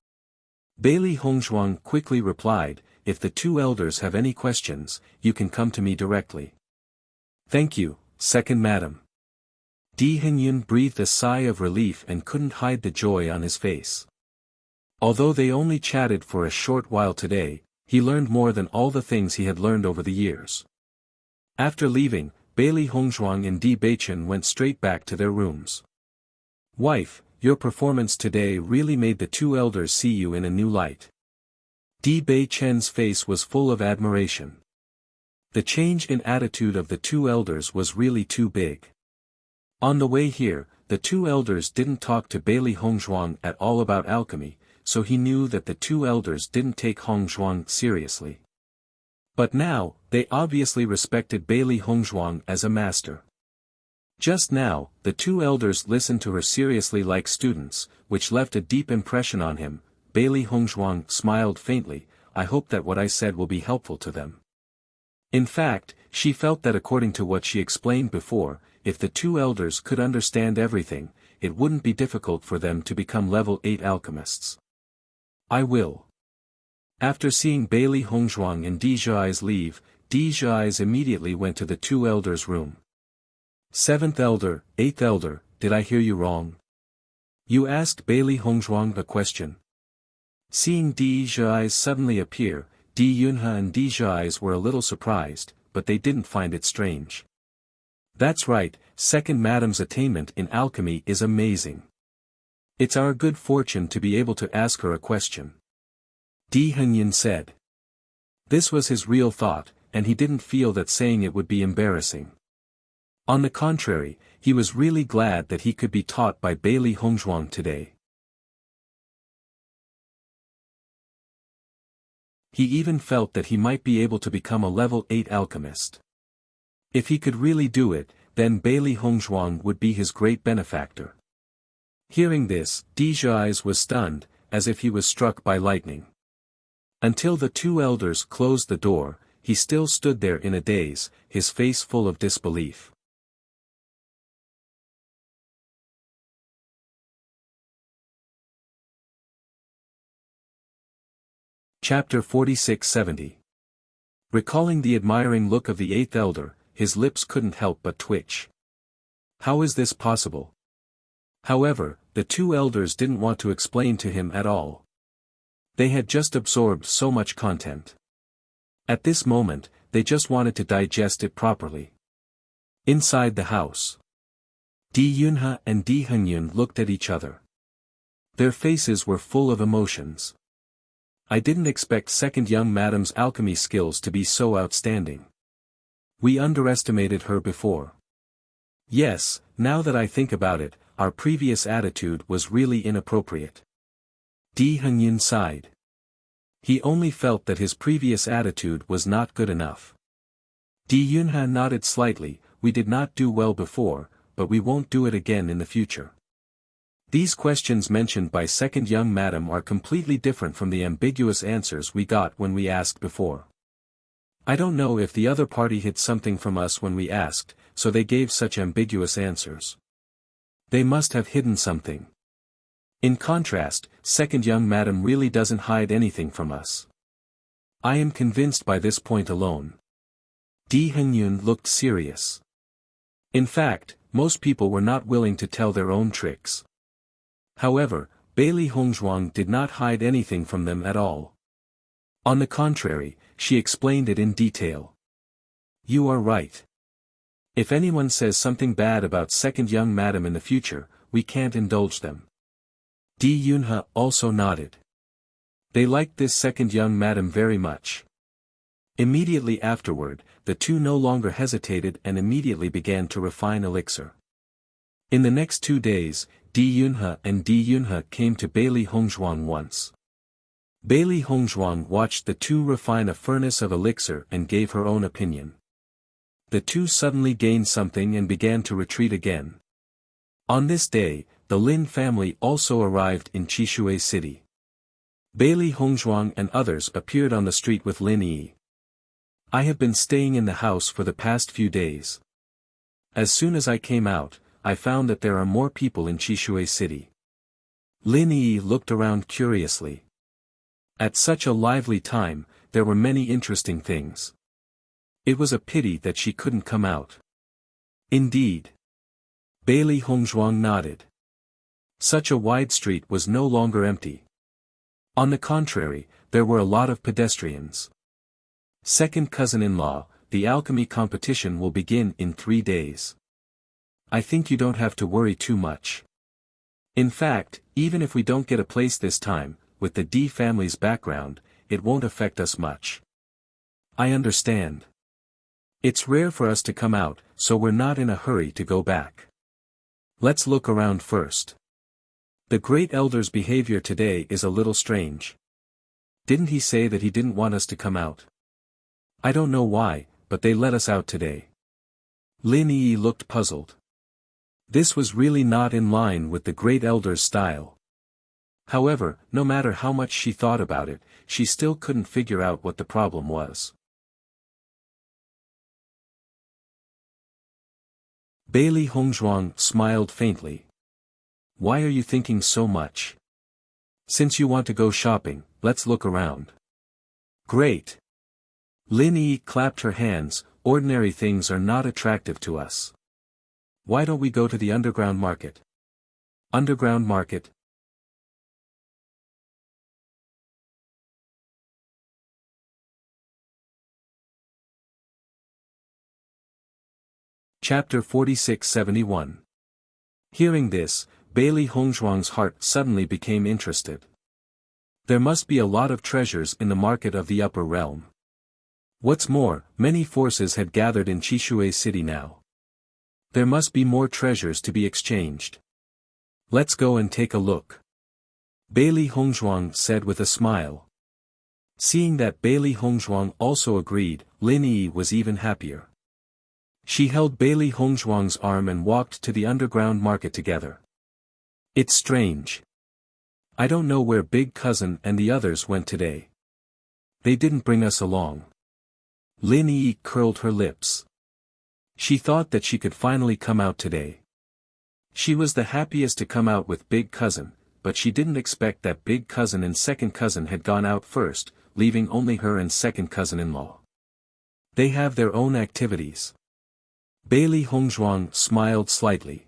Speaker 1: Bailey Hongzhuang quickly replied, "If the two elders have any questions, you can come to me directly." "Thank you, second madam." Di Hengyun breathed a sigh of relief and couldn't hide the joy on his face. Although they only chatted for a short while today, he learned more than all the things he had learned over the years. After leaving, Bailey Hongzhuang and Di Beichen went straight back to their rooms. "Wife, your performance today really made the two elders see you in a new light." Di Beichen's face was full of admiration. The change in attitude of the two elders was really too big. On the way here, the two elders didn't talk to Bailey Hongzhuang at all about alchemy, so he knew that the two elders didn't take Hongzhuang seriously. But now, they obviously respected Bailey Hongzhuang as a master. Just now, the two elders listened to her seriously like students, which left a deep impression on him. Bailey Hongzhuang smiled faintly, "I hope that what I said will be helpful to them." In fact, she felt that according to what she explained before, if the two elders could understand everything, it wouldn't be difficult for them to become level 8 alchemists. "I will." After seeing Bailey Hongzhuang and Di Zhai's leave, Di Zhai's immediately went to the two elders' room. "Seventh elder, eighth elder, did I hear you wrong? You asked Bailey Hongzhuang a question." Seeing Di Zhai's suddenly appear, Di Yunhe and Di Zhai's were a little surprised, but they didn't find it strange. "That's right, second madam's attainment in alchemy is amazing. It's our good fortune to be able to ask her a question," Di Hengyun said. This was his real thought, and he didn't feel that saying it would be embarrassing. On the contrary, he was really glad that he could be taught by Bailey Hongzhuang today. He even felt that he might be able to become a level 8 alchemist. If he could really do it, then Bailey Hongzhuang would be his great benefactor. Hearing this, Di Zhai's was stunned, as if he was struck by lightning. Until the two elders closed the door, he still stood there in a daze, his face full of disbelief. Chapter 46-70. Recalling the admiring look of the eighth elder, his lips couldn't help but twitch. How is this possible? However, the two elders didn't want to explain to him at all. They had just absorbed so much content. At this moment, they just wanted to digest it properly. Inside the house, Di Yunhe and Di Hengyun looked at each other. Their faces were full of emotions. I didn't expect second young madam's alchemy skills to be so outstanding. We underestimated her before. Yes, now that I think about it, our previous attitude was really inappropriate. Di Hengyun sighed. He only felt that his previous attitude was not good enough. Di Yunhe nodded slightly. We did not do well before, but we won't do it again in the future. These questions mentioned by second young madam are completely different from the ambiguous answers we got when we asked before. I don't know if the other party hid something from us when we asked, so they gave such ambiguous answers. They must have hidden something. In contrast, second young madam really doesn't hide anything from us. I am convinced by this point alone. Di Hengyun looked serious. In fact, most people were not willing to tell their own tricks. However, Bailey Hongzhuang did not hide anything from them at all. On the contrary, she explained it in detail. You are right. If anyone says something bad about second young madam in the future, we can't indulge them. Di Yunhe also nodded. They liked this second young madam very much. Immediately afterward, the two no longer hesitated and immediately began to refine elixir. In the next 2 days, Di Yunhe and Di Yunhe came to Bailey Hongzhuang once. Bailey Hongzhuang watched the two refine a furnace of elixir and gave her own opinion. The two suddenly gained something and began to retreat again. On this day, the Lin family also arrived in Chishui City. Bailey Hongzhuang and others appeared on the street with Lin Yi. I have been staying in the house for the past few days. As soon as I came out, I found that there are more people in Chishui City. Lin Yi looked around curiously. At such a lively time, there were many interesting things. It was a pity that she couldn't come out. Indeed. Bailey Hongzhuang nodded. Such a wide street was no longer empty. On the contrary, there were a lot of pedestrians. Second cousin-in-law, the alchemy competition will begin in 3 days. I think you don't have to worry too much. In fact, even if we don't get a place this time, with the D family's background, it won't affect us much. I understand. It's rare for us to come out, so we're not in a hurry to go back. Let's look around first. The great elder's behavior today is a little strange. Didn't he say that he didn't want us to come out? I don't know why, but they let us out today. Lin Yi looked puzzled. This was really not in line with the great elder's style. However, no matter how much she thought about it, she still couldn't figure out what the problem was. Bailey Hongzhuang smiled faintly. Why are you thinking so much? Since you want to go shopping, let's look around. Great. Lin Yi clapped her hands. Ordinary things are not attractive to us. Why don't we go to the underground market? Underground market? Chapter 46-71. Hearing this, Bailey Hongzhuang's heart suddenly became interested. There must be a lot of treasures in the market of the upper realm. What's more, many forces had gathered in Chishui City now. There must be more treasures to be exchanged. Let's go and take a look. Bailey Hongzhuang said with a smile. Seeing that Bailey Hongzhuang also agreed, Lin Yi was even happier. She held Bailey Hongzhuang's arm and walked to the underground market together. It's strange. I don't know where Big Cousin and the others went today. They didn't bring us along. Lin Yi curled her lips. She thought that she could finally come out today. She was the happiest to come out with Big Cousin, but she didn't expect that Big Cousin and Second Cousin had gone out first, leaving only her and Second Cousin-in-law. They have their own activities. Bailey Hongzhuang smiled slightly.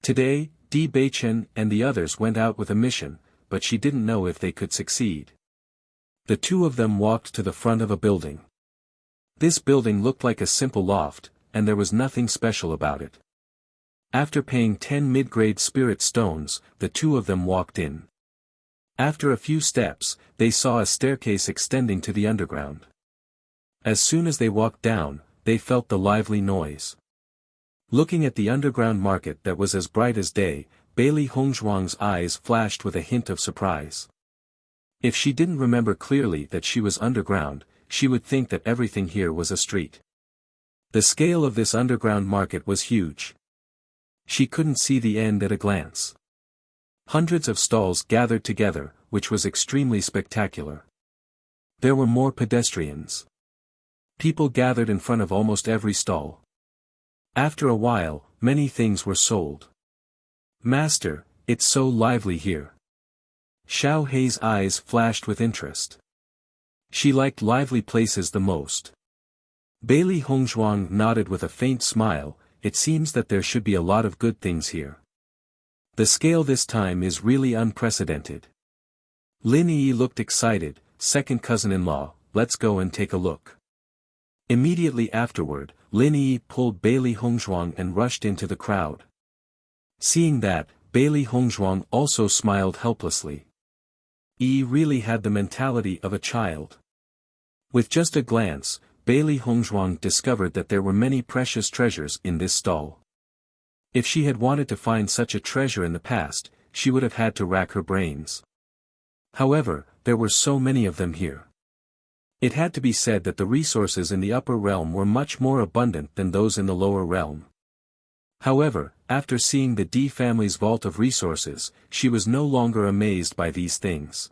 Speaker 1: Today, Di Beichen and the others went out with a mission, but she didn't know if they could succeed. The two of them walked to the front of a building. This building looked like a simple loft, and there was nothing special about it. After paying 10 mid-grade spirit stones, the two of them walked in. After a few steps, they saw a staircase extending to the underground. As soon as they walked down, they felt the lively noise. Looking at the underground market that was as bright as day, Bailey Hongzhuang's eyes flashed with a hint of surprise. If she didn't remember clearly that she was underground, she would think that everything here was a street. The scale of this underground market was huge. She couldn't see the end at a glance. Hundreds of stalls gathered together, which was extremely spectacular. There were more pedestrians. People gathered in front of almost every stall. After a while, many things were sold. "Master, it's so lively here." Xiao Hei's eyes flashed with interest. She liked lively places the most. Bailey Hongzhuang nodded with a faint smile. It seems that there should be a lot of good things here. The scale this time is really unprecedented. Lin Yi looked excited. "Second cousin-in-law, let's go and take a look." Immediately afterward, Lin Yi pulled Bailey Hongzhuang and rushed into the crowd. Seeing that, Bailey Hongzhuang also smiled helplessly. Yi really had the mentality of a child. With just a glance, Bailey Hongzhuang discovered that there were many precious treasures in this stall. If she had wanted to find such a treasure in the past, she would have had to rack her brains. However, there were so many of them here. It had to be said that the resources in the upper realm were much more abundant than those in the lower realm. However, after seeing the D family's vault of resources, she was no longer amazed by these things.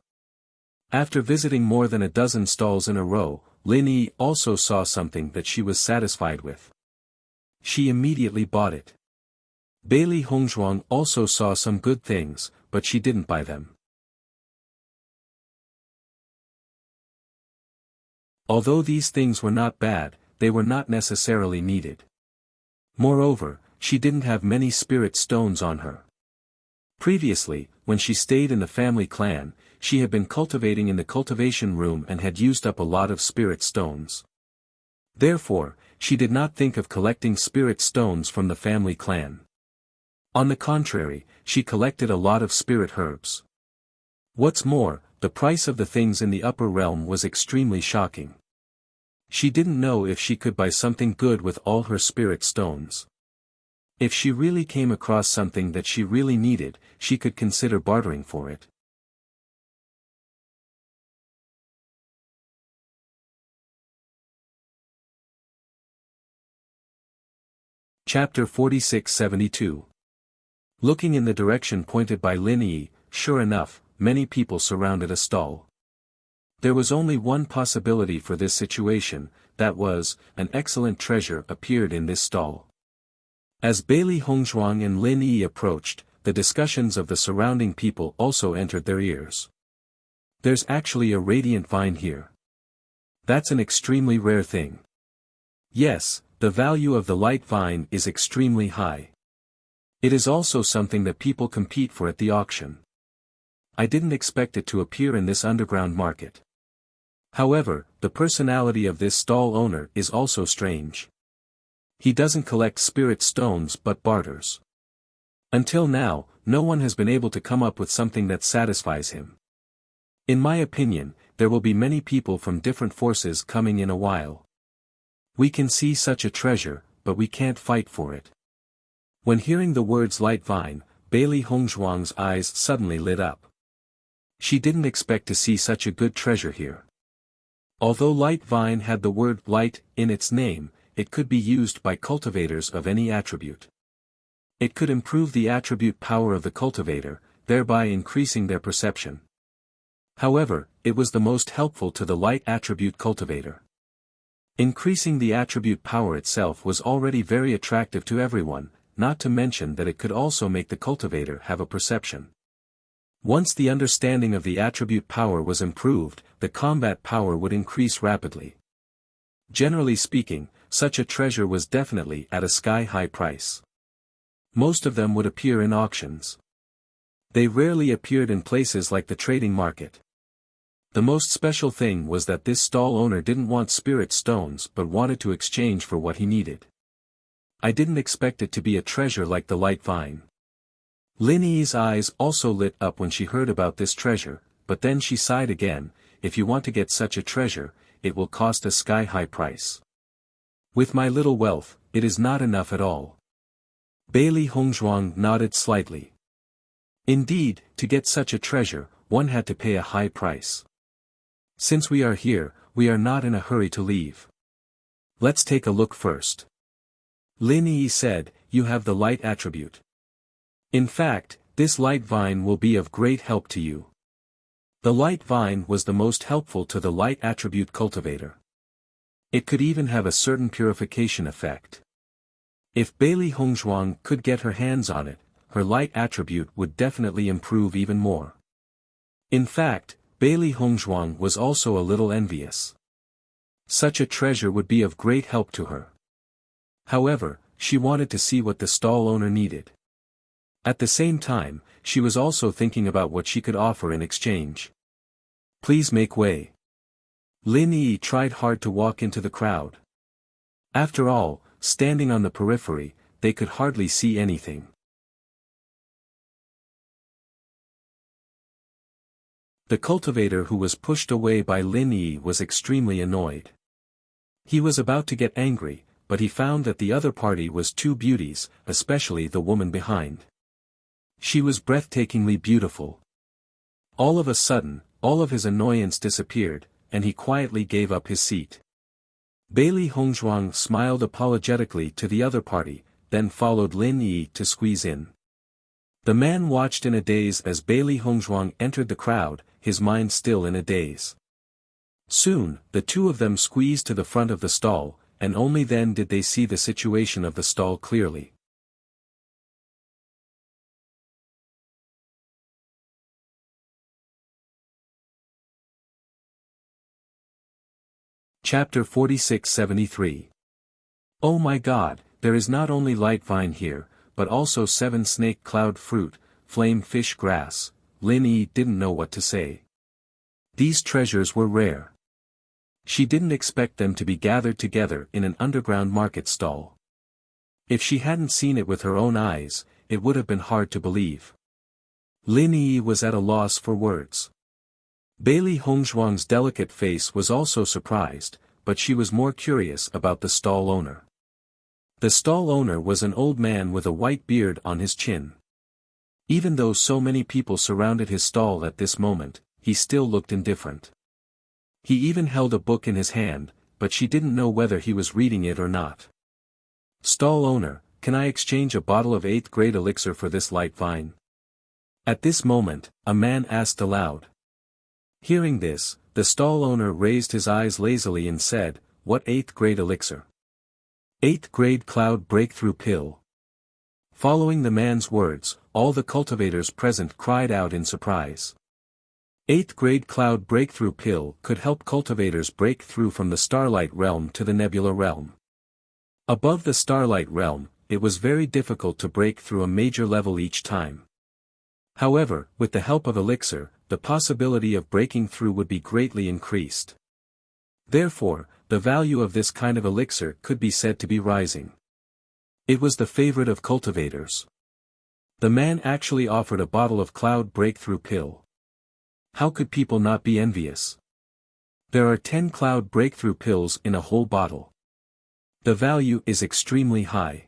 Speaker 1: After visiting more than a dozen stalls in a row, Lin Yi also saw something that she was satisfied with. She immediately bought it. Bailey Hongzhuang also saw some good things, but she didn't buy them. Although these things were not bad, they were not necessarily needed. Moreover, she didn't have many spirit stones on her. Previously, when she stayed in the family clan, she had been cultivating in the cultivation room and had used up a lot of spirit stones. Therefore, she did not think of collecting spirit stones from the family clan. On the contrary, she collected a lot of spirit herbs. What's more, the price of the things in the upper realm was extremely shocking. She didn't know if she could buy something good with all her spirit stones. If she really came across something that she really needed, she could consider bartering for it. Chapter 46-72. Looking in the direction pointed by Lin Yi, sure enough, many people surrounded a stall. There was only one possibility for this situation, that was, an excellent treasure appeared in this stall. As Bailey Hongzhuang and Lin Yi approached, the discussions of the surrounding people also entered their ears. "There's actually a radiant vine here. That's an extremely rare thing. Yes, the value of the light vine is extremely high. It is also something that people compete for at the auction. I didn't expect it to appear in this underground market. However, the personality of this stall owner is also strange. He doesn't collect spirit stones but barters. Until now, no one has been able to come up with something that satisfies him. In my opinion, there will be many people from different forces coming in a while. We can see such a treasure, but we can't fight for it." When hearing the words light vine, Bailey Hongzhuang's eyes suddenly lit up. She didn't expect to see such a good treasure here. Although light vine had the word light in its name, it could be used by cultivators of any attribute. It could improve the attribute power of the cultivator, thereby increasing their perception. However, it was the most helpful to the light attribute cultivator. Increasing the attribute power itself was already very attractive to everyone, not to mention that it could also make the cultivator have a perception. Once the understanding of the attribute power was improved, the combat power would increase rapidly. Generally speaking, such a treasure was definitely at a sky-high price. Most of them would appear in auctions. They rarely appeared in places like the trading market. The most special thing was that this stall owner didn't want spirit stones but wanted to exchange for what he needed. I didn't expect it to be a treasure like the light vine. Lin Yi's eyes also lit up when she heard about this treasure, but then she sighed again. If you want to get such a treasure, it will cost a sky-high price. With my little wealth, it is not enough at all. Bailey Hongzhuang nodded slightly. Indeed, to get such a treasure, one had to pay a high price. Since we are here, we are not in a hurry to leave. Let's take a look first. Lin Yi said, you have the light attribute. In fact, this light vine will be of great help to you. The light vine was the most helpful to the light attribute cultivator. It could even have a certain purification effect. If Bailey Hongzhuang could get her hands on it, her light attribute would definitely improve even more. In fact, Bailey Hongzhuang was also a little envious. Such a treasure would be of great help to her. However, she wanted to see what the stall owner needed. At the same time, she was also thinking about what she could offer in exchange. Please make way. Lin Yi tried hard to walk into the crowd. After all, standing on the periphery, they could hardly see anything. The cultivator who was pushed away by Lin Yi was extremely annoyed. He was about to get angry, but he found that the other party was two beauties, especially the woman behind. She was breathtakingly beautiful. All of a sudden, all of his annoyance disappeared, and he quietly gave up his seat. Bailey Hongzhuang smiled apologetically to the other party, then followed Lin Yi to squeeze in. The man watched in a daze as Bailey Hongzhuang entered the crowd, his mind still in a daze. Soon, the two of them squeezed to the front of the stall, and only then did they see the situation of the stall clearly. Chapter 46-73. Oh my God, there is not only light vine here, but also 7 snake cloud fruit, flame fish grass. Lin Yi didn't know what to say. These treasures were rare. She didn't expect them to be gathered together in an underground market stall. If she hadn't seen it with her own eyes, it would have been hard to believe. Lin Yi was at a loss for words. Bailey Hongzhuang's delicate face was also surprised, but she was more curious about the stall owner. The stall owner was an old man with a white beard on his chin. Even though so many people surrounded his stall at this moment, he still looked indifferent. He even held a book in his hand, but she didn't know whether he was reading it or not. Stall owner, can I exchange a bottle of 8th grade elixir for this light vine? At this moment, a man asked aloud. Hearing this, the stall owner raised his eyes lazily and said, what 8th grade elixir? 8th grade cloud breakthrough pill. Following the man's words, all the cultivators present cried out in surprise. 8th grade cloud breakthrough pill could help cultivators break through from the starlight realm to the nebula realm. Above the starlight realm, it was very difficult to break through a major level each time. However, with the help of elixir, the possibility of breaking through would be greatly increased. Therefore, the value of this kind of elixir could be said to be rising. It was the favorite of cultivators. The man actually offered a bottle of cloud breakthrough pill. How could people not be envious? There are 10 cloud breakthrough pills in a whole bottle. The value is extremely high.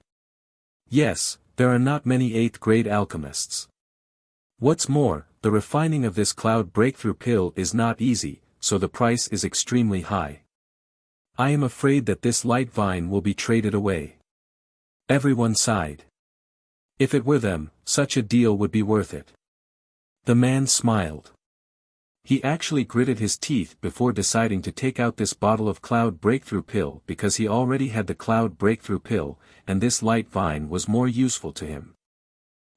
Speaker 1: Yes, there are not many 8th grade alchemists. What's more, the refining of this cloud breakthrough pill is not easy, so the price is extremely high. I am afraid that this light vine will be traded away. Everyone sighed. If it were them, such a deal would be worth it. The man smiled. He actually gritted his teeth before deciding to take out this bottle of cloud breakthrough pill because he already had the cloud breakthrough pill, and this light vine was more useful to him.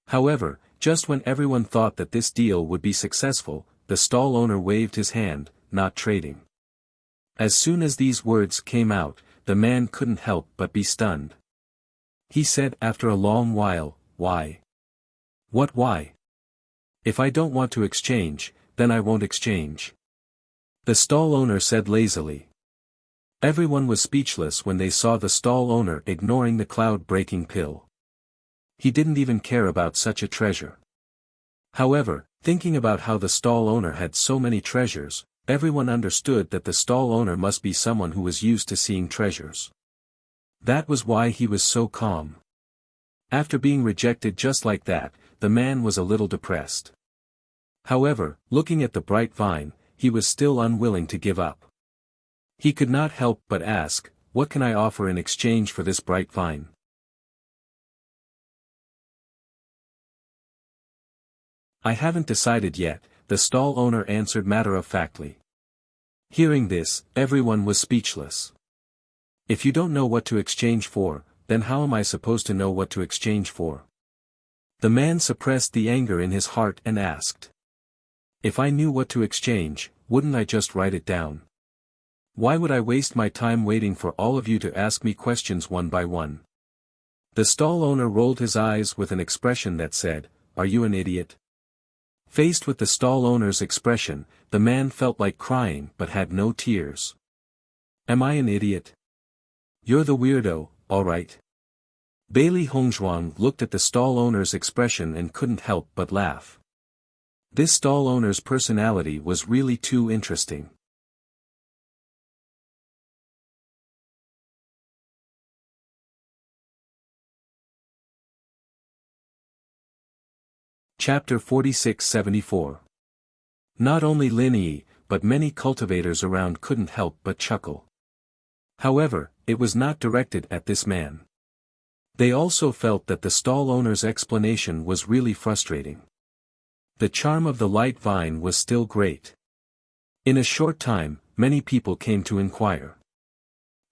Speaker 1: However, just when everyone thought that this deal would be successful, the stall owner waved his hand, not trading. As soon as these words came out, the man couldn't help but be stunned. He said after a long while, why? What why? If I don't want to exchange, then I won't exchange. the stall owner said lazily. Everyone was speechless when they saw the stall owner ignoring the cloud-breaking pill. He didn't even care about such a treasure. However, thinking about how the stall owner had so many treasures, everyone understood that the stall owner must be someone who was used to seeing treasures. That was why he was so calm. After being rejected just like that, the man was a little depressed. However, looking at the bright vine, he was still unwilling to give up. He could not help but ask, "What can I offer in exchange for this bright vine?" "I haven't decided yet," the stall owner answered matter-of-factly. Hearing this, everyone was speechless. If you don't know what to exchange for, then how am I supposed to know what to exchange for? The man suppressed the anger in his heart and asked. If I knew what to exchange, wouldn't I just write it down? Why would I waste my time waiting for all of you to ask me questions one by one? The stall owner rolled his eyes with an expression that said, "Are you an idiot?" Faced with the stall owner's expression, the man felt like crying but had no tears. Am I an idiot? You're the weirdo, all right. Bailey Hongzhuang looked at the stall owner's expression and couldn't help but laugh. This stall owner's personality was really too interesting. Chapter 46-74. Not only Lin Yi, but many cultivators around couldn't help but chuckle. However, it was not directed at this man. They also felt that the stall owner's explanation was really frustrating. The charm of the light vine was still great. In a short time, many people came to inquire.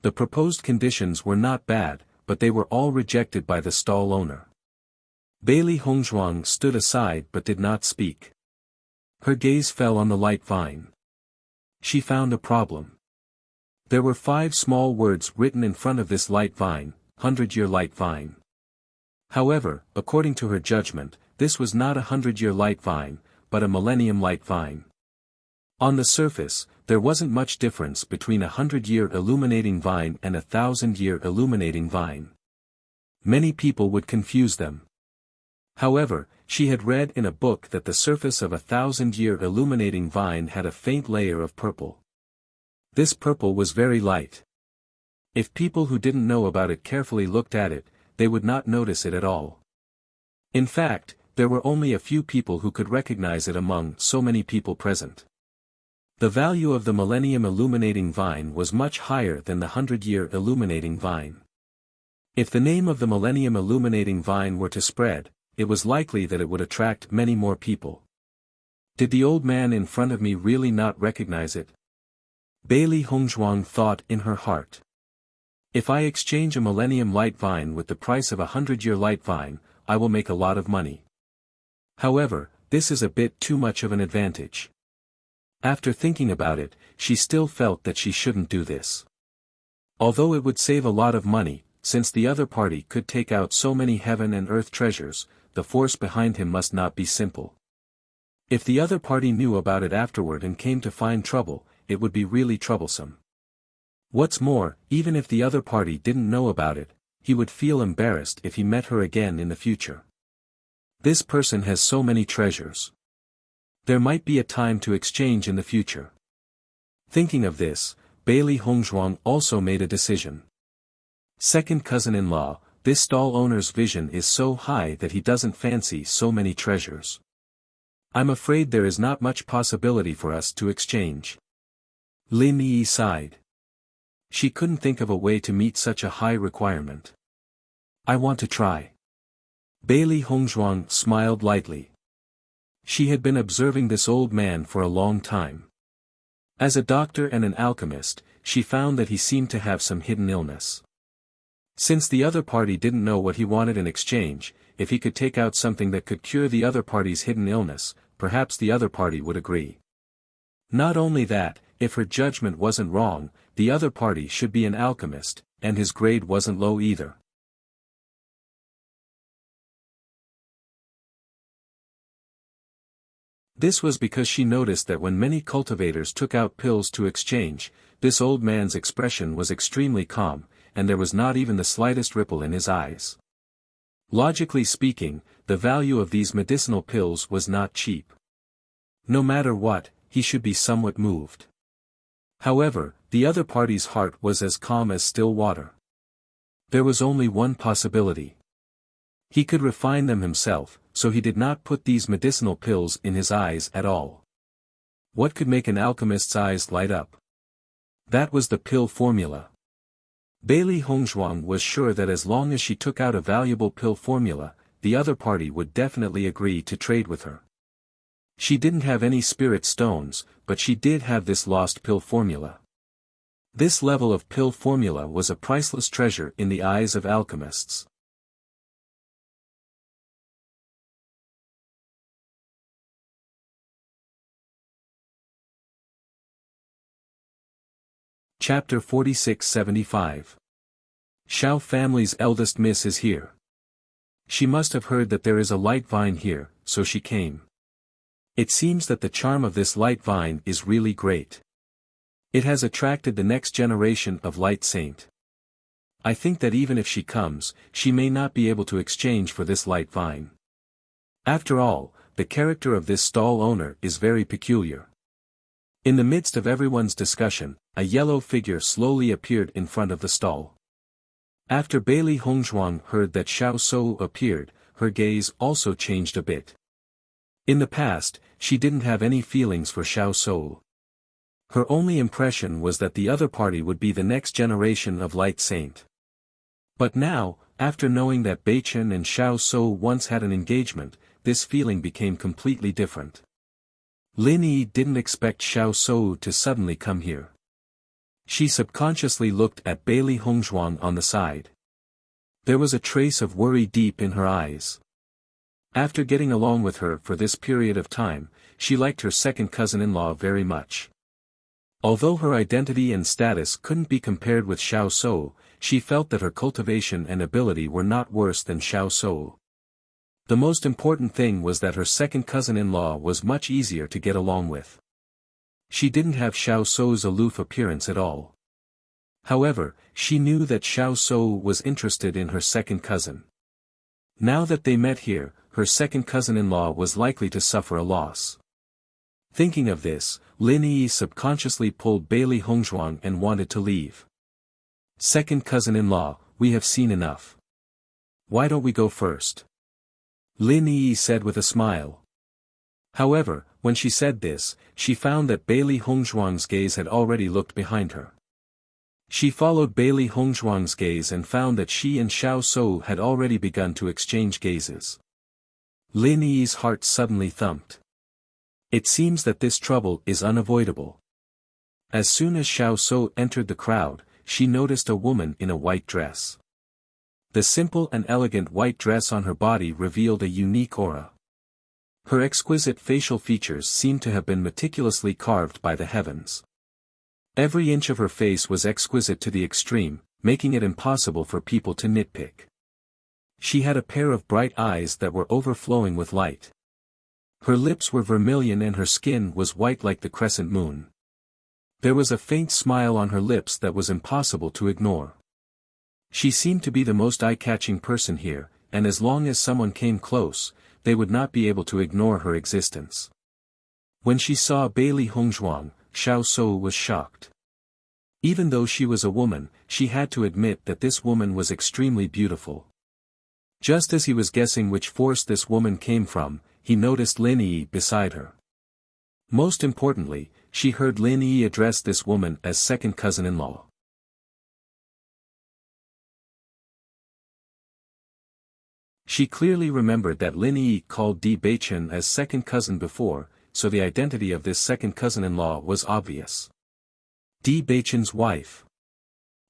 Speaker 1: The proposed conditions were not bad, but they were all rejected by the stall owner. Bailey Hongzhuang stood aside but did not speak. Her gaze fell on the light vine. She found a problem. There were 5 small words written in front of this light vine, 100-year light vine. However, according to her judgment, this was not a 100-year light vine, but a millennium light vine. On the surface, there wasn't much difference between a 100-year illuminating vine and a 1,000-year illuminating vine. Many people would confuse them. However, she had read in a book that the surface of a 1,000-year illuminating vine had a faint layer of purple. This purple was very light. If people who didn't know about it carefully looked at it, they would not notice it at all. In fact, there were only a few people who could recognize it among so many people present. The value of the millennium illuminating vine was much higher than the 100-year illuminating vine. If the name of the millennium illuminating vine were to spread, it was likely that it would attract many more people. Did the old man in front of me really not recognize it? Bailey Hongzhuang thought in her heart. If I exchange a millennium light vine with the price of a 100-year light vine, I will make a lot of money. However, this is a bit too much of an advantage. After thinking about it, she still felt that she shouldn't do this. Although it would save a lot of money, since the other party could take out so many heaven and earth treasures, the force behind him must not be simple. If the other party knew about it afterward and came to find trouble, it would be really troublesome. What's more, even if the other party didn't know about it, he would feel embarrassed if he met her again in the future. This person has so many treasures. There might be a time to exchange in the future. Thinking of this, Bailey Hongzhuang also made a decision. Second cousin-in-law, this stall owner's vision is so high that he doesn't fancy so many treasures. I'm afraid there is not much possibility for us to exchange. Lin Yi sighed. She couldn't think of a way to meet such a high requirement. I want to try. Bailey Hongzhuang smiled lightly. She had been observing this old man for a long time. As a doctor and an alchemist, she found that he seemed to have some hidden illness. Since the other party didn't know what he wanted in exchange, if he could take out something that could cure the other party's hidden illness, perhaps the other party would agree. Not only that, if her judgment wasn't wrong, the other party should be an alchemist, and his grade wasn't low either. This was because she noticed that when many cultivators took out pills to exchange, this old man's expression was extremely calm, and there was not even the slightest ripple in his eyes. Logically speaking, the value of these medicinal pills was not cheap. No matter what, he should be somewhat moved. However, the other party's heart was as calm as still water. There was only one possibility. He could refine them himself, so he did not put these medicinal pills in his eyes at all. What could make an alchemist's eyes light up? That was the pill formula. Bailey Hongzhuang was sure that as long as she took out a valuable pill formula, the other party would definitely agree to trade with her. She didn't have any spirit stones, but she did have this lost pill formula. This level of pill formula was a priceless treasure in the eyes of alchemists. Chapter 46-75. Xiao family's eldest miss is here. She must have heard that there is a light vine here, so she came. It seems that the charm of this light vine is really great. It has attracted the next generation of light saint. I think that even if she comes, she may not be able to exchange for this light vine. After all, the character of this stall owner is very peculiar. In the midst of everyone's discussion, a yellow figure slowly appeared in front of the stall. After Bailey Hongzhuang heard that Xiao Shou appeared, her gaze also changed a bit. In the past, she didn't have any feelings for Xiao Shou. Her only impression was that the other party would be the next generation of light saint. But now, after knowing that Beichen and Xiao Shou once had an engagement, this feeling became completely different. Lin Yi didn't expect Xiao Shou to suddenly come here. She subconsciously looked at Bailey Hongzhuang on the side. There was a trace of worry deep in her eyes. After getting along with her for this period of time, she liked her second cousin-in-law very much. Although her identity and status couldn't be compared with Xiao Shou, she felt that her cultivation and ability were not worse than Xiao Shou. The most important thing was that her second cousin-in-law was much easier to get along with. She didn't have Xiao Shou's aloof appearance at all. However, she knew that Xiao Shou was interested in her second cousin. Now that they met here, her second cousin-in-law was likely to suffer a loss. Thinking of this, Lin Yi subconsciously pulled Bailey Hongzhuang and wanted to leave. Second cousin-in-law, we have seen enough. Why don't we go first? Lin Yi said with a smile. However, when she said this, she found that Bailey Hongzhuang's gaze had already looked behind her. She followed Bailey Hongzhuang's gaze and found that she and Xiao Shou had already begun to exchange gazes. Lin Yi's heart suddenly thumped. It seems that this trouble is unavoidable. As soon as Xiao Shou entered the crowd, she noticed a woman in a white dress. The simple and elegant white dress on her body revealed a unique aura. Her exquisite facial features seemed to have been meticulously carved by the heavens. Every inch of her face was exquisite to the extreme, making it impossible for people to nitpick. She had a pair of bright eyes that were overflowing with light. Her lips were vermilion and her skin was white like the crescent moon. There was a faint smile on her lips that was impossible to ignore. She seemed to be the most eye-catching person here, and as long as someone came close, they would not be able to ignore her existence. When she saw Bailey Hongzhuang, Xiao Shou was shocked. Even though she was a woman, she had to admit that this woman was extremely beautiful. Just as he was guessing which force this woman came from, he noticed Lin Yi beside her. Most importantly, she heard Lin Yi address this woman as second cousin-in-law. She clearly remembered that Lin Yi called Di Beichen as second cousin before, so the identity of this second cousin-in-law was obvious. Di Beichen's wife.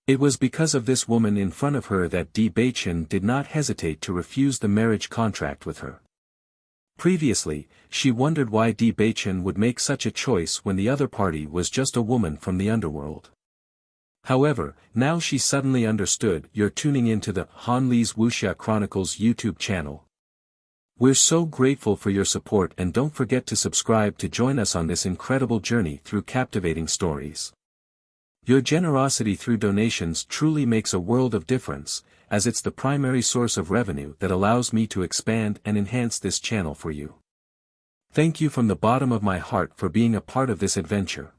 Speaker 1: It was because of this woman in front of her that Di Beichen did not hesitate to refuse the marriage contract with her. Previously, she wondered why Di Beichen would make such a choice when the other party was just a woman from the underworld. However, now she suddenly understood. You're tuning into the Han Li's Wuxia Chronicles YouTube channel. We're so grateful for your support, and don't forget to subscribe to join us on this incredible journey through captivating stories. Your generosity through donations truly makes a world of difference, as it's the primary source of revenue that allows me to expand and enhance this channel for you. Thank you from the bottom of my heart for being a part of this adventure.